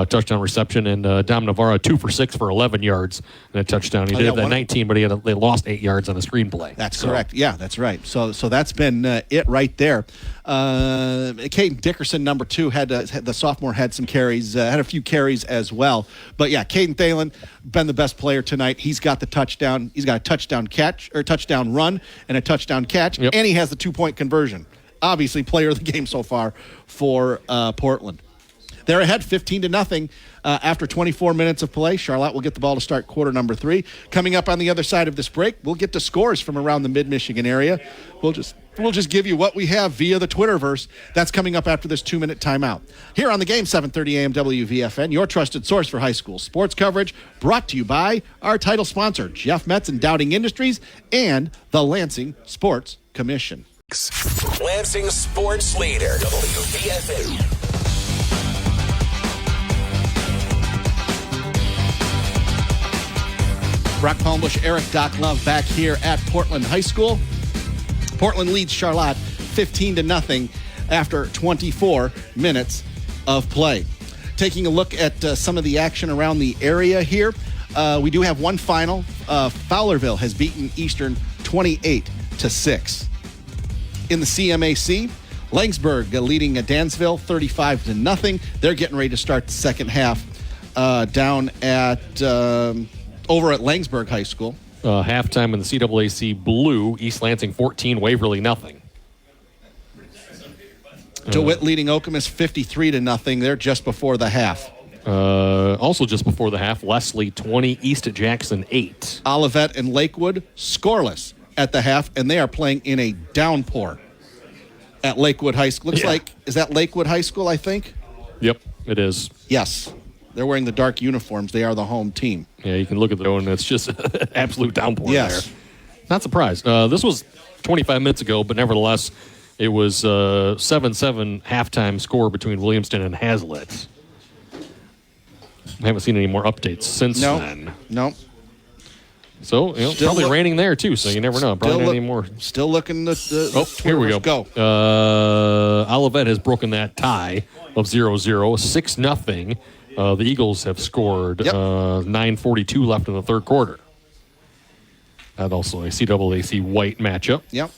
touchdown reception. And Dom Navarra, 2 for 6 for 11 yards and a touchdown. He did have that 19, but they lost 8 yards on a screenplay. That's correct. Yeah, that's right. So that's been it right there. Caden Dickerson, number 2, the sophomore had some carries, had a few carries as well. But yeah, Caden Thalen, been the best player tonight. He's got the touchdown. He's got a touchdown catch or touchdown run and a touchdown catch, and he has the 2-point conversion. Obviously, player of the game so far for Portland. They're ahead 15-0 after 24 minutes of play. Charlotte will get the ball to start quarter number 3. Coming up on the other side of this break, we'll get to scores from around the mid-Michigan area. We'll just give you what we have via the Twitterverse. That's coming up after this 2-minute timeout. Here on the game, 7:30 a.m. WVFN, your trusted source for high school sports coverage, brought to you by our title sponsor, Jeff Metz and Dowding Industries, and the Lansing Sports Commission. Lansing Sports Leader, WVFN. Brock Palmbos, Erik Doc Love back here at Portland High School. Portland leads Charlotte 15-0 after 24 minutes of play. Taking a look at some of the action around the area here, we do have one final. Fowlerville has beaten Eastern 28-6. In the CMAC, Langsburg leading Dansville 35-0. They're getting ready to start the second half down at over at Langsburg High School. Halftime in the CAAC Blue, East Lansing 14, Waverly nothing. DeWitt leading Okemos 53-0. They're just before the half. Also just before the half, Leslie 20, East Jackson 8. Olivet and Lakewood scoreless at the half, and they are playing in a downpour at Lakewood High School. Looks like, is that Lakewood High School, I think? Yep, it is. Yes. They're wearing the dark uniforms. They are the home team. Yeah, you can look at the one. It's just absolute downpour there. Not surprised. This was 25 minutes ago, but nevertheless, it was 7-7 halftime score between Williamston and Hazlitt. I haven't seen any more updates since then. No. So, probably raining there, too, so you never know. Probably not anymore. Still looking at the here we go. Olivet has broken that tie of 0-0, 6-0. The Eagles have scored 9:42 left in the third quarter. That also a CAAC White matchup. Yep.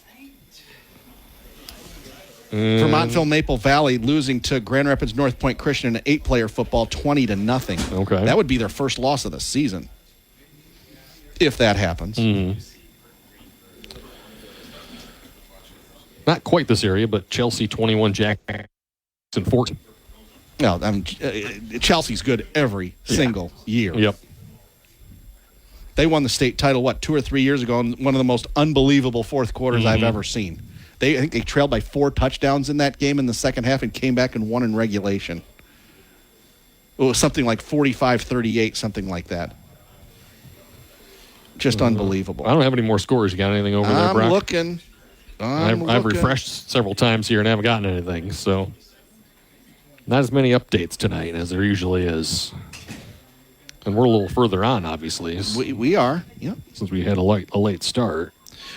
Vermontville Maple Valley losing to Grand Rapids North Point Christian in an 8-player football 20-0. Okay. That would be their first loss of the season. if that happens. Mm-hmm. Not quite this area, but Chelsea 21, Jackson 14. No, Chelsea's good every single year. Yep. They won the state title, 2 or 3 years ago, in one of the most unbelievable fourth quarters I've ever seen. I think they trailed by 4 touchdowns in that game in the second half and came back and won in regulation. It was something like 45-38, something like that. Just unbelievable. I don't have any more scores. You got anything over there, Brock? I'm looking. I've refreshed several times here and haven't gotten anything, so not as many updates tonight as there usually is. And we're a little further on, obviously. We are, yep. Since we had a late start.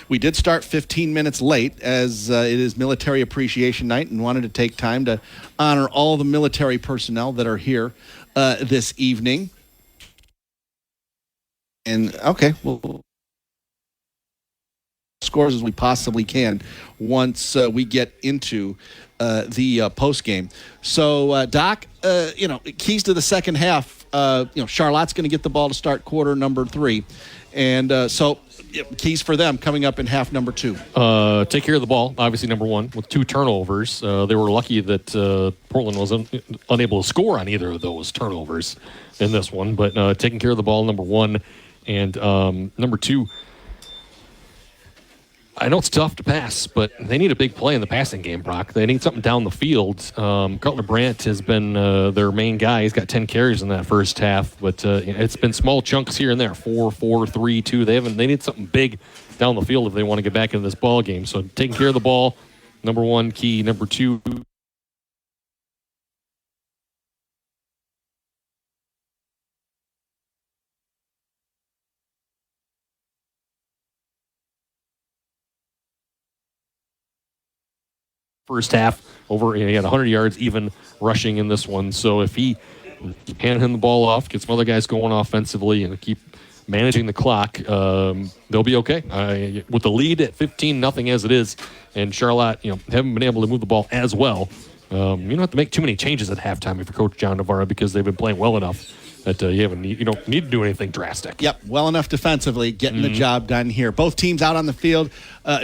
We did start 15 minutes late as it is Military Appreciation Night and wanted to take time to honor all the military personnel that are here this evening. And, okay, we'll scores as we possibly can once we get into the post game. So, Doc, keys to the second half. Charlotte's going to get the ball to start quarter number 3, and keys for them coming up in half number 2. Take care of the ball, obviously number 1 with 2 turnovers. They were lucky that Portland was unable to score on either of those turnovers in this one, but taking care of the ball, number 1, and number 2. I know it's tough to pass, but they need a big play in the passing game, Brock. They need something down the field. Cutler Brandt has been their main guy. He's got 10 carries in that first half, but it's been small chunks here and there, 4, 3, 2. They need something big down the field if they want to get back into this ball game. So taking care of the ball, number 1 key. Number 2, first half, he had 100 yards even rushing in this one. So if he hand him the ball off, get some other guys going offensively, and keep managing the clock, they'll be okay. With the lead at 15-0 as it is, and Charlotte, haven't been able to move the ball as well. You don't have to make too many changes at halftime if you're Coach John Navarro, because they've been playing well enough that you don't need to do anything drastic. Yep, well enough defensively, getting the job done here. Both teams out on the field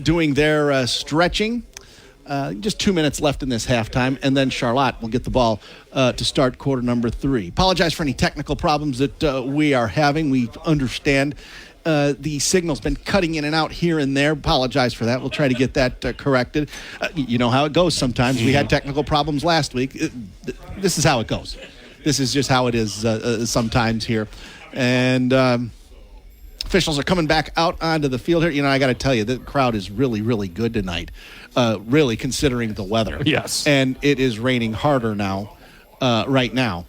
doing their stretching. Just 2 minutes left in this halftime, and then Charlotte will get the ball to start quarter number 3. Apologize for any technical problems that we are having. We understand the signal's been cutting in and out here and there. Apologize for that. We'll try to get that corrected. You know how it goes sometimes. We had technical problems last week. This is how it goes. This is just how it is sometimes here. And officials are coming back out onto the field here. I got to tell you, the crowd is really, really good tonight, really considering the weather. Yes. And it is raining harder now, right now,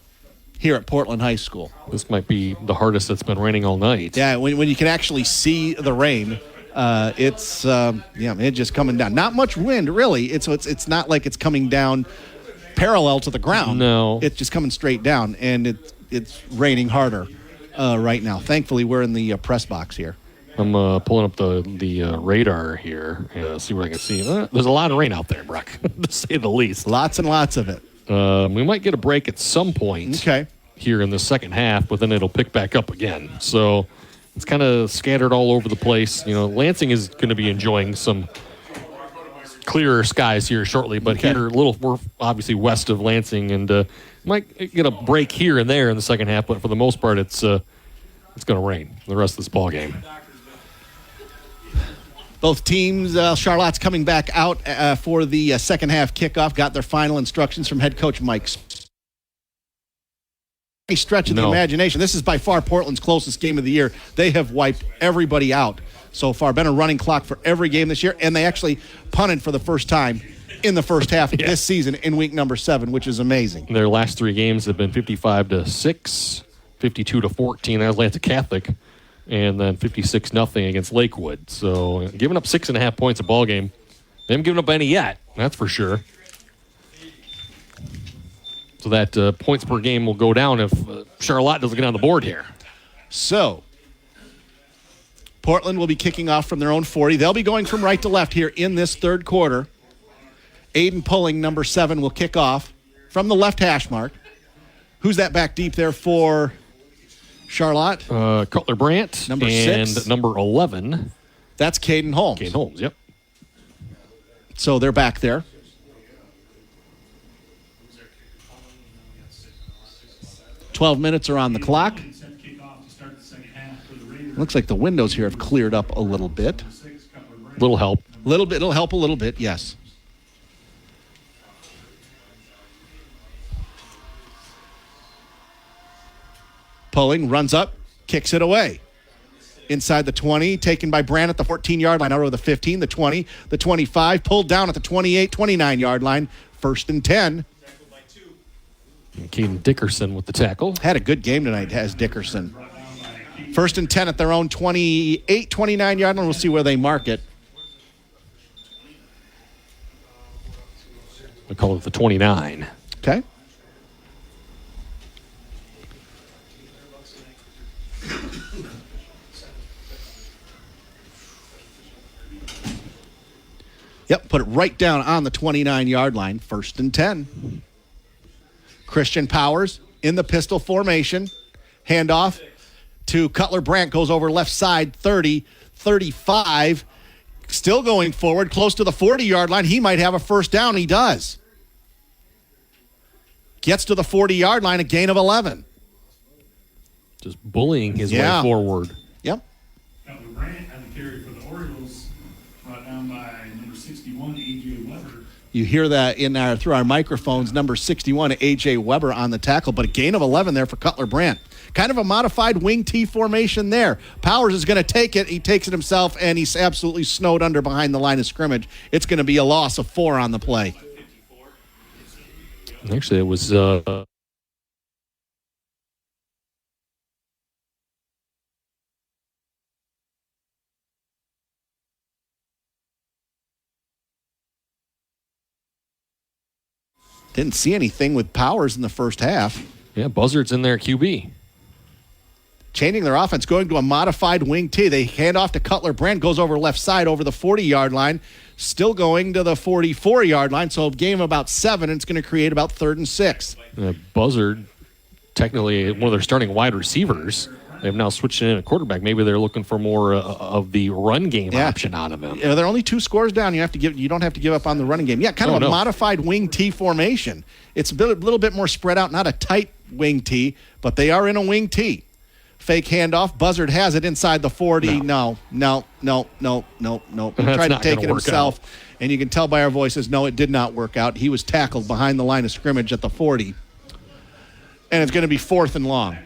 here at Portland High School. This might be the hardest it's been raining all night. Yeah, when you can actually see the rain, it's just coming down. Not much wind, really. It's not like it's coming down parallel to the ground. No. It's just coming straight down, and it's raining harder. Right now. Thankfully, we're in the press box here. I'm pulling up the radar here and see what I can see. There's a lot of rain out there, Brock, to say the least. Lots and lots of it. We might get a break at some point here in the second half, but then it'll pick back up again. So it's kind of scattered all over the place. Lansing is going to be enjoying some clearer skies here shortly, but here we're obviously west of Lansing, and might get a break here and there in the second half, but for the most part, it's going to rain the rest of this ball game. Both teams, Charlotte's coming back out for the second half kickoff, got their final instructions from head coach Mike. A stretch of the imagination. This is by far Portland's closest game of the year. They have wiped everybody out so far. Been a running clock for every game this year, and they actually punted for the first time in the first half of this season in week number 7, which is amazing. Their last 3 games have been 55-6, 52-14 at Atlanta Catholic, and then 56-0 against Lakewood. So giving up 6.5 points a ball game. They haven't given up any yet, that's for sure. So that points per game will go down if Charlotte doesn't get on the board here. So Portland will be kicking off from their own 40. They'll be going from right to left here in this third quarter. Aiden Pulling, number 7, will kick off from the left hash mark. Who's that back deep there for Charlotte. Cutler Brandt. Number and 6. number 11. That's Caden Holmes. Caden Holmes, yep. So they're back there. "12 minutes are on the clock." Looks like the windows here have cleared up a little bit. Little help. It'll help a little bit, yes. Pulling, runs up, kicks it away. Inside the 20, taken by Brand at the 14-yard line, over the 15, the 20, the 25, pulled down at the 28, 29-yard line. 1st and 10. And Caden Dickerson with the tackle. Had a good game tonight, has Dickerson. 1st and 10 at their own 28, 29-yard line. We'll see where they mark it. We call it the 29. Okay. Yep, put it right down on the 29-yard line. 1st and 10. Christian Powers in the pistol formation. Handoff to Cutler Brandt. Goes over left side, 30, 35. Still going forward, close to the 40-yard line. He might have a first down. He does. Gets to the 40-yard line, a gain of 11. Just bullying his way forward. Yep. Cutler Brandt had the carry for the Orioles, brought down by number 61, A.J. Weber. You hear that through our microphones, number 61, A.J. Weber on the tackle, but a gain of 11 there for Cutler Brandt. Kind of a modified wing T formation there. Powers is going to take it. He takes it himself, and he's absolutely snowed under behind the line of scrimmage. It's going to be a loss of 4 on the play. Actually, it was... Didn't see anything with Powers in the first half. Yeah, Buzzard's in there, QB. Changing their offense, going to a modified wing T. They hand off to Cutler Brandt, goes over left side over the 40-yard line, still going to the 44-yard line, so a game of about 7, and it's going to create about 3rd and 6. Buzzard, technically one of their starting wide receivers, they've now switched in a quarterback. Maybe they're looking for more of the run game option out of him. Yeah, they're only 2 scores down. You don't have to give up on the running game. Yeah, kind of a modified wing T formation. It's a little bit more spread out, not a tight wing T, but they are in a wing T. Fake handoff. Buzzard has it inside the 40. No. He tried to take it himself, and you can tell by our voices, no, it did not work out. He was tackled behind the line of scrimmage at the 40. And it's going to be 4th and long.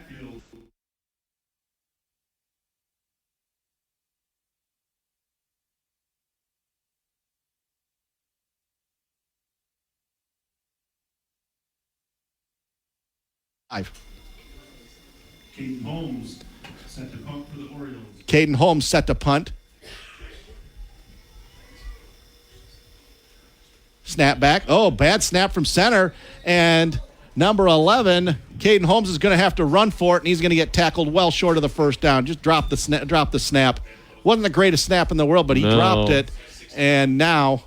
Caden Holmes set to punt for the Orioles. Caden Holmes set to punt. Snap back. Oh, bad snap from center. And number 11, Caden Holmes is going to have to run for it, and he's going to get tackled well short of the first down. Just drop the snap. Wasn't the greatest snap in the world, but he dropped it. And now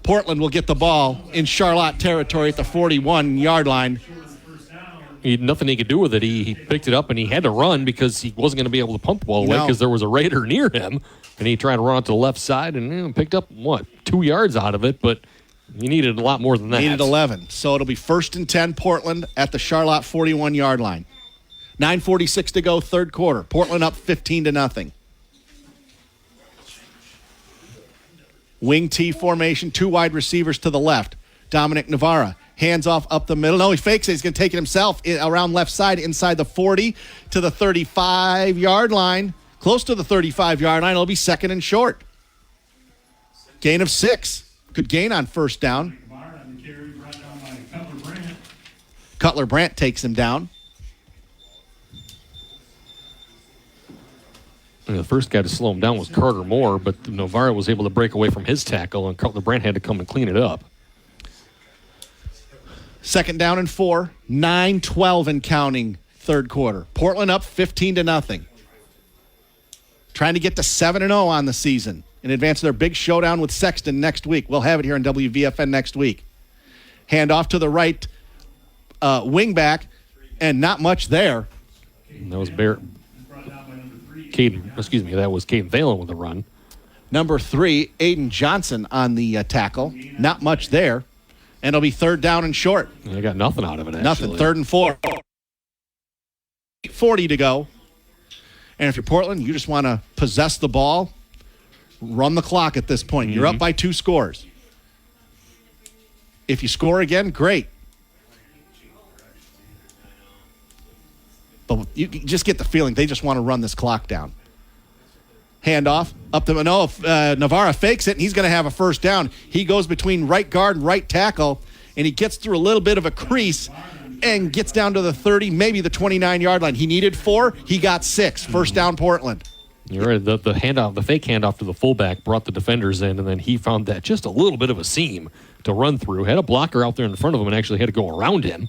Portland will get the ball in Charlotte territory at the 41-yard line. He had nothing he could do with it. He picked it up, and he had to run because he wasn't going to be able to pump the ball away because there was a Raider near him. And he tried to run out to the left side and picked up, 2 yards out of it, but he needed a lot more than that. Needed 11. So it'll be 1st and 10, Portland at the Charlotte 41-yard line. 9:46 to go, third quarter. Portland up 15-0. Wing T formation, 2 wide receivers to the left. Dominic Navarra. Hands off up the middle. No, he fakes it. He's going to take it himself around left side inside the 40 to the 35-yard line. Close to the 35-yard line. It'll be 2nd and short. Gain of 6. Good gain on first down. Cutler Brandt takes him down. And the first guy to slow him down was Carter Moore, but Navarro was able to break away from his tackle, and Cutler Brandt had to come and clean it up. 2nd down and 4. 9-12 and counting third quarter. Portland up 15-0. Trying to get to 7-0 on the season in advance of their big showdown with Sexton next week. We'll have it here on WVFN next week. Hand off to the right wing back, and not much there. And that was Caden Thalen with a run. Number 3, Aiden Johnson on the tackle. Not much there. And it'll be third down and short. They got nothing out of it, actually. Nothing. 3rd and 4. 40 to go. And if you're Portland, you just want to possess the ball, run the clock at this point. You're up by 2 scores. If you score again, great. But you just get the feeling they just want to run this clock down. Handoff up to Navarra fakes it, and he's going to have a first down. He goes between right guard and right tackle, and he gets through a little bit of a crease and gets down to the 30, maybe the 29-yard line. He needed 4. He got 6. First down, Portland. You're right. The handoff, the fake handoff to the fullback brought the defenders in, and then he found that just a little bit of a seam to run through. Had a blocker out there in front of him and actually had to go around him.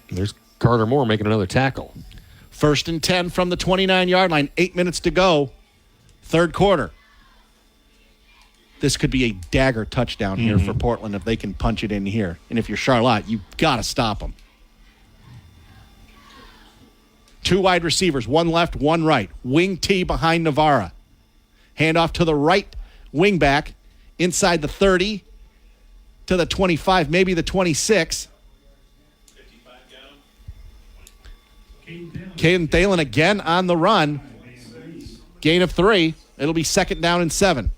And there's Carter Moore making another tackle. 1st and 10 from the 29-yard line. 8 minutes to go. 3rd quarter. This could be a dagger touchdown here for Portland if they can punch it in here. And if you're Charlotte, you've got to stop them. 2 wide receivers, 1 left, 1 right. Wing T behind Navarra. Handoff to the right wing back inside the 30 to the 25, maybe the 26. Caden Thalen again on the run. Gain of 3. It'll be 2nd down and 7.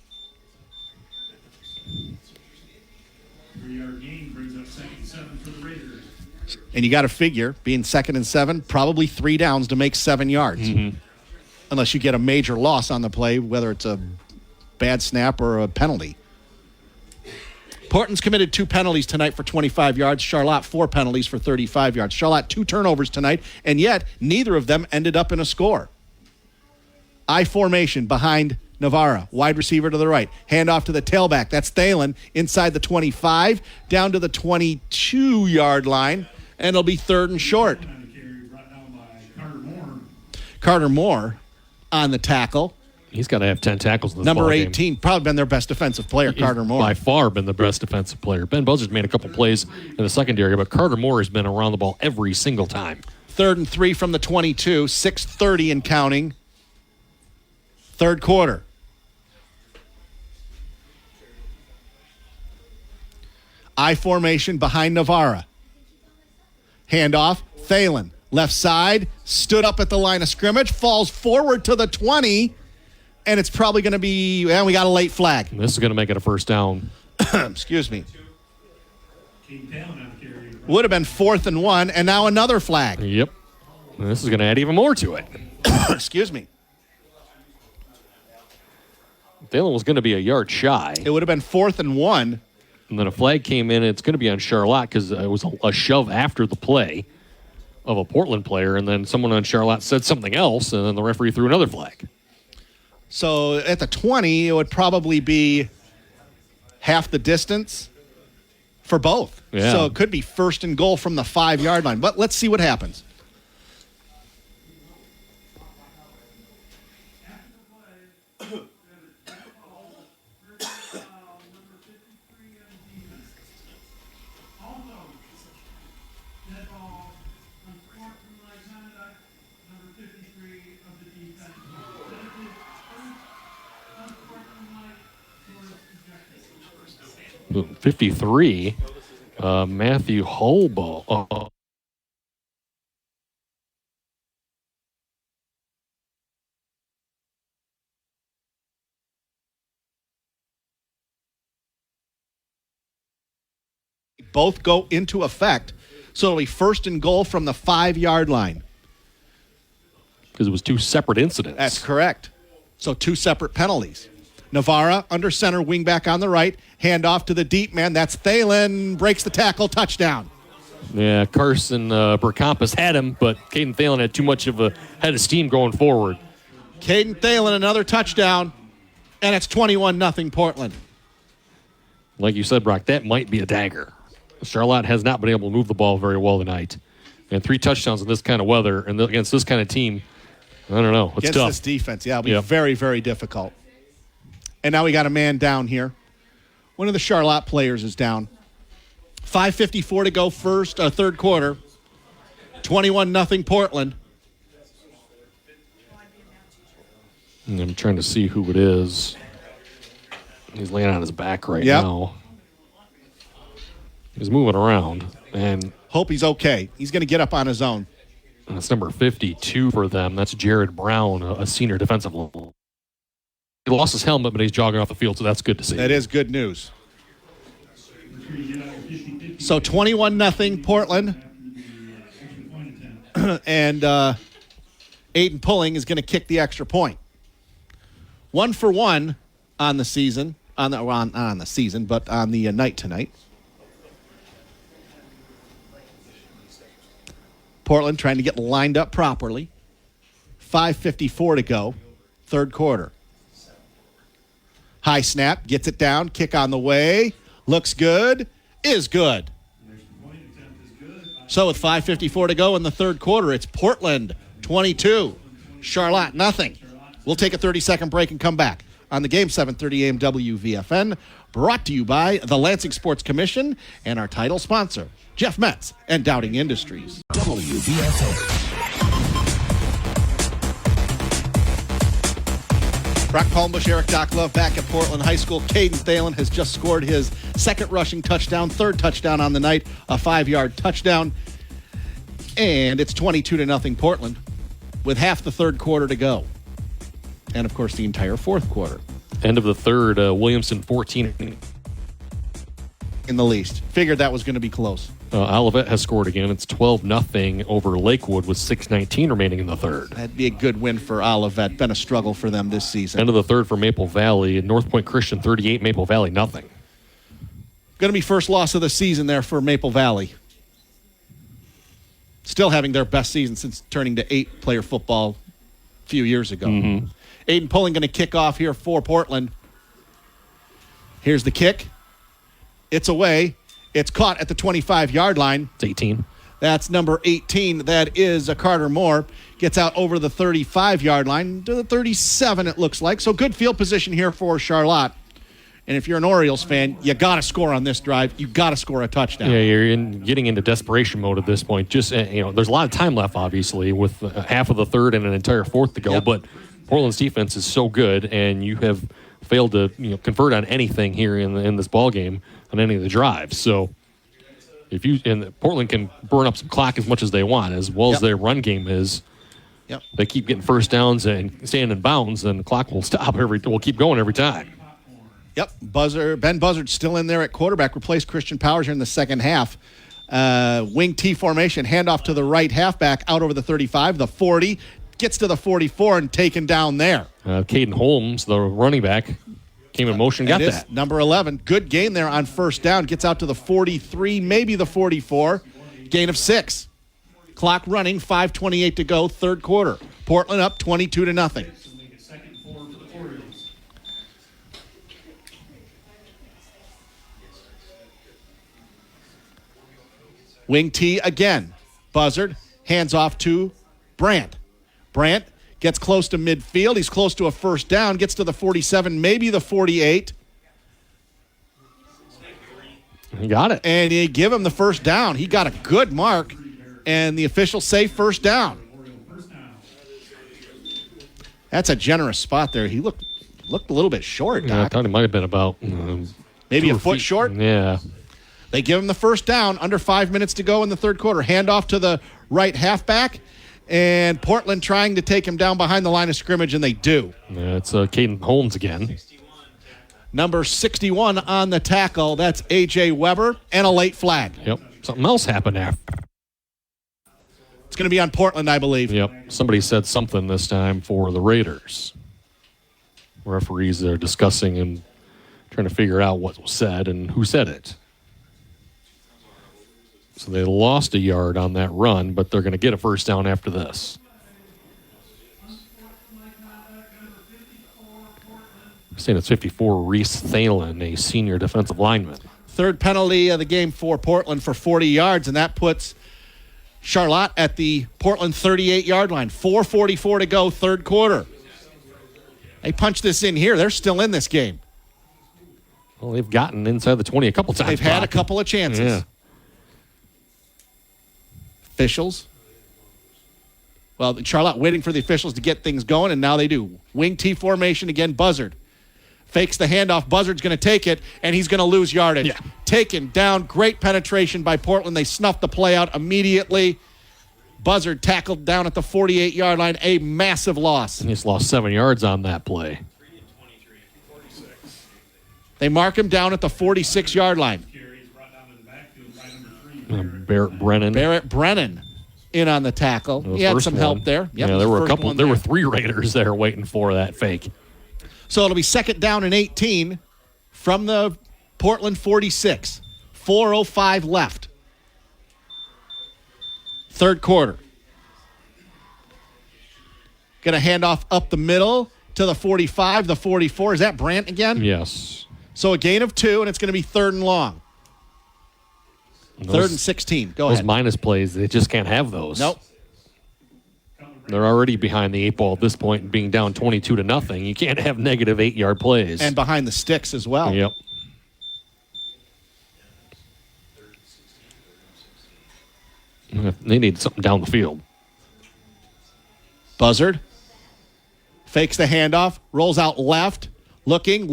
3-yard gain brings up 2nd and 7 for the Raiders. And you got to figure, being 2nd and 7, probably 3 downs to make 7 yards. Unless you get a major loss on the play, whether it's a bad snap or a penalty. Portland's committed 2 penalties tonight for 25 yards. Charlotte 4 penalties for 35 yards. Charlotte 2 turnovers tonight, and yet neither of them ended up in a score. I formation behind Navarra. Wide receiver to the right. Handoff to the tailback. That's Thalen inside the 25, down to the 22-yard line, and it'll be 3rd and short. Carter Moore on the tackle. He's got to have 10 tackles in this Number ball 18, probably been their best defensive player, Carter Moore. By far been the best defensive player. Ben Buzzard's made a couple plays in the secondary, but Carter Moore has been around the ball every single time. 3rd and 3 from the 22, 6:30 and counting. 3rd quarter. I formation behind Navarra. Handoff, Thalen. Left side, stood up at the line of scrimmage, falls forward to the 20, and it's probably going to be, well, we got a late flag. This is going to make it a first down. Excuse me. Would have been 4th and 1, and now another flag. Yep. This is going to add even more to it. Excuse me. Thalen was going to be a yard shy. It would have been 4th and 1. And then a flag came in, and it's going to be on Charlotte because it was a shove after the play of a Portland player, and then someone on Charlotte said something else, and then the referee threw another flag. So at the 20, it would probably be half the distance for both. Yeah. So it could be 1st and goal from the 5-yard line. But let's see what happens. The 53, Matthew Holbo. Both go into effect, so it'll be 1st and goal from the 5-yard line. Because it was 2 separate incidents. That's correct. So 2 separate penalties. Navarra under center, wing back on the right, handoff to the deep man. That's Thalen, breaks the tackle, touchdown. Yeah, Carson Burkampas had him, but Caden Thalen had too much of a head of steam going forward. Caden Thalen, another touchdown, and it's 21-0 Portland. Like you said, Brock, that might be a dagger. Charlotte has not been able to move the ball very well tonight. And 3 touchdowns in this kind of weather and against this kind of team, I don't know. It's against tough. This defense, yeah, it'll be very, very difficult. And now we got a man down here. One of the Charlotte players is down. 5:54 to go 3rd quarter. 21-0 Portland. And I'm trying to see who it is. He's laying on his back right now. He's moving around. And hope he's okay. He's going to get up on his own. And that's number 52 for them. That's Jared Brown, a senior defensive level. He lost his helmet, but he's jogging off the field, so that's good to see. That is good news. So 21-0 Portland. And Aiden Pulling is going to kick the extra point. 1 for 1 on the season. But on the night tonight. Portland trying to get lined up properly. 5:54 to go. Third quarter. High snap. Gets it down. Kick on the way. Looks good. Is good. So with 5:54 to go in the third quarter, it's Portland 22, Charlotte nothing. We'll take a 30-second break and come back on the game, 7:30 a.m. WVFN, brought to you by the Lansing Sports Commission and our title sponsor, Jeff Metz and Dowding Industries. WVFN. Brock Palmbos, Erik Love back at Portland High School. Caden Thalen has just scored his second rushing touchdown, third touchdown on the night, a 5-yard touchdown. And it's 22-0 Portland with half the third quarter to go. And, of course, the entire fourth quarter. End of the third, Williamson 14. In the least. Figured that was going to be close. Olivet has scored again. It's 12-0 over Lakewood with 6:19 remaining in the third. That'd be a good win for Olivet. Been a struggle for them this season. End of the third for Maple Valley. North Point Christian 38, Maple Valley nothing. Going to be first loss of the season there for Maple Valley. Still having their best season since turning to 8-player football a few years ago. Mm-hmm. Aiden Pulling going to kick off here for Portland. Here's the kick. It's away. It's caught at the 25-yard line. It's 18. That's number 18. That is Carter Moore. Gets out over the 35-yard line to the 37, it looks like. So good field position here for Charlotte. And if you're an Orioles fan, you got to score on this drive. You got to score a touchdown. Yeah, you're getting into desperation mode at this point. Just there's a lot of time left, obviously, with half of the third and an entire fourth to go. Yep. But Portland's defense is so good, and you have failed to convert on anything here in this ball game on any of the drives. So Portland can burn up some clock as much as they want, as well as their run game is. Yep. They keep getting first downs and staying in bounds, and the clock will stop will keep going every time. Yep. Ben Buzzard's still in there at quarterback, replaced Christian Powers here in the second half. Wing T formation, handoff to the right halfback, out over the 35, the 40, gets to the 44 and taken down there. Caden Holmes, the running back, came in motion, got that. Number 11. Good gain there on first down. Gets out to the 43, maybe the 44. Gain of 6. Clock running, 5:28 to go, third quarter. Portland up 22-0. Wing T again. Buzzard hands off to Brandt. Brandt gets close to midfield. He's close to a first down. Gets to the 47, maybe the 48. He got it. And he give him the first down. He got a good mark, and the officials say first down. That's a generous spot there. He looked a little bit short, Doc. Yeah, I thought he might have been about maybe a foot short. Yeah. They give him the first down, under 5 minutes to go in the third quarter. Handoff to the right halfback, and Portland trying to take him down behind the line of scrimmage, and they do. Yeah, it's Caden Holmes again. Number 61 on the tackle. That's A.J. Weber, and a late flag. Yep. Something else happened after. It's going to be on Portland, I believe. Yep. Somebody said something this time for the Raiders. Referees are discussing and trying to figure out what was said and who said it. So they lost a yard on that run, but they're going to get a first down after this. I'm saying it's 54, Reese Thalen, a senior defensive lineman. Third penalty of the game for Portland for 40 yards, and that puts Charlotte at the Portland 38-yard line. 4:44 to go, third quarter. They punch this in here. They're still in this game. Well, they've gotten inside the 20 a couple times. They've had a couple of chances. Yeah. Officials Well, Charlotte waiting for the officials to get things going, and now they do. Wing T formation again, Buzzard. Fakes the handoff. Buzzard's going to take it, and he's going to lose yardage. Yeah. Taken down. Great penetration by Portland. They snuffed the play out immediately. Buzzard tackled down at the 48-yard line. A massive loss. And he's lost 7 yards on that play. They mark him down at the 46-yard line. Barrett Brennan in on the tackle. He had some help there. Yep, yeah, there were a couple. There were 3 Raiders there waiting for that fake. So it'll be 2nd down and 18 from the Portland 46. 4:05 left. Third quarter. Going to hand off up the middle to the 45, the 44. Is that Brandt again? Yes. So a gain of 2, and it's going to be 3rd and long. 3rd and 16. Go ahead. Those minus plays, they just can't have those. Nope. They're already behind the 8 ball at this point, being down 22-0. You can't have negative 8-yard plays. And behind the sticks as well. Yep. They need something down the field. Buzzard fakes the handoff, rolls out left, looking.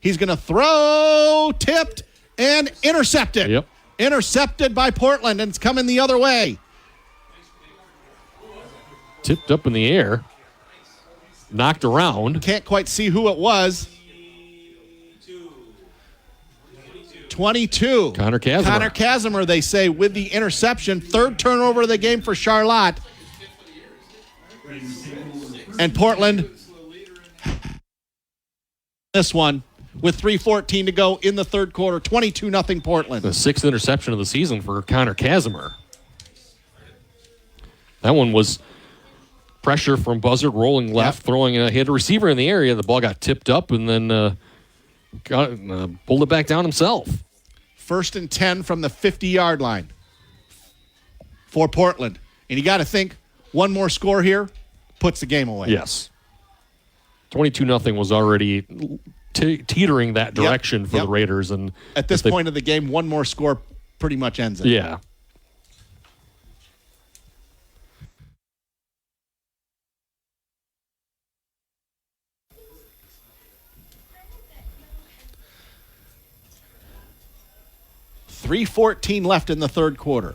He's going to throw, tipped, and intercepted. Yep. Intercepted by Portland, and it's coming the other way. Tipped up in the air. Knocked around. Can't quite see who it was. 22. Connor Casimir, they say, with the interception. 3rd turnover of the game for Charlotte. And Portland, this one, with 3:14 to go in the third quarter. 22-0 Portland. The 6th interception of the season for Connor Casimir. That one was pressure from Buzzard rolling left, throwing. He had a receiver in the area. The ball got tipped up and then pulled it back down himself. 1st and 10 from the 50-yard line for Portland. And you got to think, one more score here puts the game away. Yes. 22-0 was already teetering that direction for the Raiders. And at this point of the game, one more score pretty much ends it. Yeah. .314 left in the third quarter.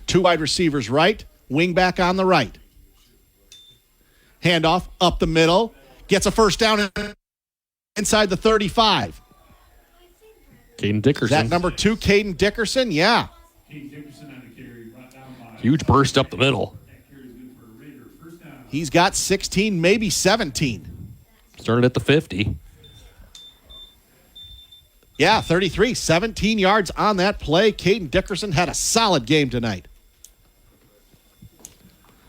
2 wide receivers right, wing back on the right. Handoff up the middle, gets a first down inside the 35. Caden Dickerson. Is that number 2, Caden Dickerson? Yeah. Huge burst up the middle. He's got 16, maybe 17. Started at the 50. Yeah, 33, 17 yards on that play. Caden Dickerson had a solid game tonight.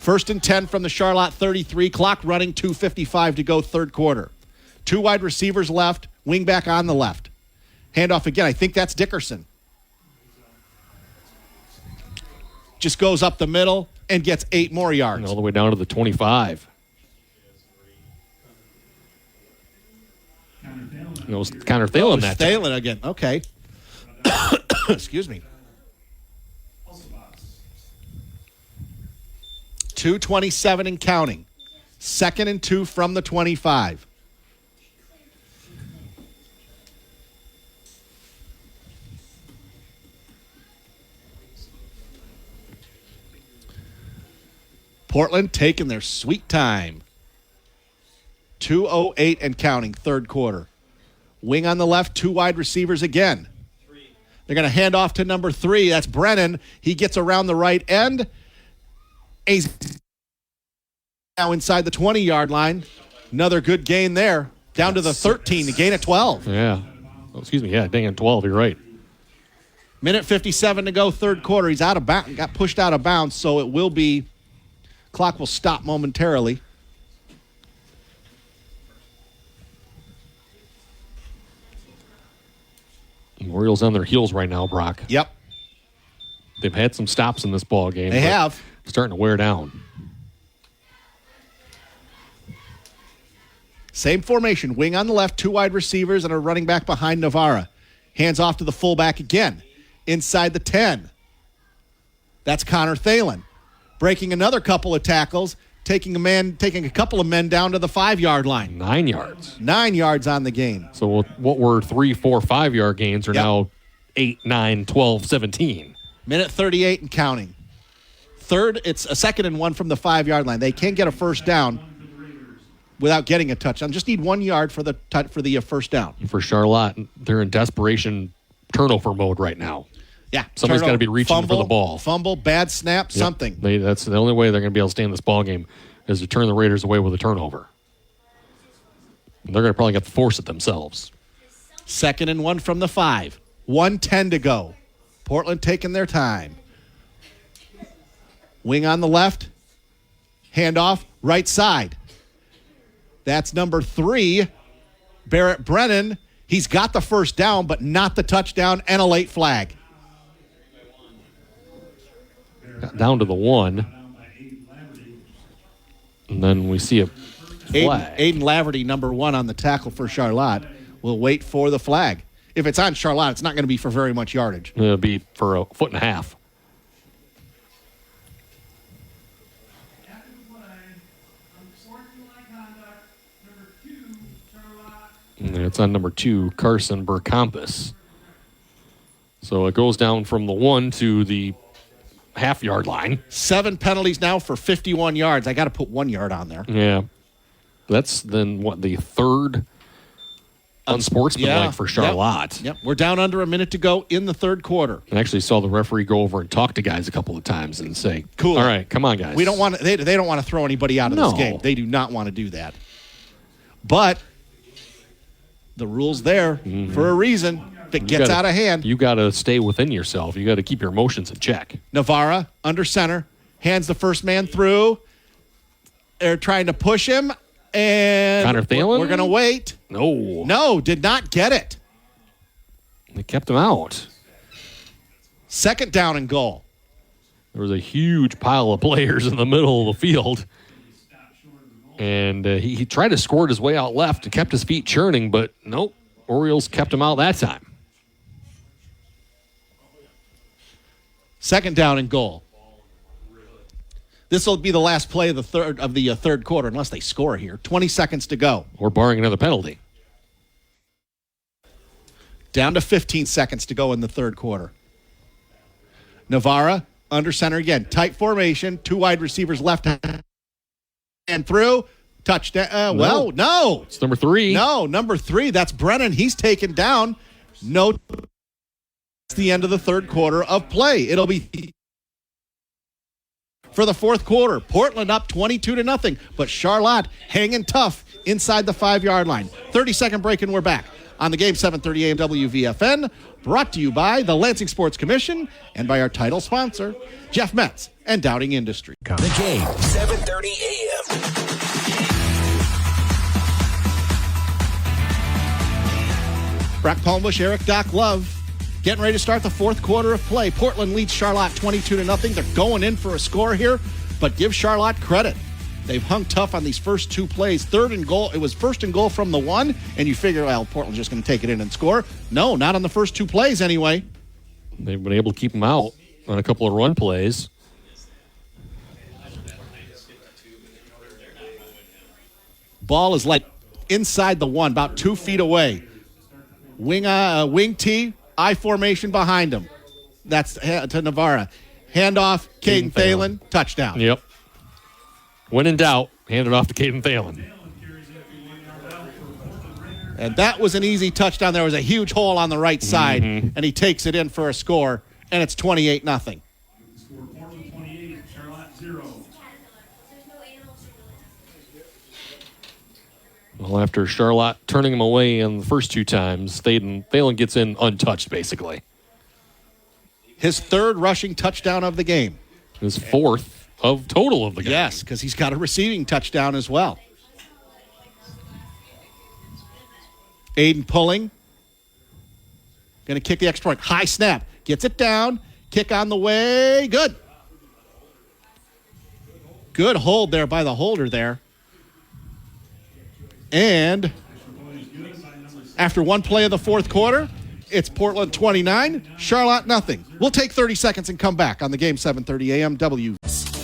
1st and 10 from the Charlotte 33. Clock running, 2:55 to go, third quarter. 2 wide receivers left, wing back on the left. Handoff again. I think that's Dickerson. Just goes up the middle and gets 8 more yards. And all the way down to the 25. It was Connor Thalen that time. Thalen again. Okay. Excuse me. 2:27 and counting. 2nd and 2 from the 25. Portland taking their sweet time. 2:08 and counting, third quarter. Wing on the left, 2 wide receivers again. They're going to hand off to number 3. That's Brennan. He gets around the right end. He's now inside the 20-yard line. Another good gain there. Down to the 13, to gain at 12. Yeah. Oh, excuse me. Yeah, dang it, 12. You're right. Minute 57 to go, third quarter. He's out of bounds, got pushed out of bounds, so it will be, clock will stop momentarily. Orioles on their heels right now, Brock. Yep. They've had some stops in this ball game. They have. Starting to wear down. Same formation. Wing on the left, 2 wide receivers, and a running back behind Navarra. Hands off to the fullback again. inside the 10. That's Connor Thalen. Breaking another couple of tackles, taking a couple of men down to the 5-yard line. 9 yards. 9 yards on the game. So what were 3, 4, 5-yard gains are now 8, 9, 12, 17. Minute 38 and counting. Third, it's a 2nd and 1 from the 5-yard line. They can't get a first down without getting a touchdown. Just need 1 yard for the first down. For Charlotte, they're in desperation turnover mode right now. Yeah. Somebody's got to be reaching for the ball. Fumble, bad snap, something. That's the only way they're going to be able to stay in this ball game is to turn the Raiders away with a turnover. And they're going to probably have to force it themselves. 2nd and 1 from the 5. 1:10 to go. Portland taking their time. Wing on the left. Handoff, right side. That's number 3, Barrett Brennan. He's got the first down, but not the touchdown and a late flag. Got down to the 1. And then we see a flag. Aiden Laverty, number 1 on the tackle for Charlotte, will wait for the flag. If it's on Charlotte, it's not going to be for very much yardage. It'll be for a 1.5 feet. And it's on number 2, Carson Burkampus. So it goes down from the 1 to the half-yard line. 7 penalties now for 51 yards. I got to put 1 yard on there. Yeah. That's then the third unsportsmanlike for Charlotte. Yep. We're down under a minute to go in the third quarter. I actually saw the referee go over and talk to guys a couple of times and say, "Cool, all right, come on, guys. We don't want to, they don't want to throw anybody out of this game. They do not want to do that. But the rule's there for a reason. If it gets out of hand, you got to stay within yourself. You got to keep your emotions in check. Navarra under center, hands the first man through. They're trying to push him, and Connor Thalen? We're going to wait. No, did not get it. They kept him out. 2nd down and goal. There was a huge pile of players in the middle of the field. And he tried to squirt his way out left and kept his feet churning, but nope. Orioles kept him out that time. 2nd down and goal. This will be the last play of the third quarter, unless they score here. 20 seconds to go. Or barring another penalty. Down to 15 seconds to go in the third quarter. Navarra under center again. Tight formation. 2 wide receivers left and through. Touchdown. No. It's number 3. No, number 3. That's Brennan. He's taken down. No. It's the end of the third quarter of play. It'll be for the fourth quarter. Portland up 22-0, but Charlotte hanging tough inside the 5-yard line. 30-second break and we're back on the game. 7:30 a.m. WVFN, brought to you by the Lansing Sports Commission and by our title sponsor, Jeff Metz and Dowding Industry. The game, 7:30 a.m. Brock Palmbos, Erik, Doc Love, getting ready to start the fourth quarter of play. Portland leads Charlotte 22-0. They're going in for a score here, but give Charlotte credit. They've hung tough on these first 2 plays. 3rd and goal. It was 1st and goal from the 1, and you figure, well, Portland's just going to take it in and score. No, not on the first 2 plays anyway. They've been able to keep them out on a couple of run plays. Ball is like inside the 1, about 2 feet away. Wing T, I formation behind him. That's to Navarra. Handoff, Caden Thalen, touchdown. Yep. When in doubt, hand it off to Caden Thalen. And that was an easy touchdown. There was a huge hole on the right side, and he takes it in for a score, and it's 28-0. Score Portland 28, Charlotte 0. Well, after Charlotte turning him away in the first 2 times, Thalen gets in untouched, basically. His 3rd rushing touchdown of the game. His 4th of total of the game. Yes, because he's got a receiving touchdown as well. Aiden pulling. Going to kick the extra point. High snap. Gets it down. Kick on the way. Good. Good hold there by the holder there. And after 1 play of the fourth quarter, It's Portland 29, Charlotte nothing. We'll take 30 seconds and come back on the game, 7:30 a.m. W.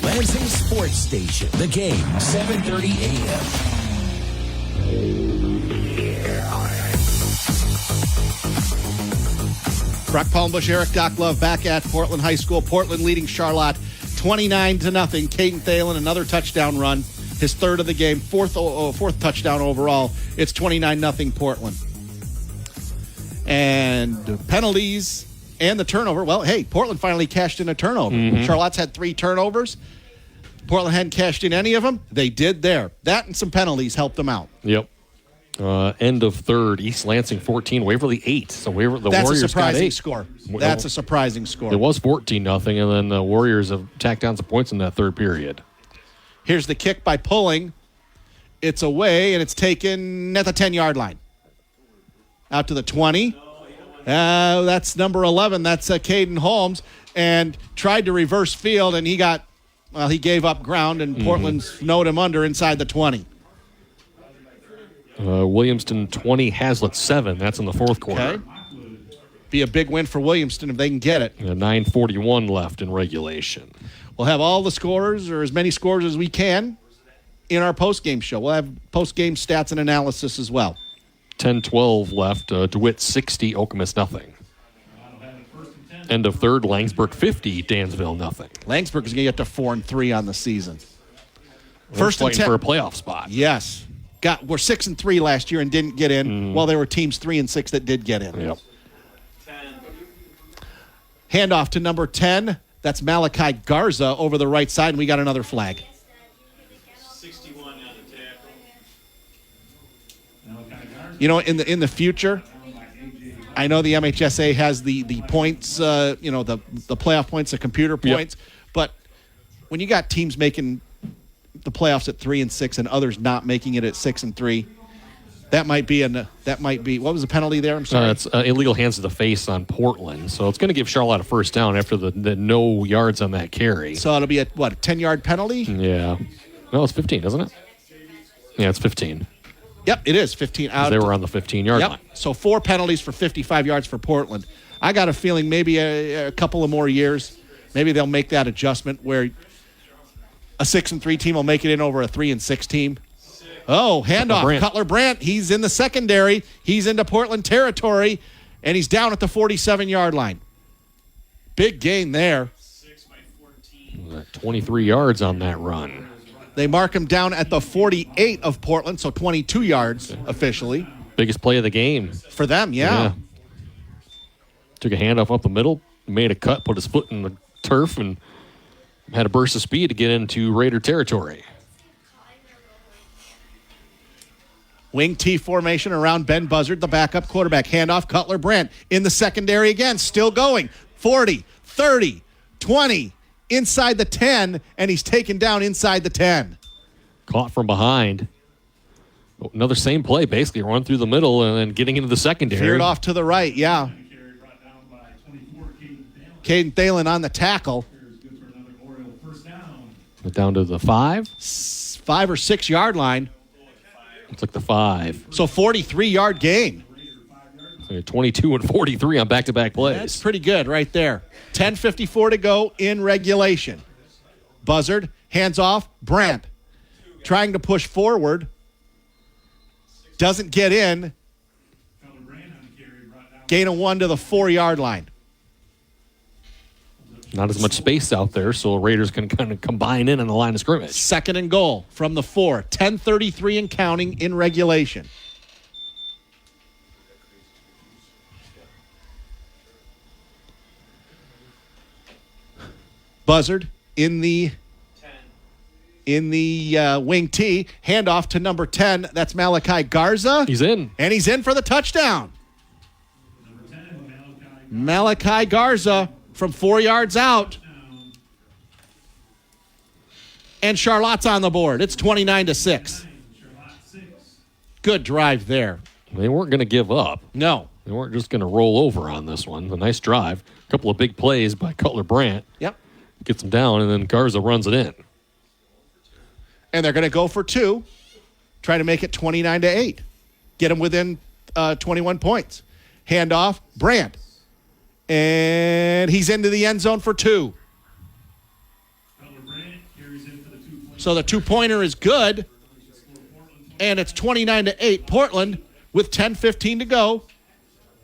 Lansing Sports Station. The game, 7:30 a.m. Brock Palmbos, Erik, Doc Love back at Portland High School. Portland leading Charlotte 29-0. Caden Thalen, another touchdown run. His third of the game, fourth touchdown overall. It's 29-0 Portland. And penalties and the turnover. Well, hey, Portland finally cashed in a turnover. Mm-hmm. Charlotte's had 3 turnovers. Portland hadn't cashed in any of them. They did there. That and some penalties helped them out. Yep. End of third, East Lansing 14, Waverly 8. So the That's Warriors a surprising got 8. score. That's a surprising score. It was 14-0, and then the Warriors have tacked down some points in that third period. Here's the kick by Pulling. It's away, and it's taken at the 10-yard line. Out to the 20. That's number 11. That's Caden Holmes. And tried to reverse field, and he gave up ground, and Portland snowed him under inside the 20. Williamston 20, Hazlitt 7. That's in the fourth quarter. Okay. Be a big win for Williamston if they can get it. 9:41 left in regulation. We'll have all the scorers, or as many scorers as we can, in our post-game show. We'll have post-game stats and analysis as well. 10-12 left. DeWitt 60, Okemos nothing. End of third, Langsburg 50, Dansville nothing. Langsburg is going to get to 4-3 on the season. First and 10 for a playoff spot. Yes. We're 6-3 last year and didn't get in, while there were teams 3-6 that did get in. Yep. Handoff to number 10. That's Malachi Garza over the right side, and we got another flag. 61 on the tackle. You know, in the future, I know the MHSA has the points, the playoff points, the computer points, but when you got teams making the playoffs at 3-6 and others not making it at 6-3, that might be what was the penalty there? I'm sorry. It's illegal hands to the face on Portland, so it's going to give Charlotte a first down after the no yards on that carry. So it'll be a 10-yard penalty? Yeah. No, it's 15, isn't it? Yeah, it's 15. Yep, it is 15 out. They were on the 15-yard line. So 4 penalties for 55 yards for Portland. I got a feeling maybe a couple of more years, maybe they'll make that adjustment where a 6-3 team will make it in over a 3-6 team. Oh, handoff. Cutler Brandt, he's in the secondary. He's into Portland territory, and he's down at the 47-yard line. Big gain there. 23 yards on that run. They mark him down at the 48 of Portland, so 22 yards officially. Biggest play of the game. For them, yeah. Took a handoff up the middle, made a cut, put his foot in the turf, and had a burst of speed to get into Raider territory. Wing T formation around Ben Buzzard, the backup quarterback. Handoff, Cutler Brandt in the secondary again, still going. 40, 30, 20, inside the 10, and he's taken down inside the 10. Caught from behind. Another same play, basically, run through the middle and then getting into the secondary. Veered off to the right, yeah. Caden Thalen on the tackle. Down to the 5? 5 or 6 yard line. It's like the 5. So 43-yard gain. 22 and 43 on back-to-back plays. That's pretty good right there. 10:54 to go in regulation. Buzzard, hands off, Brandt. Trying to push forward. Doesn't get in. Gain of 1 to the 4-yard line. Not as much space out there, so Raiders can kind of combine in on the line of scrimmage. 2nd and goal from the 4. 10:33 and counting in regulation. Buzzard in the wing T. Handoff to number 10. That's Malachi Garza. He's in. And he's in for the touchdown. Malachi Garza from 4 yards out. And Charlotte's on the board. It's 29-6. Good drive there. They weren't going to give up. No. They weren't just going to roll over on this one. A nice drive. A couple of big plays by Cutler Brandt. Yep. Gets him down, and then Garza runs it in. And they're going to go for 2. Try to make it 29-8. Get them within 21 points. Handoff, Brandt. And he's into the end zone for 2. So the 2-pointer is good. And it's 29-8. Portland with 10:15 to go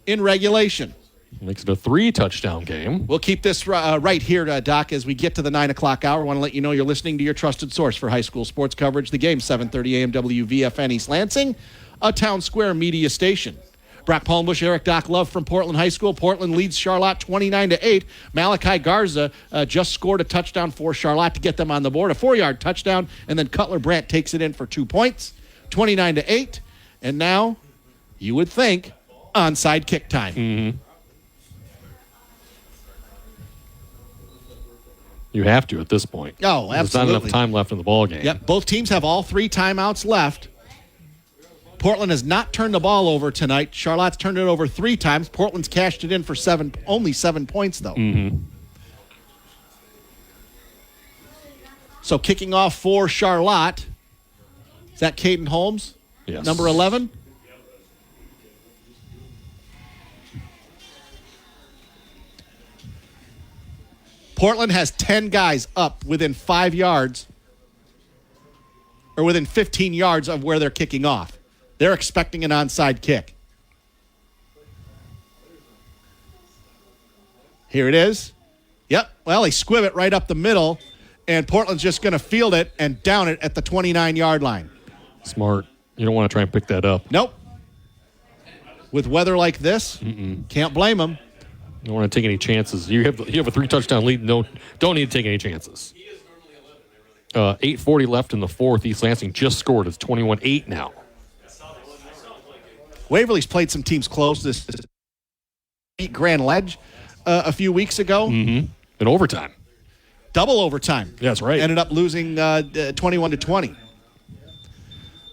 in regulation. Makes it a 3-touchdown game. We'll keep this right here, Doc, as we get to the 9 o'clock hour. I want to let you know you're listening to your trusted source for high school sports coverage. The Game, 7:30 a.m. WVFN East Lansing, a Town Square media station. Brock Palmbush, Erik Doc Love from Portland High School. Portland leads Charlotte 29-8. Malachi Garza just scored a touchdown for Charlotte to get them on the board, a 4-yard touchdown, and then Cutler Brandt takes it in for 2 points, 29-8. And now, you would think, onside kick time. Mm-hmm. You have to at this point. Oh, absolutely. There's not enough time left in the ball game. Yep, both teams have all 3 timeouts left. Portland has not turned the ball over tonight. Charlotte's turned it over 3 times. Portland's cashed it in for only 7 points, though. Mm-hmm. So kicking off for Charlotte, is that Caden Holmes? Yes. Number 11? Portland has 10 guys up within 5 yards, or within 15 yards of where they're kicking off. They're expecting an onside kick. Here it is. Yep. Well, they squib it right up the middle, and Portland's just going to field it and down it at the 29-yard line. Smart. You don't want to try and pick that up. Nope. With weather like this, can't blame them. You don't want to take any chances. You have a 3-touchdown lead. Don't need to take any chances. 8:40 left in the fourth. East Lansing just scored. It's 21-8 now. Waverly's played some teams close. This beat Grand Ledge a few weeks ago. Mm-hmm. In overtime. Double overtime. Yeah, that's right. Ended up losing 21-20.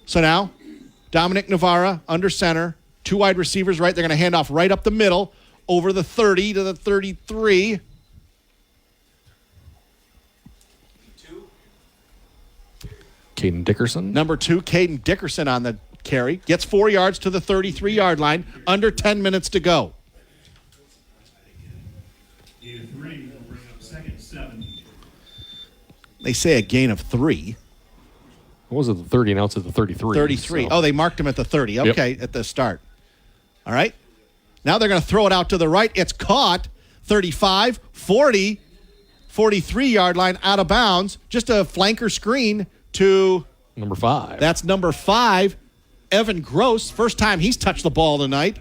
So now, Dominic Navarra under center. 2 wide receivers right. They're going to hand off right up the middle over the 30 to the 33. Caden Dickerson. Number 2, Caden Dickerson on the carry. Gets 4 yards to the 33-yard line. Under 10 minutes to go. Gain of 3 will bring up 2nd 7. They say a gain of 3. What was it, the 30, and now it's at the 33. 33. So. Oh, they marked him at the 30. Okay, At the start. All right. Now they're going to throw it out to the right. It's caught. 35, 40, 43-yard line out of bounds. Just a flanker screen to number 5. That's number 5, Evan Gross. First time he's touched the ball tonight.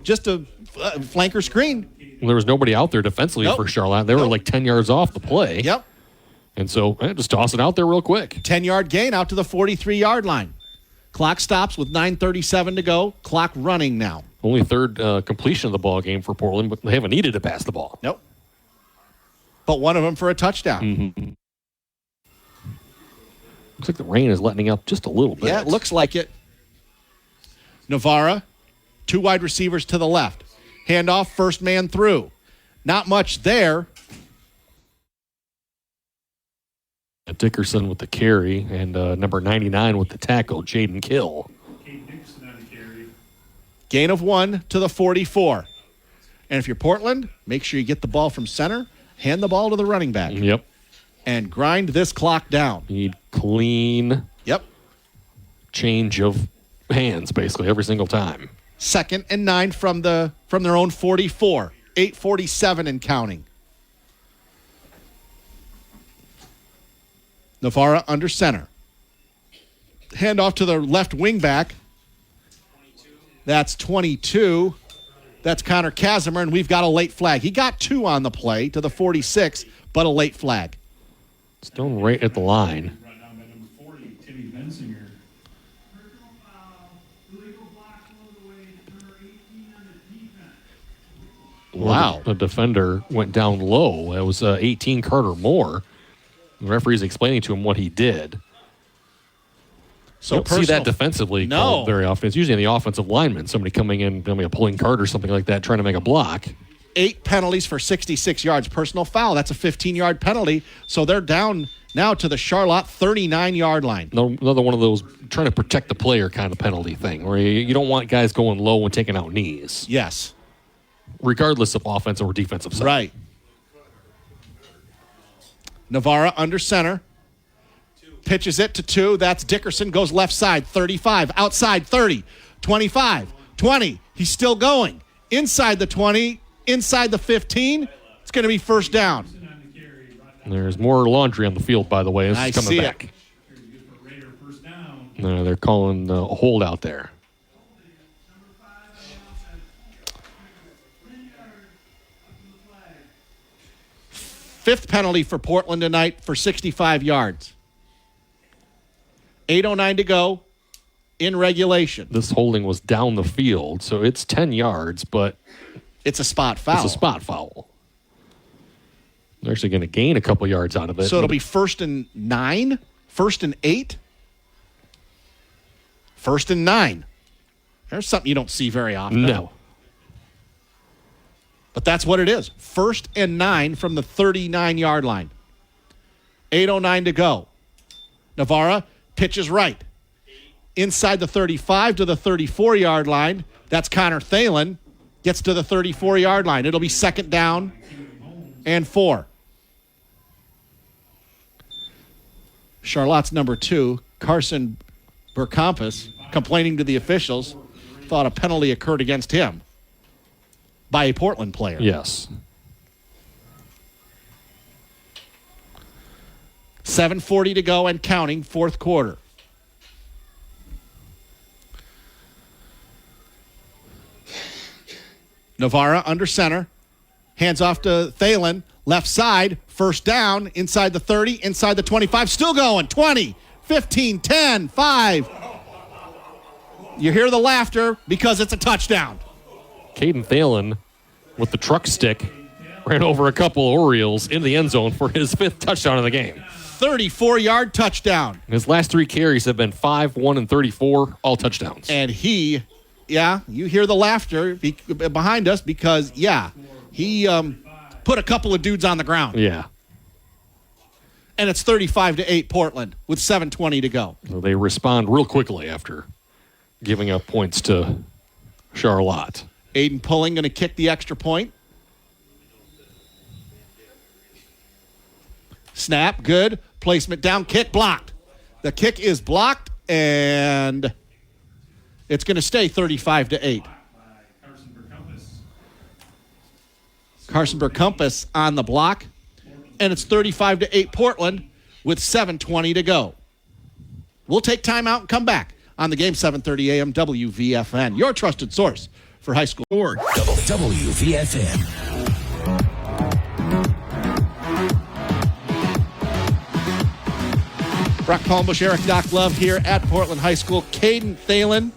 Just a flanker screen. Well, there was nobody out there defensively for Charlotte. They were like 10 yards off the play. Yep. And so just toss it out there real quick. 10-yard gain out to the 43-yard line. Clock stops with 9:37 to go. Clock running now. Only 3rd completion of the ball game for Portland, but they haven't needed to pass the ball. Nope. But one of them for a touchdown. Mm-hmm. Looks like the rain is letting up just a little bit. Yeah, it looks like it. Navarra, 2 wide receivers to the left. Handoff, first man through. Not much there. Dickerson with the carry and number 99 with the tackle, Jaden Kill. Gain of 1 to the 44. And if you're Portland, make sure you get the ball from center, hand the ball to the running back. Yep. And grind this clock down. You need clean change of hands, basically, every single time. 2nd and 9 from their own 44. 8:47 and counting. Navarra under center. Hand off to the left wing back. That's 22. That's Connor Casimir, and we've got a late flag. He got 2 on the play to the 46, but a late flag. Still right at the line. Wow. The defender went down low. It was 18 Carter Moore. The referee's explaining to him what he did. So you don't see that defensively called very often. It's usually in the offensive lineman, somebody coming in, maybe a pulling card or something like that, trying to make a block. 8 penalties for 66 yards. Personal foul, that's a 15-yard penalty. So they're down now to the Charlotte 39-yard line. Another one of those trying to protect the player kind of penalty thing, where you don't want guys going low and taking out knees. Yes. regardless of offensive or defensive side. Right. Navarra under center. Pitches it to 2. That's Dickerson. Goes left side. 35. Outside 30. 25. 20. He's still going. Inside the 20. Inside the 15. It's going to be first down. There's more laundry on the field, by the way. This I is coming see back. They're calling a hold out there. Fifth penalty for Portland tonight for 65 yards. 8:09 to go in regulation. This holding was down the field, so it's 10 yards, but it's a spot foul. It's a spot foul. They're actually going to gain a couple yards out of it. So it'll be 1st and 9, 1st and 8, 1st and 9. There's something you don't see very often. No. But that's what it is. 1st and 9 from the 39-yard line. 8:09 to go. Navarra pitches right. Inside the 35 to the 34-yard line. That's Connor Thalen. Gets to the 34-yard line. It'll be 2nd down and 4. Charlotte's number 2, Carson Burkampus, complaining to the officials, thought a penalty occurred against him by a Portland player. Yes. 7:40 to go and counting, 4th quarter. Navarra under center. Hands off to Thalen. Left side. 1st down. Inside the 30. Inside the 25. Still going. 20. 15. 10. 5. You hear the laughter because it's a touchdown. Caden Thalen with the truck stick ran over a couple Orioles in the end zone for his 5th touchdown of the game. 34-yard touchdown. His last 3 carries have been 5, 1, and 34, all touchdowns. And you hear the laughter behind us because, he put a couple of dudes on the ground. Yeah. And it's 35-8 Portland with 7:20 to go. So they respond real quickly after giving up points to Charlotte. Aiden Pulling going to kick the extra point. Snap, good. Placement down, kick blocked. The kick is blocked, and it's going to stay 35-8. Carson Burkampus on the block, and it's 35-8 Portland with 7:20 to go. We'll take time out and come back on the game, 7:30 a.m. WVFN, your trusted source for high school. WVFN. Brock Palmbos, Erik Doc Love here at Portland High School. Caden Thalen.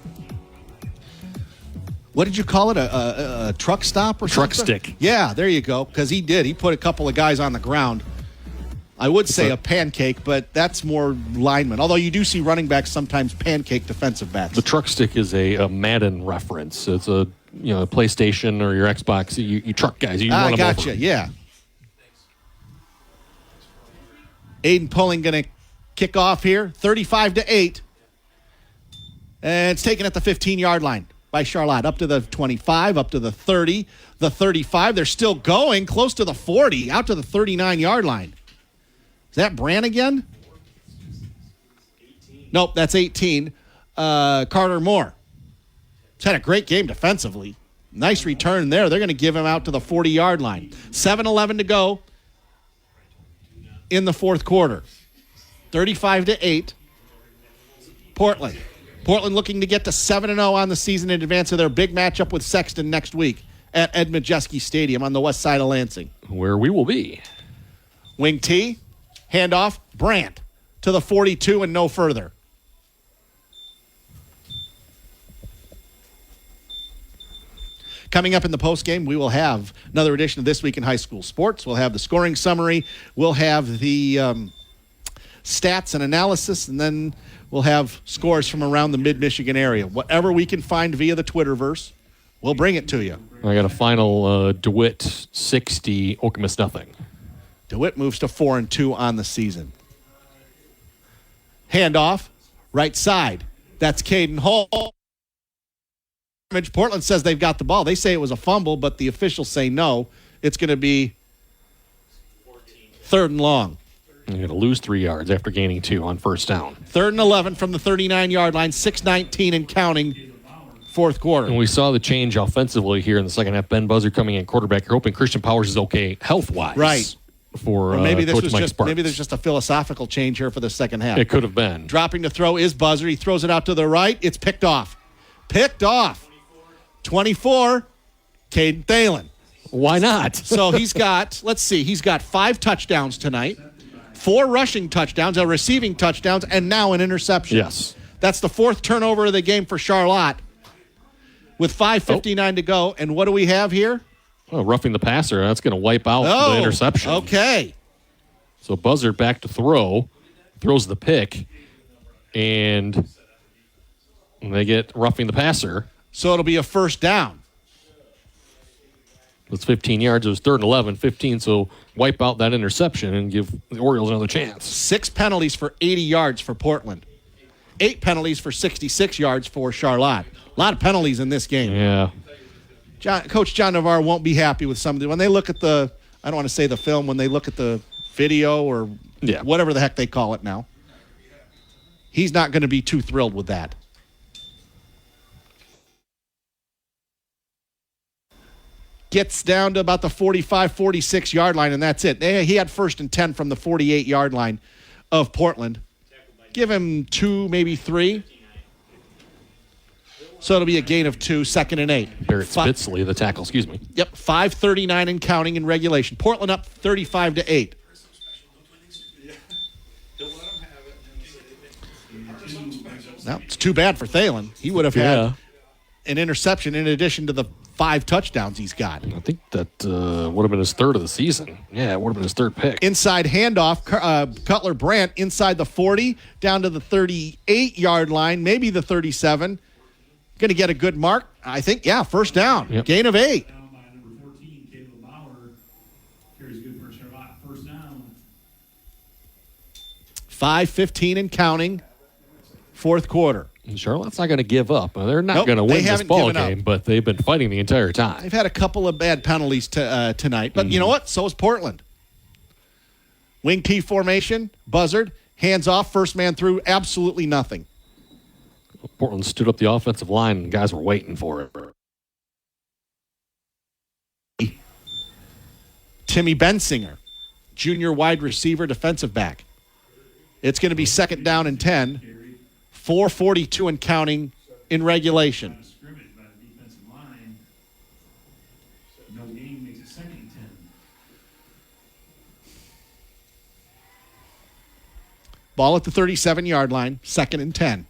What did you call it? A truck stop or truck something? Stick. Yeah, there you go. Because he did. He put a couple of guys on the ground. I would say a pancake, but that's more lineman. Although you do see running backs sometimes pancake defensive backs. The truck stick is a Madden reference. It's a PlayStation or your Xbox. You truck guys. You run them gotcha. over. Yeah. Aiden Pulling going to kick off here, 35-8. And it's taken at the 15-yard line by Charlotte, up to the 25, up to the 30, the 35. They're still going close to the 40, out to the 39-yard line. Is that Brand again? Nope, that's 18. Carter Moore. He's had a great game defensively. Nice return there. They're going to give him out to the 40-yard line. 7:11 to go in the 4th quarter. 35-8. Portland. Portland looking to get to 7-0 on the season in advance of their big matchup with Sexton next week at Ed Majeski Stadium on the west side of Lansing. Where we will be. Wing T, handoff, Brandt to the 42 and no further. Coming up in the postgame, we will have another edition of This Week in High School Sports. We'll have the scoring summary. We'll have the stats and analysis, and then we'll have scores from around the mid-Michigan area. Whatever we can find via the Twitterverse, we'll bring it to you. I got a final DeWitt 60, Okemos nothing. DeWitt moves to 4-2 on the season. Handoff, right side. That's Caden Hall. Portland says they've got the ball. They say it was a fumble, but the officials say no. It's going to be 3rd and long. You're going to lose 3 yards after gaining 2 on first down. 3rd and 11 from the 39-yard line, 6:19 and counting, fourth quarter. And we saw the change offensively here in the second half. Ben Buzzard coming in quarterback. You're hoping Christian Powers is okay health-wise. Right. For or maybe this Coach was Mike just Sparks. maybe there's just a philosophical change here for the second half. It could have been. Dropping to throw is Buzzard. He throws it out to the right. It's picked off. Picked off. 24, Caden Thalen. Why not? So he's got 5 touchdowns tonight, 4 rushing touchdowns, a receiving touchdowns, and now an interception. Yes. That's the 4th turnover of the game for Charlotte with 5:59 to go. And what do we have here? Oh, roughing the passer. That's going to wipe out the interception. Okay. So Buzzard back to throw, throws the pick, and they get roughing the passer. So it'll be a first down. It's 15 yards. It was 3rd and 11, 15. So wipe out that interception and give the Orioles another chance. 6 penalties for 80 yards for Portland. 8 penalties for 66 yards for Charlotte. A lot of penalties in this game. Yeah. Coach John Navarro won't be happy with some of the, when they look at the, I don't want to say the film, when they look at the video or whatever the heck they call it now. He's not going to be too thrilled with that. Gets down to about the 45, 46-yard line, and that's it. He had 1st and 10 from the 48-yard line of Portland. Give him 2, maybe 3. So it'll be a gain of 2, 2nd and 8. Barrett Spitzley, the tackle, excuse me. Yep, 5:39 and counting in regulation. Portland up 35-8. Now, it's too bad for Thalen. He would have had an interception in addition to the 5 touchdowns he's got. I think that would have been his 3rd of the season. Yeah, it would have been his 3rd pick. Inside handoff, Cutler Brandt inside the 40, down to the 38-yard line, maybe the 37. Going to get a good mark, I think. Yeah, first down. Yep. Gain of 8. Down by number 14, Caleb Bauer. Carries good for Charlotte. First down. 5:15 and counting, fourth quarter. And Charlotte's not going to give up. They're not going to win this ball game, but they've been fighting the entire time. They've had a couple of bad penalties tonight, but you know what? So is Portland. Wing T formation, Buzzard, hands off, first man through, absolutely nothing. Portland stood up the offensive line, and guys were waiting for it. Timmy Bensinger, junior wide receiver, defensive back. It's going to be 2nd down and 10, 4:42 and counting in regulation. Scrimmage by the defensive line. No gain makes it 2nd and 10. Ball at the 37-yard line, 2nd and 10.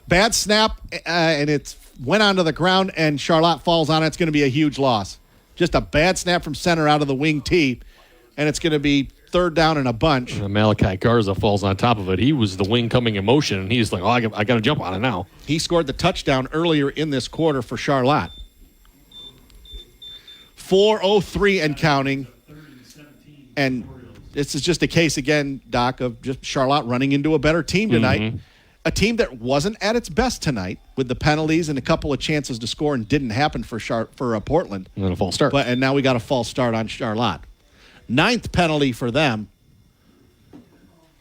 Bad snap, and it went onto the ground, and Charlotte falls on it. It's going to be a huge loss. Just a bad snap from center out of the wing tee, and it's going to be 3rd down and a bunch. And Malachi Garza falls on top of it. He was the wing coming in motion, and he's like, I got to jump on it now. He scored the touchdown earlier in this quarter for Charlotte. 4:03 and counting. And this is just a case, again, Doc, of just Charlotte running into a better team tonight. Mm-hmm. A team that wasn't at its best tonight with the penalties and a couple of chances to score and didn't happen for Portland. And then a false start. And now we got a false start on Charlotte. 9th penalty for them.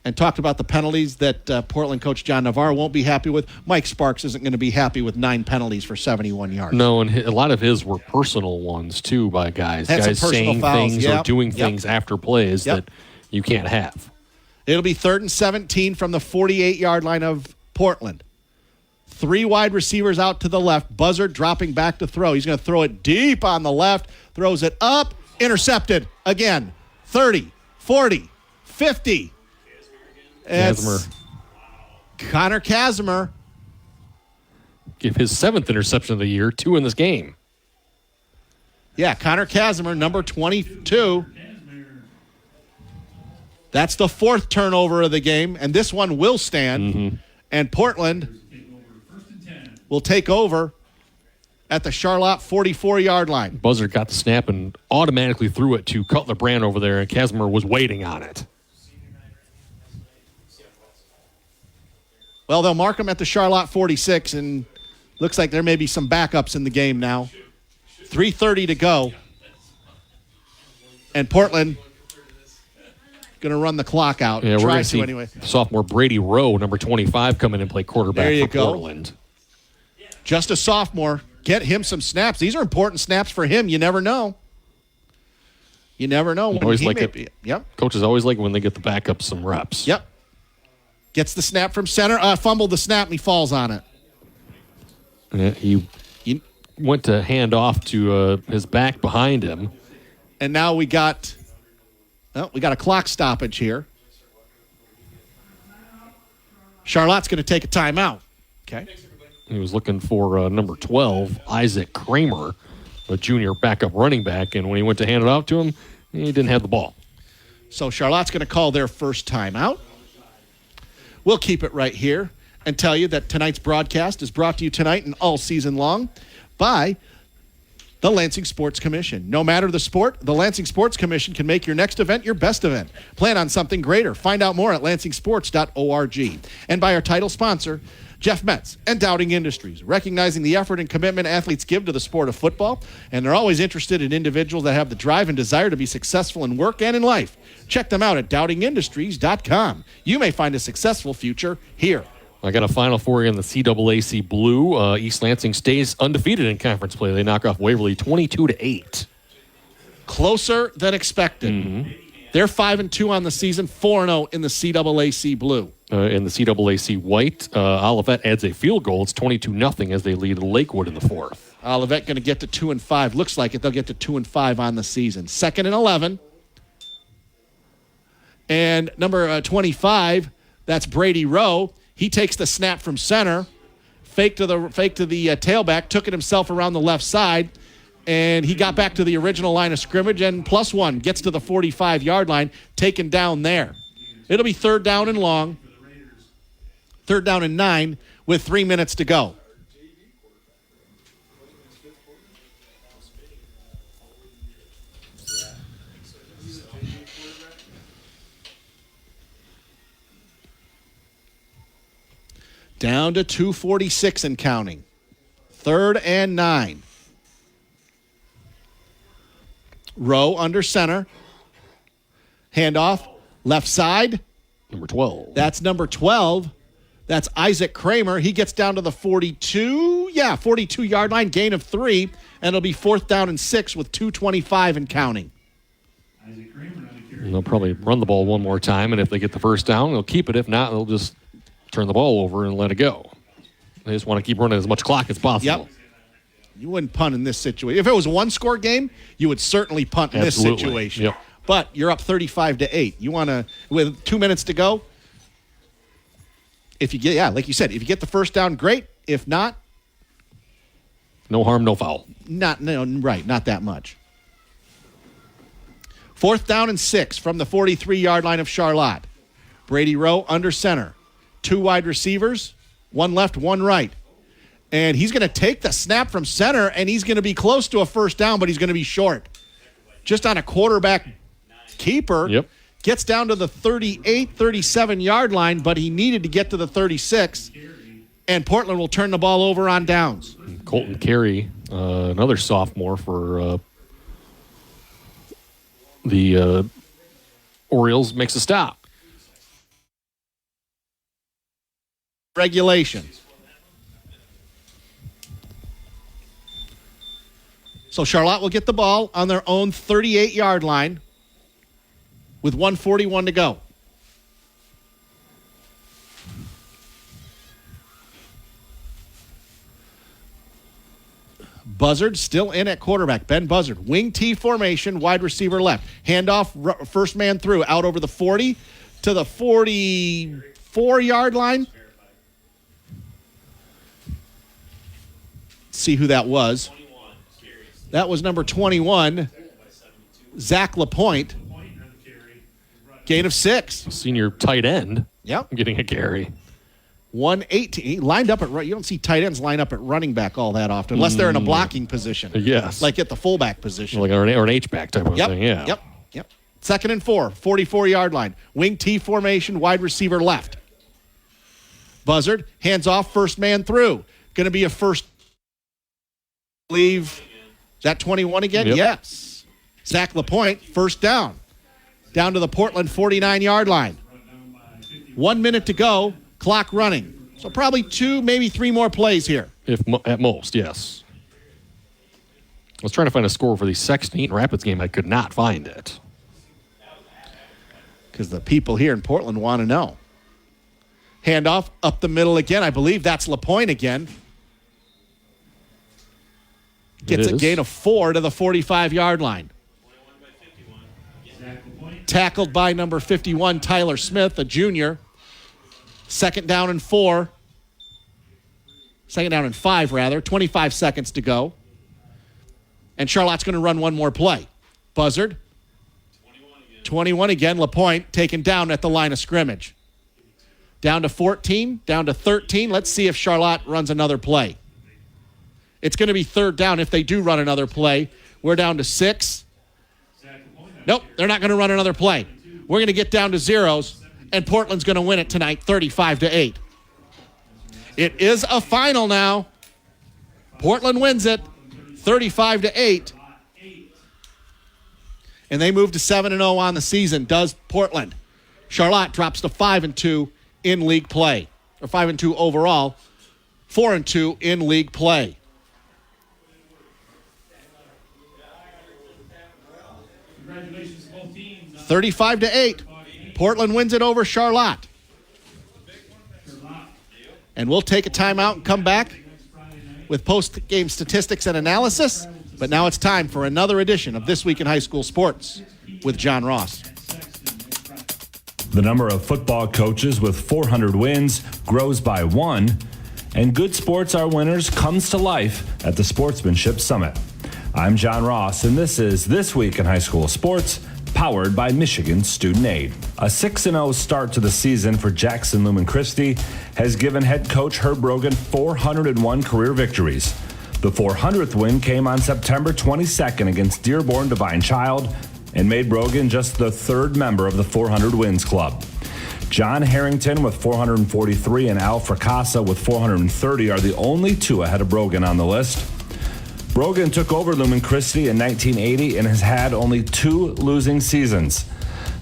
And talked about the penalties that Portland coach John Navarro won't be happy with. Mike Sparks isn't going to be happy with 9 penalties for 71 yards. No, and a lot of his were personal ones, too, by guys. Had guys saying fouls. things or doing things after plays that you can't have. It'll be 3rd and 17 from the 48-yard line of Portland. 3 wide receivers out to the left. Buzzard dropping back to throw. He's going to throw it deep on the left. Throws it up. Intercepted again. 30, 40, 50. Casimir. Connor Casimir. Give his 7th interception of the year, 2 in this game. Yeah, Connor Casimir, number 22. That's the 4th turnover of the game, and this one will stand. Mm-hmm. And Portland will take over at the Charlotte 44-yard line. Buzzard got the snap and automatically threw it to Cutler Brandt over there, and Casimir was waiting on it. Well, they'll mark him at the Charlotte 46, and Looks like there may be some backups in the game now. 3:30 to go. And Portland going to run the clock out. Yeah, we're going to see anyway. Sophomore Brady Rowe, number 25, come in and play quarterback there you for go. Portland. Just a sophomore. Get him some snaps. These are important snaps for him. You never know. You never know. Always like it. Yep. Coaches always like when they get the backup some reps. Yep. Gets the snap from center. Fumbled the snap, and he falls on it. And he went to hand off to his back behind him. And now we got a clock stoppage here. Charlotte's going to take a timeout. Okay. He was looking for number 12, Isaac Kramer, a junior backup running back. And when he went to hand it off to him, he didn't have the ball. So Charlotte's going to call their first timeout. We'll keep it right here and tell you that tonight's broadcast is brought to you tonight and all season long by the Lansing Sports Commission. No matter the sport, the Lansing Sports Commission can make your next event your best event. Plan on something greater. Find out more at lansingsports.org. And by our title sponsor, Jeff Metz and Dowding Industries, recognizing the effort and commitment athletes give to the sport of football, and they're always interested in individuals that have the drive and desire to be successful in work and in life. Check them out at dowdingindustries.com. You may find a successful future here. I got a final for you in the CAAC Blue. East Lansing stays undefeated in conference play. They knock off Waverly 22-8. Closer than expected. Mm-hmm. They're 5-2 on the season, 4-0 in the CAAC Blue. In the CAAC White, Olivet adds a field goal. It's 22-0 as they lead Lakewood in the fourth. Olivet going to get to 2-5. Looks like it. They'll get to 2-5 on the season. 2nd and 11. And number 25, that's Brady Rowe. He takes the snap from center, fake to the tailback, took it himself around the left side, and he got back to the original line of scrimmage, and +1 gets to the 45-yard line, taken down there. It'll be 3rd down and long, 3rd down and 9 with 3 minutes to go. Down to 2:46 and counting. 3rd and 9. Rowe under center. Handoff. Left side. Number 12. That's number 12. That's Isaac Kramer. He gets down to the 42-yard line. Gain of 3. And it'll be 4th down and 6 with 2:25 and counting. And they'll probably run the ball one more time. And if they get the first down, they'll keep it. If not, they'll just turn the ball over and let it go. They just want to keep running as much clock as possible. Yep. You wouldn't punt in this situation. If it was a one-score game, you would certainly punt in this situation. Yep. But you're up 35-8. You want to, with 2 minutes to go, if you get, like you said, if you get the first down, great. If not, no harm, no foul. Not that much. 4th down and 6 from the 43-yard line of Charlotte. Brady Rowe under center. 2 wide receivers, 1 left, 1 right. And he's going to take the snap from center, and he's going to be close to a first down, but he's going to be short. Just on a quarterback keeper. Yep. Gets down to the 38, 37-yard line, but he needed to get to the 36. And Portland will turn the ball over on downs. Colton Carey, another sophomore for the Orioles, makes a stop. Regulation. So Charlotte will get the ball on their own 38-yard line with 1:41 to go. Buzzard still in at quarterback. Ben Buzzard, wing T formation, wide receiver left. Handoff, first man through, out over the 40 to the 44-yard line. See who that was. That was number 21, Zach LaPointe. Gain of 6. Senior tight end. Yep. Getting a carry. 118. He lined up at right. You don't see tight ends line up at running back all that often, unless they're in a blocking position. Yes. Like at the fullback position. Like or an H-back type of thing, yeah. Yep. 2nd and 4, 44-yard line. Wing T formation, wide receiver left. Buzzard, hands off, first man through. going to be a first. Leave. Is that 21 again? Yep. Yes. Zach LaPointe, first down. Down to the Portland 49-yard line. 1 minute to go, clock running. So probably 2, maybe 3 more plays here. If at most, yes. I was trying to find a score for the Sexton Eaton Rapids game. I could not find it. Because the people here in Portland want to know. Handoff up the middle again. I believe that's LaPointe again. Gets a gain of 4 to the 45-yard line. Tackled by number 51, Tyler Smith, a junior. Second down and 5, rather. 25 seconds to go. And Charlotte's going to run one more play. Buzzard. 21 again. LaPointe taken down at the line of scrimmage. Down to 14, down to 13. Let's see if Charlotte runs another play. It's going to be third down if they do run another play. We're down to 6. Nope, they're not going to run another play. We're going to get down to zeros, and Portland's going to win it tonight, 35-8. It is a final now. Portland wins it, 35-8. And they move to 7-0 on the season, does Portland. Charlotte drops to 5-2 in league play, or 5-2 overall, 4-2 in league play. Congratulations to both teams. 35-8. Portland wins it over Charlotte. And we'll take a timeout and come back with post-game statistics and analysis. But now it's time for another edition of This Week in High School Sports with John Ross. The number of football coaches with 400 wins grows by 1, and Good Sports Are Winners comes to life at the Sportsmanship Summit. I'm John Ross, and this is This Week in High School Sports, powered by Michigan Student Aid. A 6-0 start to the season for Jackson Lumen Christi has given head coach Herb Brogan 401 career victories. The 400th win came on September 22nd against Dearborn Divine Child and made Brogan just the third member of the 400 Wins Club. John Harrington with 443 and Al Fracassa with 430 are the only two ahead of Brogan on the list. Brogan took over Lumen Christi in 1980 and has had only 2 losing seasons.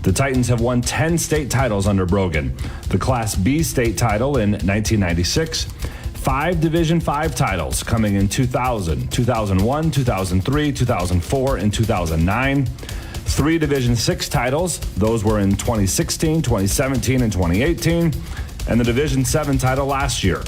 The Titans have won 10 state titles under Brogan. The Class B state title in 1996, 5 Division V titles coming in 2000, 2001, 2003, 2004, and 2009. 3 Division VI titles. Those were in 2016, 2017, and 2018. And the Division VII title last year.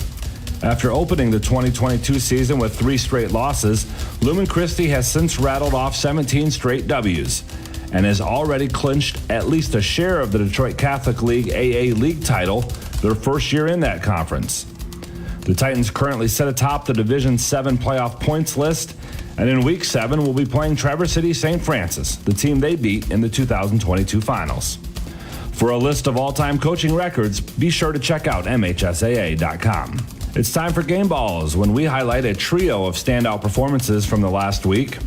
After opening the 2022 season with 3 straight losses, Lumen Christi has since rattled off 17 straight W's and has already clinched at least a share of the Detroit Catholic League AA League title, their first year in that conference. The Titans currently sit atop the Division VII playoff points list, and in Week 7 will be playing Traverse City St. Francis, the team they beat in the 2022 finals. For a list of all-time coaching records, be sure to check out MHSAA.com. It's time for Game Balls, when we highlight a trio of standout performances from the last week.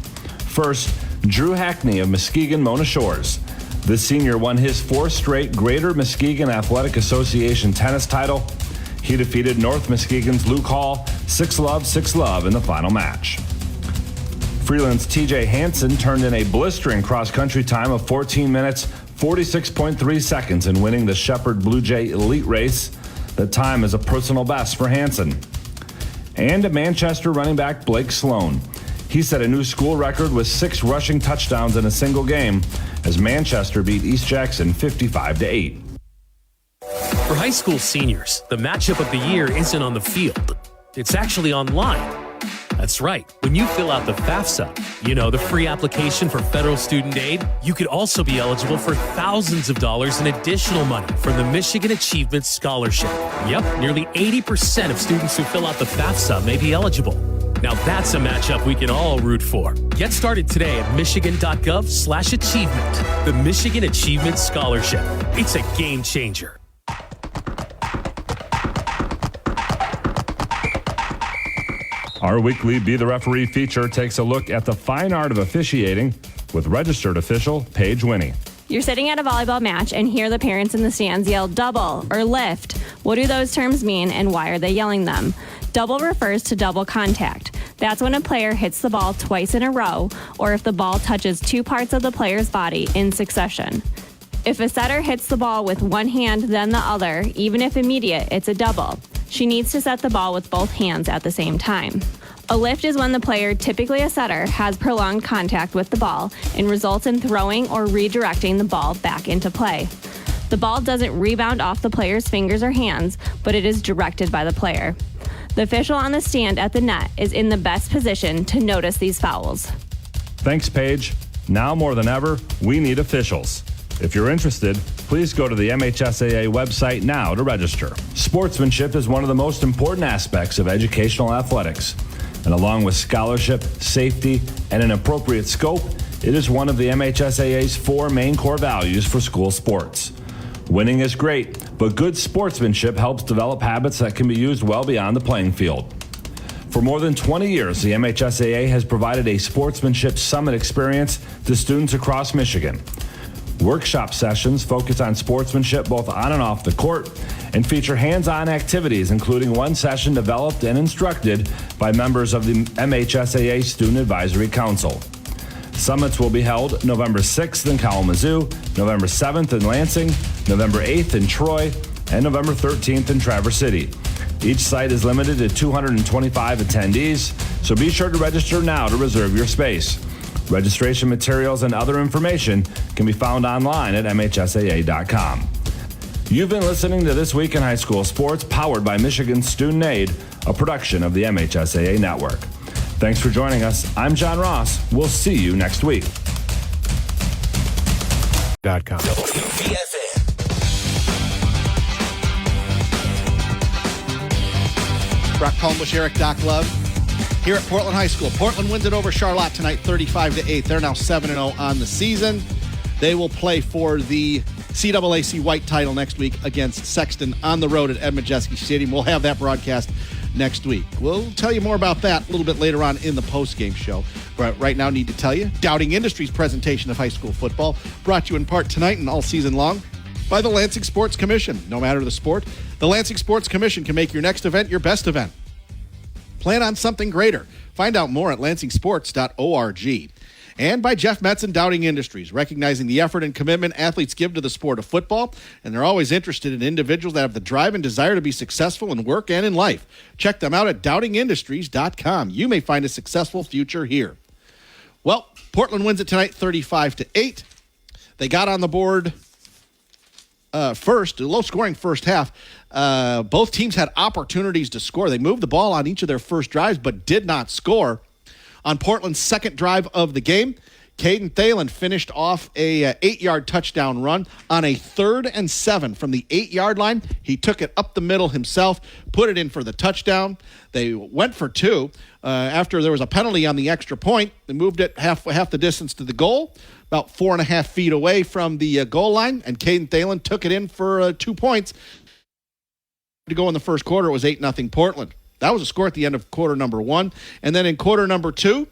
First, Drew Hackney of Muskegon Mona Shores. The senior won his 4th straight Greater Muskegon Athletic Association tennis title. He defeated North Muskegon's Luke Hall 6-love in the final match. Freeland's TJ Hansen turned in a blistering cross-country time of 14 minutes, 46.3 seconds in winning the Shepherd Blue Jay Elite Race. The time is a personal best for Hansen. And Manchester running back Blake Sloan. He set a new school record with 6 rushing touchdowns in a single game as Manchester beat East Jackson 55-8. For high school seniors, the matchup of the year isn't on the field. It's actually online. That's right. When you fill out the FAFSA, the free application for federal student aid, you could also be eligible for thousands of dollars in additional money from the Michigan Achievement Scholarship. Yep, nearly 80% of students who fill out the FAFSA may be eligible. Now that's a matchup we can all root for. Get started today at michigan.gov/achievement. The Michigan Achievement Scholarship. It's a game changer. Our weekly Be the Referee feature takes a look at the fine art of officiating with registered official Paige Winnie. You're sitting at a volleyball match and hear the parents in the stands yell double or lift. What do those terms mean and why are they yelling them? Double refers to double contact. That's when a player hits the ball twice in a row, or if the ball touches two parts of the player's body in succession. If a setter hits the ball with one hand then the other, even if immediate, it's a double. She needs to set the ball with both hands at the same time. A lift is when the player, typically a setter, has prolonged contact with the ball and results in throwing or redirecting the ball back into play. The ball doesn't rebound off the player's fingers or hands, but it is directed by the player. The official on the stand at the net is in the best position to notice these fouls. Thanks, Paige. Now more than ever, we need officials. If you're interested, please go to the MHSAA website now to register. Sportsmanship is one of the most important aspects of educational athletics. And along with scholarship, safety, and an appropriate scope, it is one of the MHSAA's 4 main core values for school sports. Winning is great, but good sportsmanship helps develop habits that can be used well beyond the playing field. For more than 20 years, the MHSAA has provided a sportsmanship summit experience to students across Michigan. Workshop sessions focus on sportsmanship both on and off the court and feature hands-on activities, including one session developed and instructed by members of the MHSAA Student Advisory Council. Summits will be held November 6th in Kalamazoo, November 7th in Lansing, November 8th in Troy, and November 13th in Traverse City. Each site is limited to 225 attendees, so be sure to register now to reserve your space. Registration materials and other information can be found online at MHSAA.com. You've been listening to This Week in High School Sports, powered by Michigan Student Aid, a production of the MHSAA Network. Thanks for joining us. I'm John Ross. We'll see you next week. .com. Brock Palmbos, Erik, Doc Love. Here at Portland High School. Portland wins it over Charlotte tonight, 35-8. They're now 7-0 on the season. They will play for the CAAC White title next week against Sexton on the road at Ed Majeski Stadium. We'll have that broadcast next week. We'll tell you more about that a little bit later on in the post-game show. But right now, need to tell you, Doubting Industries' presentation of high school football brought to you in part tonight and all season long by the Lansing Sports Commission. No matter the sport, the Lansing Sports Commission can make your next event your best event. Plan on something greater. Find out more at lansingsports.org. And by Jeff Metz and Doubting Industries, recognizing the effort and commitment athletes give to the sport of football, and they're always interested in individuals that have the drive and desire to be successful in work and in life. Check them out at doubtingindustries.com. You may find a successful future here. Well, Portland wins it tonight 35-8. They got on the board first, a low-scoring first half. Both teams had opportunities to score. They moved the ball on each of their first drives, but did not score. On Portland's second drive of the game, Caden Thalen finished off a 8-yard touchdown run on a 3rd and 7 from the 8-yard line. He took it up the middle himself, put it in for the touchdown. They went for 2. After there was a penalty on the extra point, they moved it half the distance to the goal, about 4.5 feet away from the goal line, and Caden Thalen took it in for 2 points. To go in the first quarter, it was 8-0 Portland. That was a score at the end of quarter number 1. And then in quarter number 2,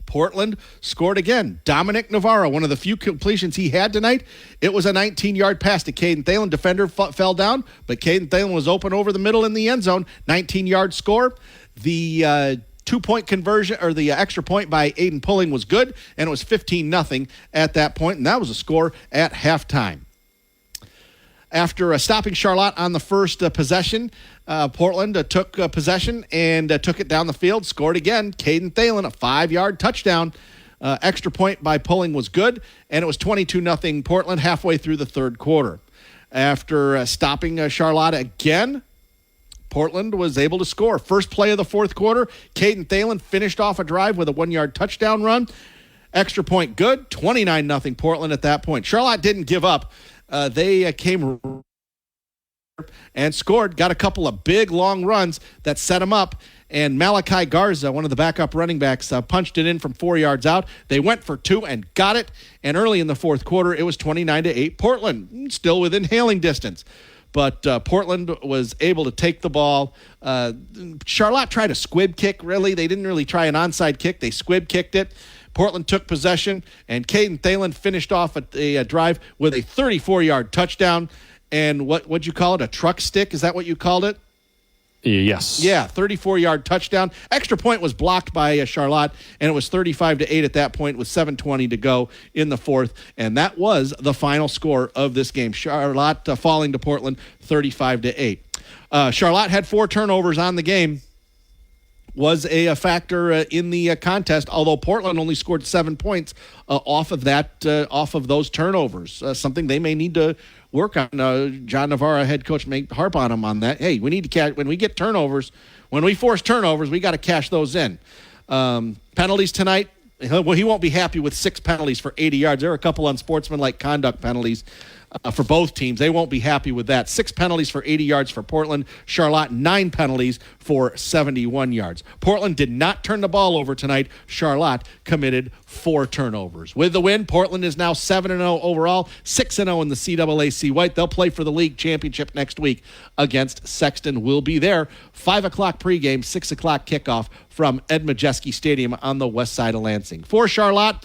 Portland scored again. Dominic Navarro, one of the few completions he had tonight, it was a 19-yard pass to Caden Thalen. Defender fell down, but Caden Thalen was open over the middle in the end zone. 19-yard score. The 2-point conversion, or the extra point by Aiden Pulling was good, and it was 15-0 at that point, and that was a score at halftime. After stopping Charlotte on the first possession, Portland took possession and took it down the field, scored again. Caden Thalen, a 5-yard touchdown. Extra point by Pulling was good, and it was 22-0 Portland halfway through the third quarter. After stopping Charlotte again, Portland was able to score. First play of the fourth quarter, Caden Thalen finished off a drive with a 1-yard touchdown run. Extra point good, 29-0 Portland at that point. Charlotte didn't give up. They came and scored, got a couple of big, long runs that set them up, and Malachi Garza, one of the backup running backs, punched it in from 4 yards out. They went for 2 and got it, and early in the fourth quarter, it was 29-8 Portland, still within hailing distance. But Portland was able to take the ball. Charlotte tried a squib kick, really. They didn't really try an onside kick. They squib kicked it. Portland took possession, and Caden Thalen finished off a drive with a 34-yard touchdown. And what'd you call it? A truck stick? Is that what you called it? Yes. Yeah, 34-yard touchdown. Extra point was blocked by Charlotte, and it was 35-8 at that point with 7:20 to go in the fourth. And that was the final score of this game. Charlotte falling to Portland 35-8. Charlotte had 4 turnovers on the game. Was a factor in the contest, although Portland only scored 7 points off of those turnovers. Something they may need to work on. John Navarro, head coach, may harp on them on that. Hey, we need to catch when we get turnovers. When we force turnovers, we got to cash those in. Penalties tonight. Well, he won't be happy with 6 penalties for 80 yards. There are a couple unsportsmanlike conduct penalties for both teams. They won't be happy with that. 6 penalties for 80 yards for Portland. Charlotte, 9 penalties for 71 yards. Portland did not turn the ball over tonight. Charlotte committed 4 turnovers. With the win, Portland is now 7-0 overall, 6-0 in the CAAC White. They'll play for the league championship next week against Sexton. We'll be there. 5 o'clock pregame, 6 o'clock kickoff from Ed Majeski Stadium on the west side of Lansing. For Charlotte,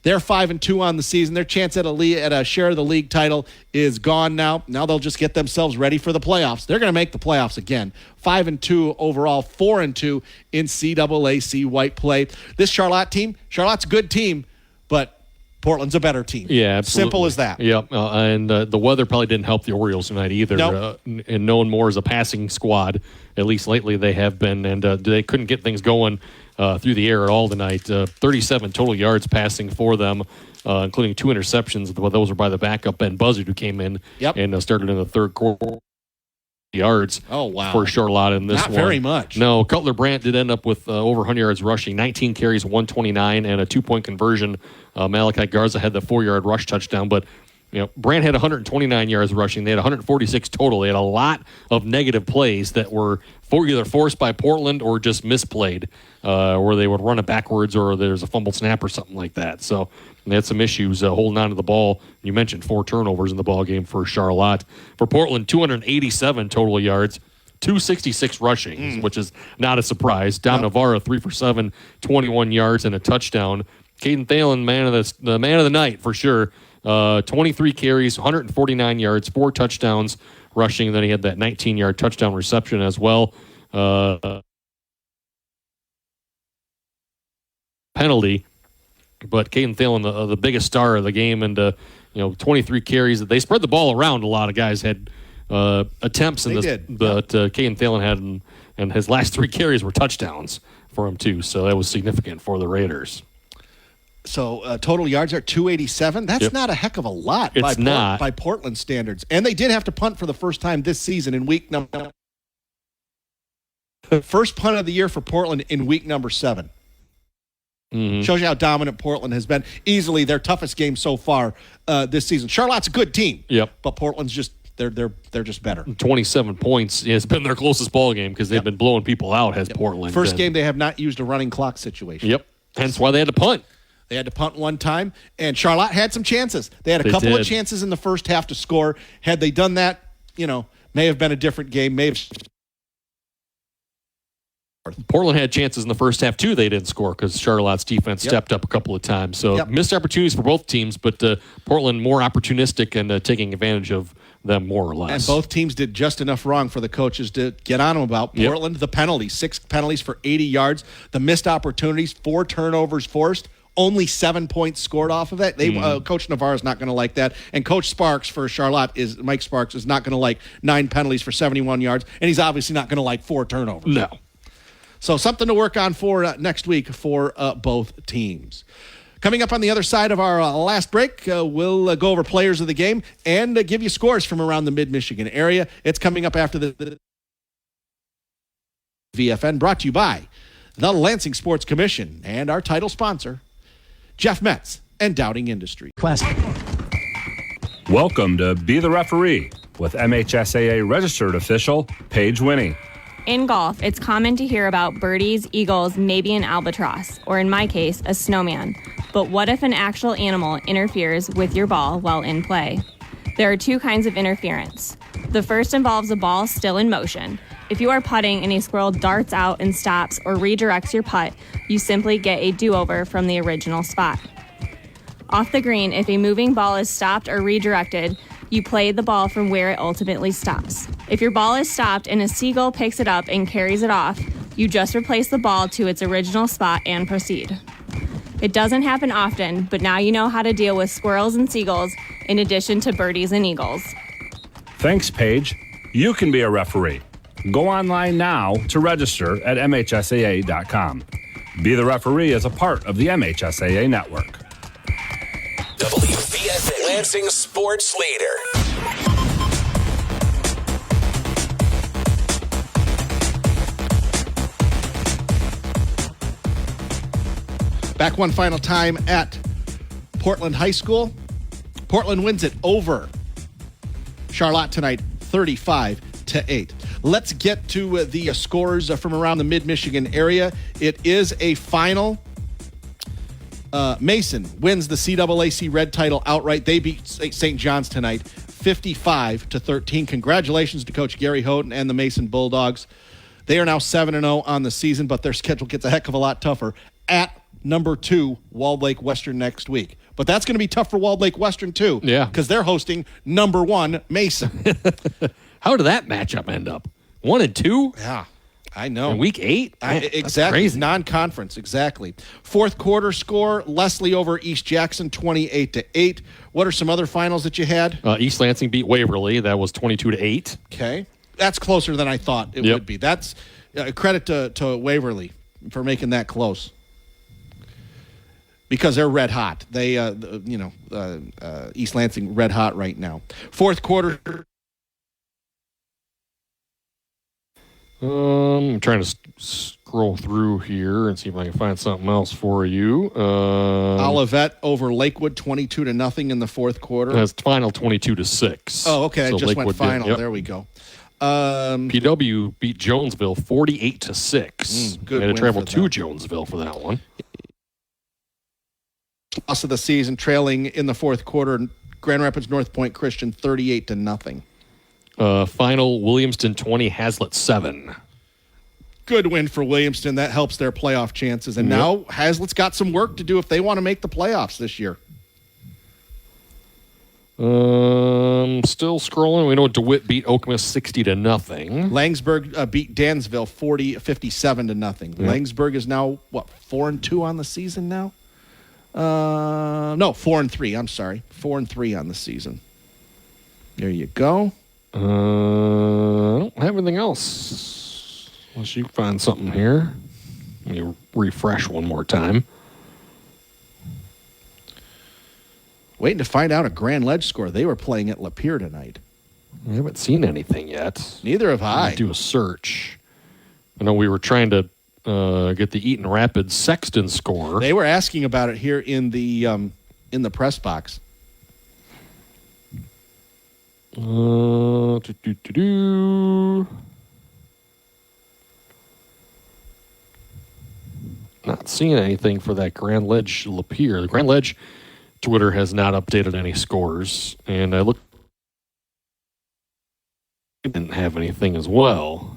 they're 5-2 on the season. Their chance at a share of the league title is gone now. Now they'll just get themselves ready for the playoffs. They're going to make the playoffs again. 5-2 overall, 4-2 in CAAC White play. This Charlotte team, Charlotte's a good team, but Portland's a better team. Yeah, absolutely. Simple as that. Yep, and the weather probably didn't help the Orioles tonight either. Nope. And known more as a passing squad, at least lately they have been, and they couldn't get things going through the air at all tonight. 37 total yards passing for them, including 2 interceptions. Those were by the backup Ben Buzzard, who came in and started in the third quarter. Yards for Charlotte in this Not one. very much. No, Cutler Brandt did end up with over 100 yards rushing, 19 carries, 129, and a 2-point conversion. Malachi Garza had the 4-yard rush touchdown, but Brandt had 129 yards rushing. They had 146 total. They had a lot of negative plays that were either forced by Portland or just misplayed, where they would run it backwards or there's a fumble snap or something like that. So they had some issues holding on to the ball. You mentioned 4 turnovers in the ball game for Charlotte. For Portland, 287 total yards, 266 rushing, which is not a surprise. Dom Navarro, 3 for 7, 21 yards and a touchdown. Caden Thalen, the man of the night for sure. 23 carries, 149 yards, 4 touchdowns rushing. Then he had that 19-yard touchdown reception as well. Penalty, but Caden Thalen, the biggest star of the game, and 23 carries. They spread the ball around. A lot of guys had attempts in this, but Caden Thalen had, and his last 3 carries were touchdowns for him too. So that was significant for the Raiders. So total yards are 287. That's not a heck of a lot by Portland standards. And they did have to punt for the first time this season in week number. First punt of the year for Portland in week number 7. Mm-hmm. Shows you how dominant Portland has been. Easily their toughest game so far this season. Charlotte's a good team. Yep. But Portland's just they're just better. 27 points has been their closest ball game because they've been blowing people out. Portland first game they have not used a running clock situation. Yep. Hence why they had to punt. They had to punt one time, and Charlotte had some chances. They had a couple of chances in the first half to score. Had they done that, may have been a different game. Portland had chances in the first half, too. They didn't score because Charlotte's defense stepped up a couple of times. So missed opportunities for both teams, but Portland more opportunistic and taking advantage of them more or less. And both teams did just enough wrong for the coaches to get on them about. Portland, the penalties, 6 penalties for 80 yards. The missed opportunities, 4 turnovers forced. Only 7 points scored off of it. Coach Navarro is not going to like that. And Coach Sparks for Charlotte Mike Sparks is not going to like 9 penalties for 71 yards. And he's obviously not going to like 4 turnovers. No. So something to work on for next week for both teams. Coming up on the other side of our last break, we'll go over players of the game and give you scores from around the mid-Michigan area. It's coming up after the VFN, brought to you by the Lansing Sports Commission and our title sponsor, Jeff Metz and Dowding Industries. Welcome to Be the Referee with MHSAA registered official Paige Winnie. In golf, it's common to hear about birdies, eagles, maybe an albatross, or in my case, a snowman. But what if an actual animal interferes with your ball while in play? There are 2 kinds of interference. The first involves a ball still in motion. If you are putting and a squirrel darts out and stops or redirects your putt, you simply get a do-over from the original spot. Off the green, if a moving ball is stopped or redirected, you play the ball from where it ultimately stops. If your ball is stopped and a seagull picks it up and carries it off, you just replace the ball to its original spot and proceed. It doesn't happen often, but now you know how to deal with squirrels and seagulls in addition to birdies and eagles. Thanks, Paige. You can be a referee. Go online now to register at MHSAA.com. Be the referee as a part of the MHSAA network. WVFA Lansing Sports Leader. Back one final time at Portland High School. Portland wins it over Charlotte tonight, 35-8. Let's get to the scores from around the mid-Michigan area. It is a final. Mason wins the CAAC Red title outright. They beat St. John's tonight, 55-13. Congratulations to Coach Gary Houghton and the Mason Bulldogs. They are now 7-0 on the season, but their schedule gets a heck of a lot tougher at number 2, Walled Lake Western next week. But that's going to be tough for Walled Lake Western, too. Yeah. Because they're hosting number 1, Mason. How did that matchup end up? 1 and 2? Yeah, I know. In week 8? Exactly. Crazy. Non-conference, exactly. Fourth quarter score, Leslie over East Jackson, 28-8. What are some other finals that you had? East Lansing beat Waverly. That was 22-8. Okay. That's closer than I thought it would be. That's credit to Waverly for making that close. Because they're red hot. They, East Lansing red hot right now. Fourth quarter. I'm trying to scroll through here and see if I can find something else for you. Olivet over Lakewood, 22-0 in the fourth quarter. That's final 22-6. Oh, okay. So I just Lakewood went final. Yep. There we go. PW beat Jonesville 48-6. Good They had win to travel for to them. Jonesville for that one. Loss of the season, trailing in the fourth quarter, Grand Rapids North Point Christian 38-0. Final Williamston 20, Hazlitt 7. Good win for Williamston. That helps their playoff chances. And now Hazlitt's got some work to do if they want to make the playoffs this year. Still scrolling. We know DeWitt beat Okemos 60-0. Langsburg beat Dansville 57-0. Langsburg is now, 4-2 on the season now? No, 4-3. I'm sorry. 4-3 on the season. There you go. I don't have anything else. Unless you find something here. Let me refresh one more time. Waiting to find out a Grand Ledge score. They were playing at Lapeer tonight. I haven't seen anything yet. Neither have I. Do a search. I know we were trying to get the Eaton Rapids Sexton score. They were asking about it here in the press box. Not seeing anything for that Grand Ledge Lapeer. The Grand Ledge Twitter has not updated any scores, and I looked. Didn't have anything as well.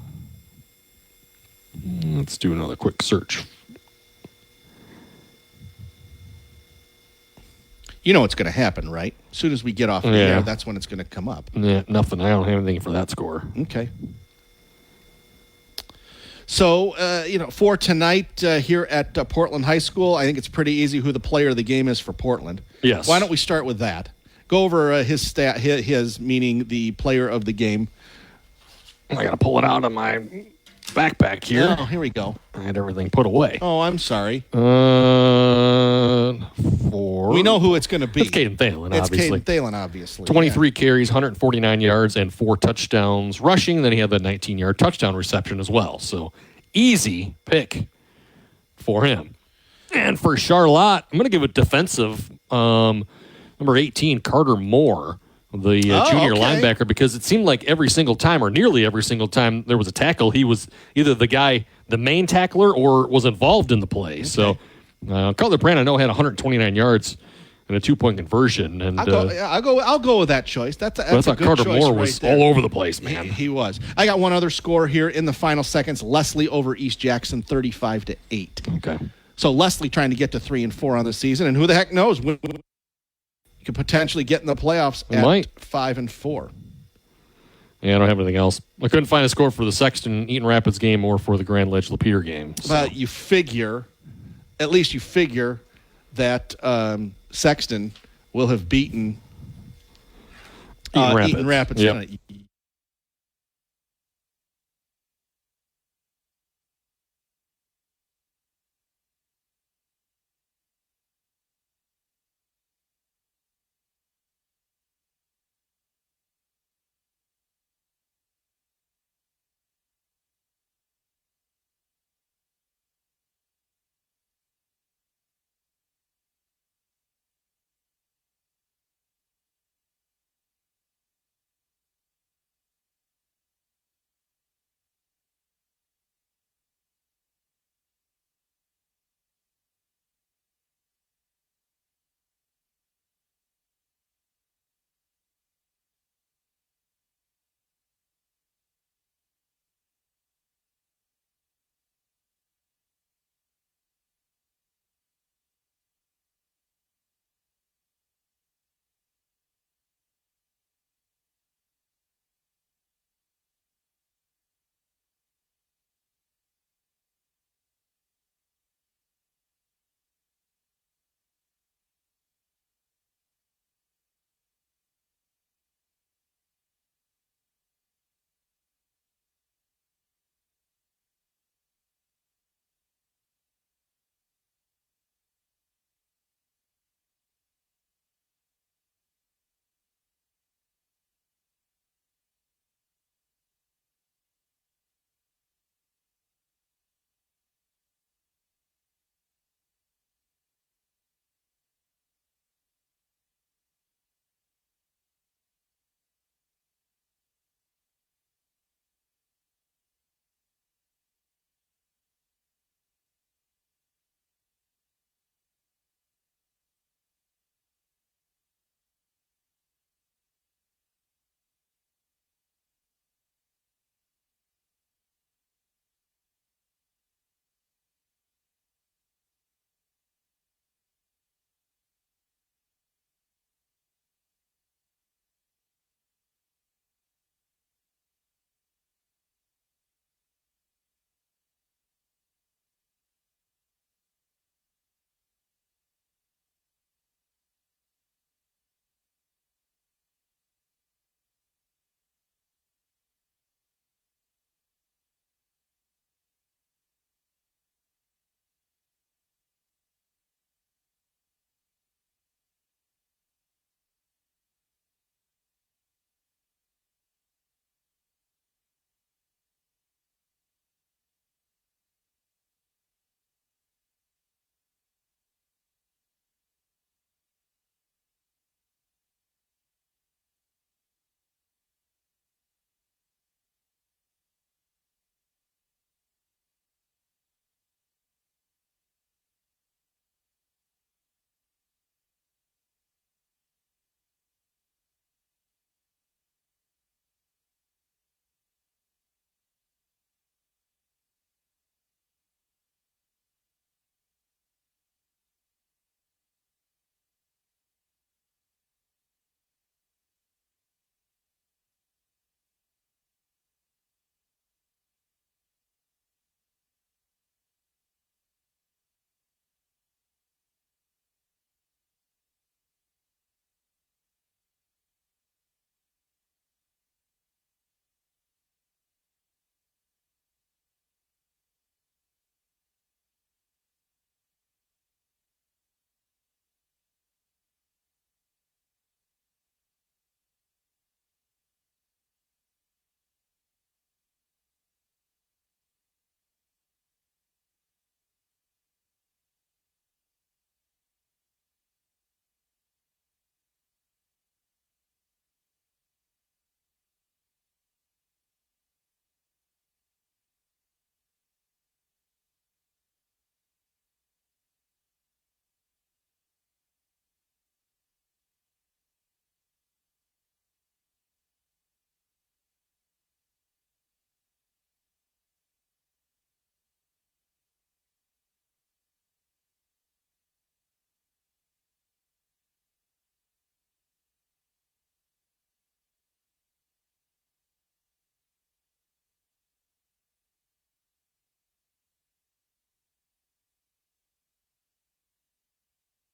Let's do another quick search. You know what's going to happen, right? As soon as we get off the air, that's when it's going to come up. Yeah, nothing. I don't have anything for that score. Okay. So, for tonight here at Portland High School, I think it's pretty easy who the player of the game is for Portland. Yes. Why don't we start with that? Go over his stat, his meaning the player of the game. I got to pull it out of my backpack here. Oh, here we go. I had everything put away. Oh, I'm sorry. 4. We know who it's going to be. It's Caden Thalen, obviously. It's Caden Thalen, obviously. 23 carries, 149 yards, and 4 touchdowns rushing. Then he had the 19-yard touchdown reception as well. So, easy pick for him. And for Charlotte, I'm going to give it defensive. Number 18, Carter Moore, the junior linebacker, because it seemed like every single time, or nearly every single time there was a tackle, he was either the main tackler, or was involved in the play. Okay. So, Cutler Brand, I know, had 129 yards and a 2-point conversion. And I'll go with that choice. That's I thought a good Carter choice Moore was right all over the place, man. He was. I got one other score here in the final seconds. Leslie over East Jackson, 35-8. Okay. So Leslie trying to get to 3-4 on the season, and who the heck knows? You could potentially get in the playoffs at 5-4. Yeah, I don't have anything else. I couldn't find a score for the Sexton Eaton Rapids game or for the Grand Ledge Lapeer game. So. But at least you figure that Sexton will have beaten Eaton Rapids yep. tonight.